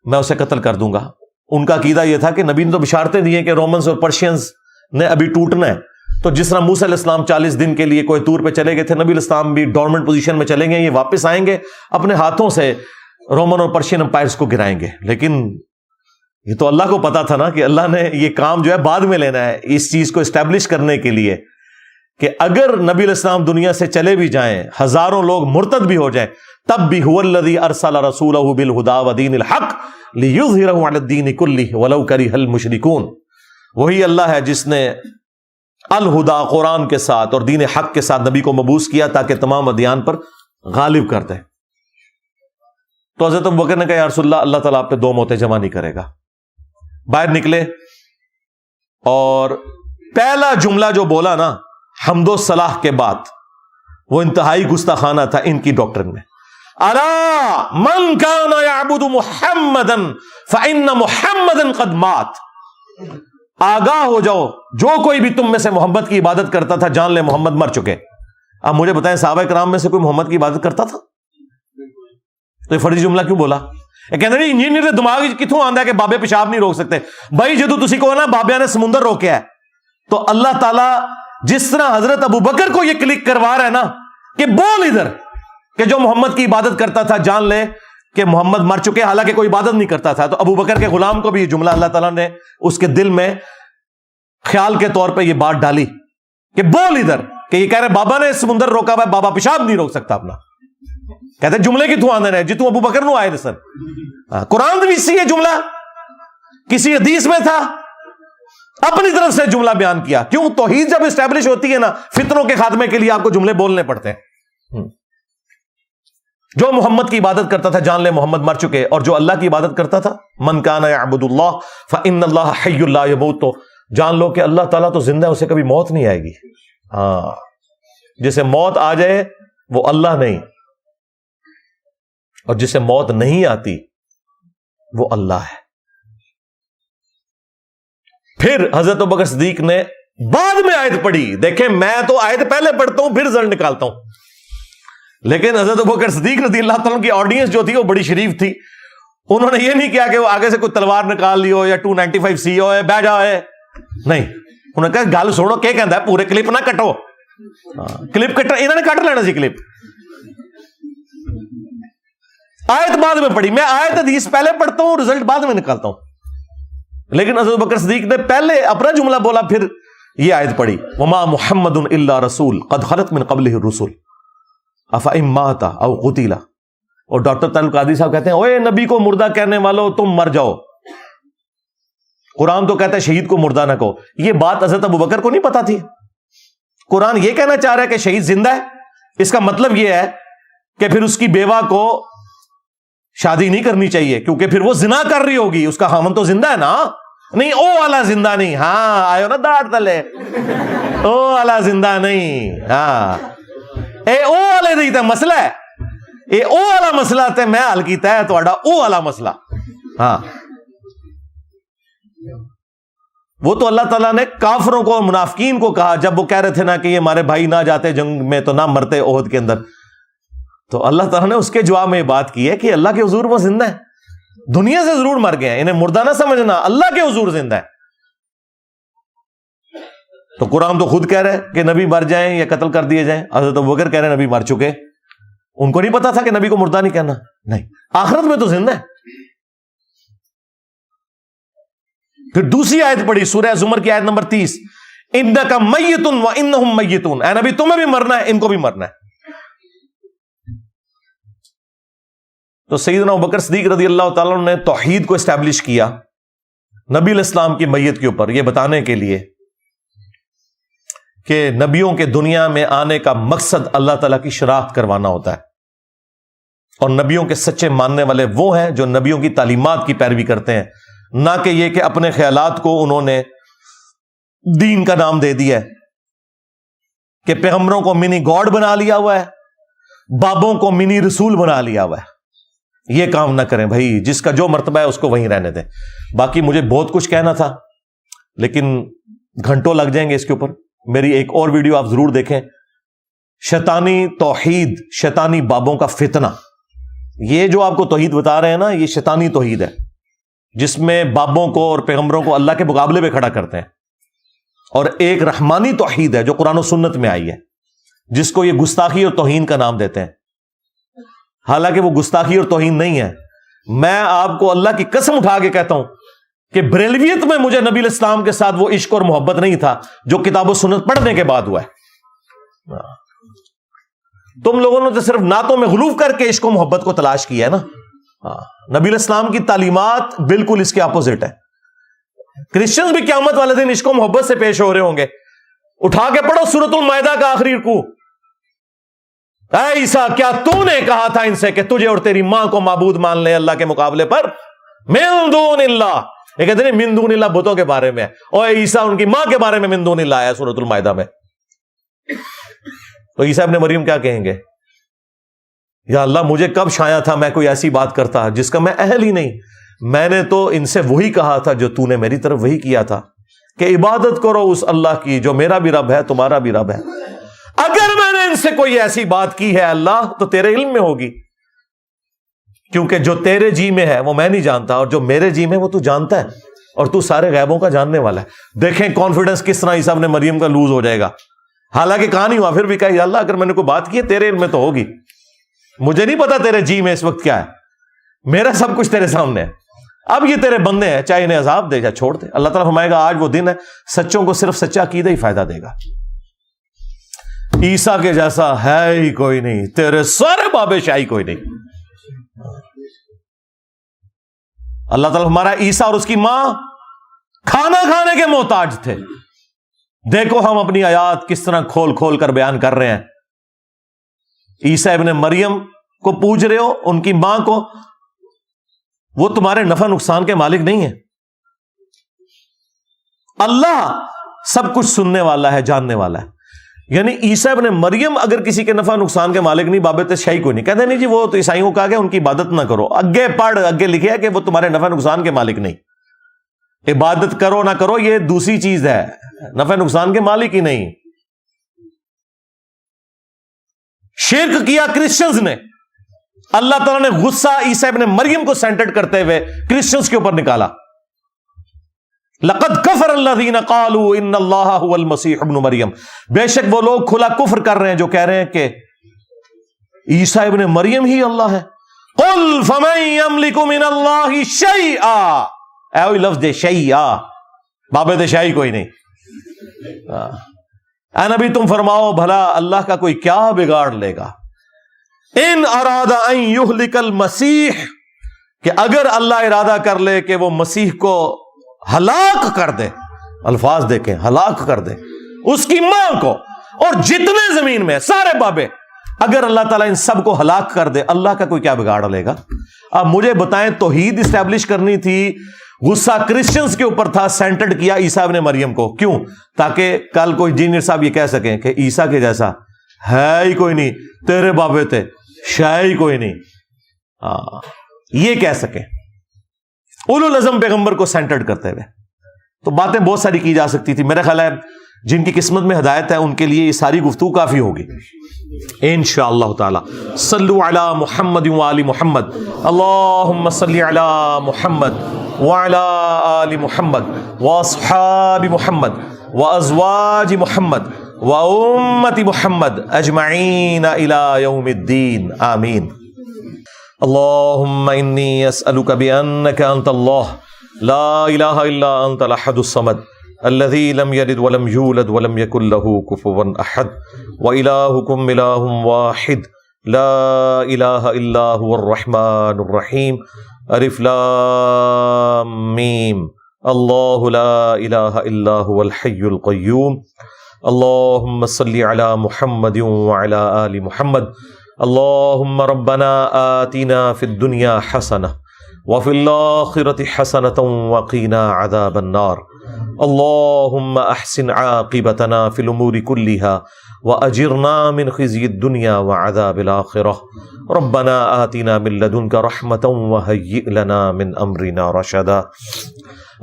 میں اسے قتل کر دوں گا. ان کا عقیدہ یہ تھا کہ نبی نے تو بشارتیں دی ہیں کہ رومنز اور پرشینز نے ابھی ٹوٹنا ہے. تو جس طرح موسیٰ علیہ السلام 40 دن کے لیے کوئی طور پہ چلے گئے تھے، نبی علیہ السلام بھی ڈورمنٹ پوزیشن میں چلیں گے، یہ واپس آئیں گے اپنے ہاتھوں سے رومن اور پرشین امپائرز کو گرائیں گے. لیکن یہ تو اللہ کو پتا تھا نا کہ اللہ نے یہ کام جو ہے بعد میں لینا ہے، اس چیز کو اسٹیبلش کرنے کے لیے کہ اگر نبی علیہ السلام دنیا سے چلے بھی جائیں، ہزاروں لوگ مرتد بھی ہو جائیں، تب بھی هو الذی ارسل رسولہ بالہدی ودین الحق لیظہرہ علی الدین کلہ ولو کرہ المشرکون. وہی اللہ ہے جس نے الہدا قرآن کے ساتھ اور دین حق کے ساتھ نبی کو مبعوث کیا تاکہ تمام ادیان پر غالب کر دے. تو حضرت ابو بکر نے کہا یا رسول اللہ، اللہ تعالیٰ آپ پہ 2 موتیں جمع نہیں کرے گا. باہر نکلے اور پہلا جملہ جو بولا نا حمد و صلاح کے بعد، وہ انتہائی گستاخانہ تھا ان کی ڈاکٹرن میں. الا من کان یعبد محمدا فان محمدا قد مات. آگاہ ہو جاؤ، جو کوئی بھی تم میں سے محمد کی عبادت کرتا تھا جان لے محمد مر چکے. اب مجھے بتائیں صحابہ کرام میں سے کوئی محمد کی عبادت کرتا تھا؟ تو یہ فرضی جملہ کیوں بولا؟ کہتے ہیں انجینئر دماغ کتوں آندا ہے کہ بابے پیشاب نہیں روک سکتے. بھائی جدو تسی کو نا بابیاں نے سمندر روکیا ہے تو اللہ تعالیٰ جس طرح حضرت ابو بکر کو یہ کلک کروا رہا ہے نا کہ بول ادھر کہ جو محمد کی عبادت کرتا تھا جان لے کہ محمد مر چکے، حالانکہ کوئی عبادت نہیں کرتا تھا. تو ابو بکر کے غلام کو بھی یہ جملہ اللہ تعالیٰ نے اس کے دل میں خیال کے طور پہ یہ بات ڈالی کہ بول ادھر، کہ یہ کہہ رہے بابا نے سمندر روکا ہوا ہے، بابا پیشاب نہیں روک سکتا اپنا. کہتے ہیں جملے کی تو آندے رہے جتوں ابو بکر نو آئے تھے سر. قرآن بھی اسی ہے جملہ، کسی حدیث میں تھا، اپنی طرف سے جملہ بیان کیا. کیوں؟ توحید جب اسٹیبلش ہوتی ہے نا، فتنوں کے خاتمے کے لیے آپ کو جملے بولنے پڑتے ہیں. جو محمد کی عبادت کرتا تھا جان لے محمد مر چکے، اور جو اللہ کی عبادت کرتا تھا من کان یعبد اللہ فإن اللہ حی لا یموت، تو جان لو کہ اللہ تعالیٰ تو زندہ ہے، اسے کبھی موت نہیں آئے گی. ہاں، جسے موت آ جائے وہ اللہ نہیں، اور جسے موت نہیں آتی وہ اللہ ہے. پھر حضرت ابوبکر صدیق نے بعد میں آیت پڑھی. دیکھیں میں تو آیت پہلے پڑھتا ہوں پھر رزلٹ نکالتا ہوں، لیکن حضرت ابوبکر صدیق رضی اللہ تعالیٰ کی آڈینس جو تھی وہ بڑی شریف تھی. انہوں نے یہ نہیں کیا کہ وہ آگے سے کوئی تلوار نکال لی ہو یا 295 سی ہو بہ جائے، نہیں. انہوں نے کہا گل سنو کیا کہندا ہے، پورے کلپ نہ کٹو. کلپ کٹ انہوں نے کٹ لینا سی کلپ. آیت بعد میں پڑھی، میں آیت حدیث پہلے پڑھتا ہوں رزلٹ بعد میں نکالتا ہوں. لیکن حضرت ابوبکر صدیق نے پہلے اپنا جملہ بولا پھر یہ آیت پڑھی وما محمد الا رسول قد خلت من قبلہ الرسل افئن مات او قتل. اور ڈاکٹر طارق قادری صاحب کہتے ہیں اوے نبی کو مردہ کہنے والوں تم مر جاؤ. قرآن تو کہتا ہے شہید کو مردہ نہ کہو. یہ بات حضرت ابوبکر کو نہیں پتا تھی. قرآن یہ کہنا چاہ رہا ہے کہ شہید زندہ ہے. اس کا مطلب یہ ہے کہ پھر اس کی بیوہ کو شادی نہیں کرنی چاہیے کیونکہ پھر وہ زنا کر رہی ہوگی. اس کا خامن تو زندہ ہے نا. نہیں او والا زندہ نہیں. ہاں آئے نا داڑھ تلے، او والا زندہ نہیں. ہاں اے او والے نہیں تھا مسئلہ ہے، اے او والا مسئلہ تے میں حل کیتا ہے تہاڈا او والا مسئلہ. ہاں وہ تو اللہ تعالیٰ نے کافروں کو اور منافقین کو کہا جب وہ کہہ رہے تھے نا کہ یہ ہمارے بھائی نہ جاتے جنگ میں تو نہ مرتے احد کے اندر. تو اللہ تعالیٰ نے اس کے جواب میں یہ بات کی ہے کہ اللہ کے حضور وہ زندہ ہے, دنیا سے ضرور مر گئے ہیں, انہیں مردہ نہ سمجھنا, اللہ کے حضور زندہ ہے. تو قرآن تو خود کہہ رہا ہے کہ نبی مر جائیں یا قتل کر دیے جائیں. حضرت ابوبکر کہہ رہے ہیں نبی مر چکے, ان کو نہیں پتا تھا کہ نبی کو مردہ نہیں کہنا. نہیں, آخرت میں تو زندہ ہے. پھر دوسری آیت پڑھی سورہ زمر کی آیت نمبر 30, انک میت و انہم میتون, اے نبی تمہیں بھی مرنا ہے, ان کو بھی مرنا ہے. تو سیدنا ابوبکر صدیق رضی اللہ تعالیٰ نے توحید کو اسٹیبلش کیا نبی علیہ السلام کی میت کے اوپر, یہ بتانے کے لیے کہ نبیوں کے دنیا میں آنے کا مقصد اللہ تعالیٰ کی شناخت کروانا ہوتا ہے, اور نبیوں کے سچے ماننے والے وہ ہیں جو نبیوں کی تعلیمات کی پیروی کرتے ہیں, نہ کہ یہ کہ اپنے خیالات کو انہوں نے دین کا نام دے دیا ہے, کہ پیغمبروں کو منی گاڈ بنا لیا ہوا ہے, بابوں کو منی رسول بنا لیا ہوا ہے. یہ کام نہ کریں بھائی, جس کا جو مرتبہ ہے اس کو وہیں رہنے دیں. باقی مجھے بہت کچھ کہنا تھا لیکن گھنٹوں لگ جائیں گے اس کے اوپر. میری ایک اور ویڈیو آپ ضرور دیکھیں, شیطانی توحید, شیطانی بابوں کا فتنہ. یہ جو آپ کو توحید بتا رہے ہیں نا, یہ شیطانی توحید ہے جس میں بابوں کو اور پیغمبروں کو اللہ کے مقابلے پہ کھڑا کرتے ہیں, اور ایک رحمانی توحید ہے جو قرآن و سنت میں آئی ہے, جس کو یہ گستاخی اور توہین کا نام دیتے ہیں. حالانکہ وہ گستاخی اور توہین نہیں ہے. میں آپ کو اللہ کی قسم اٹھا کے کہتا ہوں کہ بریلویت میں مجھے نبی علیہ السلام کے ساتھ وہ عشق اور محبت نہیں تھا جو کتاب و سنت پڑھنے کے بعد ہوا ہے. تم لوگوں نے تو صرف نعتوں میں غلوف کر کے عشق و محبت کو تلاش کیا ہے نا. نبی علیہ السلام کی تعلیمات بالکل اس کے اپوزٹ ہے. کرسچنز بھی قیامت والے دن عشق و محبت سے پیش ہو رہے ہوں گے. اٹھا کے پڑھو سورۃ المائدہ کا آخری رکوع. اے عیسیٰ, کیا تو نے کہا تھا ان سے کہ تجھے اور تیری ماں کو معبود مان لے اللہ کے مقابلے پر؟ من دون اللہ. یہ کہتے ہیں من دون اللہ بتوں کے بارے میں, اور عیسیٰ ان کی ماں کے بارے میں من دون اللہ آیا سورۃ المائدہ میں. تو عیسیٰ ابن مریم کیا کہیں گے؟ یا اللہ مجھے کب شایا تھا میں کوئی ایسی بات کرتا جس کا میں اہل ہی نہیں. میں نے تو ان سے وہی کہا تھا جو تو نے میری طرف وہی کیا تھا کہ عبادت کرو اس اللہ کی جو میرا بھی رب ہے تمہارا بھی رب ہے. اگر میں نے ان سے کوئی ایسی بات کی ہے اللہ تو تیرے علم میں ہوگی, کیونکہ جو تیرے جی میں ہے وہ میں نہیں جانتا, اور جو میرے جی میں وہ تو جانتا ہے, اور تو سارے غیبوں کا جاننے والا ہے. دیکھیں کانفیڈنس کس طرح عیسیٰ ابن مریم کا لوز ہو جائے گا. حالانکہ کہا نہیں ہوا, پھر بھی کہا یا اللہ اگر میں نے کوئی بات کی ہے تیرے علم میں تو ہوگی, مجھے نہیں پتا تیرے جی میں اس وقت کیا ہے, میرا سب کچھ تیرے سامنے ہے. اب یہ تیرے بندے ہیں, چاہے انہیں عذاب دے چاہے چھوڑ دے. اللہ تعالیٰ فرمائے گا آج وہ دن ہے سچوں کو صرف سچا عقیدہ ہی فائدہ دے گا. عیسیٰ کے جیسا ہے ہی کوئی نہیں, تیرے سارے بابے شاہی کوئی نہیں. اللہ تعالیٰ ہمارا عیسیٰ اور اس کی ماں کھانا کھانے کے محتاج تھے. دیکھو ہم اپنی آیات کس طرح کھول کھول کر بیان کر رہے ہیں. عیسیٰ ابن مریم کو پوچھ رہے ہو, ان کی ماں کو, وہ تمہارے نفع نقصان کے مالک نہیں ہے. اللہ سب کچھ سننے والا ہے, جاننے والا ہے. یعنی عیسیٰ ابن مریم اگر کسی کے نفع نقصان کے مالک نہیں, بابت شاہی کوئی نہیں. کہتے نہیں جی وہ تو عیسائیوں کو کہا گیا ان کی عبادت نہ کرو. اگے پڑھ, اگے لکھے ہے کہ وہ تمہارے نفع نقصان کے مالک نہیں. عبادت کرو نہ کرو یہ دوسری چیز ہے, نفع نقصان کے مالک ہی نہیں. شرک کیا کرسچنز نے, اللہ تعالیٰ نے غصہ عیسیٰ ابن مریم کو سینٹرڈ کرتے ہوئے کرسچنز کے اوپر نکالا. لقد کفر الذین قالوا ان اللہ هو المسیح ابن مریم, بے شک وہ لوگ کھلا کفر کر رہے ہیں جو کہہ رہے ہیں کہ عیسیٰ ابن مریم ہی اللہ ہے. قل فمن یملک من اللہ شیئا, اے وہی لفظ دے شیئا, بابے دے شاہی کوئی نہیں. اے نبی تم فرماؤ بھلا اللہ کا کوئی کیا بگاڑ لے گا. ان اراد ان یہلک المسیح, کہ اگر اللہ ارادہ کر لے کہ وہ مسیح کو ہلاک کر دے, الفاظ دیکھیں, ہلاک کر دے اس کی ماں کو اور جتنے زمین میں سارے بابے, اگر اللہ تعالیٰ ان سب کو ہلاک کر دے, اللہ کا کوئی کیا بگاڑ لے گا. اب مجھے بتائیں توحید اسٹیبلش کرنی تھی, غصہ کرسچنز کے اوپر تھا, سینٹرڈ کیا عیسیٰ ابن مریم کو. کیوں؟ تاکہ کل کوئی انجینئر صاحب یہ کہہ سکیں کہ عیسیٰ کے جیسا ہے ہی کوئی نہیں, تیرے بابے تھے شاہ ہی کوئی نہیں, یہ کہہ سکیں اولو العزم پیغمبر کو سینٹرڈ کرتے ہوئے. تو باتیں بہت ساری کی جا سکتی تھی. میرا خیال ہے جن کی قسمت میں ہدایت ہے ان کے لیے یہ ساری گفتگو کافی ہوگی. انشاءاللہ تعالی. صلو علی محمد وآل محمد. اللہم صلی علی محمد وعلی آل محمد واصحاب محمد وازواج محمد وامت محمد اجمعین الی یوم الدین. آمین. اللہم انی اسألک بانک انت اللہ لا الہ الا انت الاحد الصمد الذي لم يلد ولم يولد ولم يكن له كفوا احد وإلهكم إله واحد لا إله إلا هو الرحمن الرحيم. الف لام میم. الله لا إله إلا هو الحي القيوم. اللهم صل على محمد وعلى آل محمد. اللهم ربنا آتنا في الدنيا حسنة وفي الآخرة حسنة وقنا عذاب النار. اللهم احسن عاقبتنا في الامور كلها واجرنا من خزي الدنيا وعذاب الاخره. ربنا آتنا من لدنك رحمة وهيئ لنا من امرنا رشدا.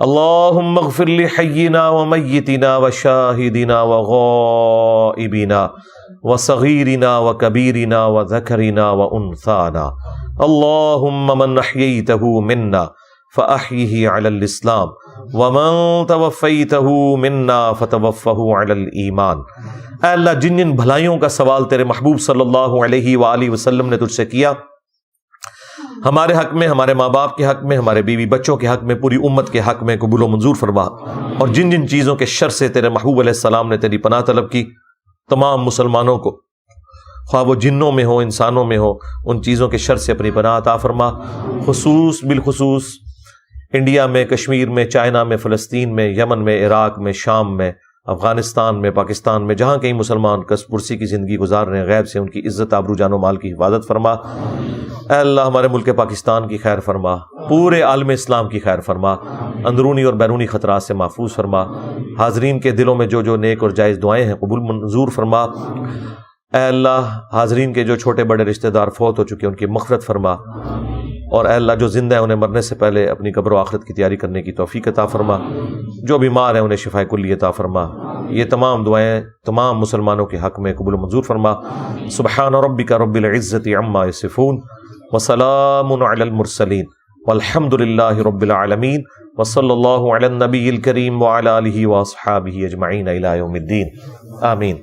اللهم اغفر لحينا وميتنا وشاهدنا وغائبنا وصغيرنا وكبيرنا وذكرنا وانثانا. اللهم من احييته منا فاحيه على الاسلام ومن توفیته منا فتوفه علی الایمان. اے اللہ جن جن بھلائیوں کا سوال تیرے محبوب صلی اللہ علیہ وآلہ وسلم نے تجھ سے کیا، ہمارے حق میں، ہمارے ماں باپ کے حق میں، ہمارے بیوی بچوں کے حق میں، پوری امت کے حق میں قبول و منظور فرما. اور جن جن چیزوں کے شر سے تیرے محبوب علیہ السلام نے تیری پناہ طلب کی، تمام مسلمانوں کو خواہ وہ جنوں میں ہو انسانوں میں ہو، ان چیزوں کے شر سے اپنی پناہ عطا فرما. بالخصوص انڈیا میں، کشمیر میں، چائنا میں، فلسطین میں، یمن میں، عراق میں، شام میں، افغانستان میں، پاکستان میں، جہاں کئی مسلمان کس پرسی کی زندگی گزار رہے ہیں، غیب سے ان کی عزت، آبرو، جان و مال کی حفاظت فرما. اے اللہ ہمارے ملک پاکستان کی خیر فرما، پورے عالم اسلام کی خیر فرما، اندرونی اور بیرونی خطرات سے محفوظ فرما. حاضرین کے دلوں میں جو جو نیک اور جائز دعائیں ہیں قبول منظور فرما. اے اللہ حاضرین کے جو چھوٹے بڑے رشتہ دار فوت ہو چکے ان کی مغفرت فرما. اور اے اللہ جو زندہ ہیں انہیں مرنے سے پہلے اپنی قبر و آخرت کی تیاری کرنے کی توفیق عطا فرما. جو بیمار ہیں انہیں شفاء کلی عطا فرما. یہ تمام دعائیں تمام مسلمانوں کے حق میں قبول و منظور فرما. سبحان ربک رب العزت عما یصفون وسلام علی المرسلین والحمد للہ رب العالمین وصلی اللہ علی النبی الکریم وعلی آلہ واصحابہ اجمعین الی یوم الدین. آمین.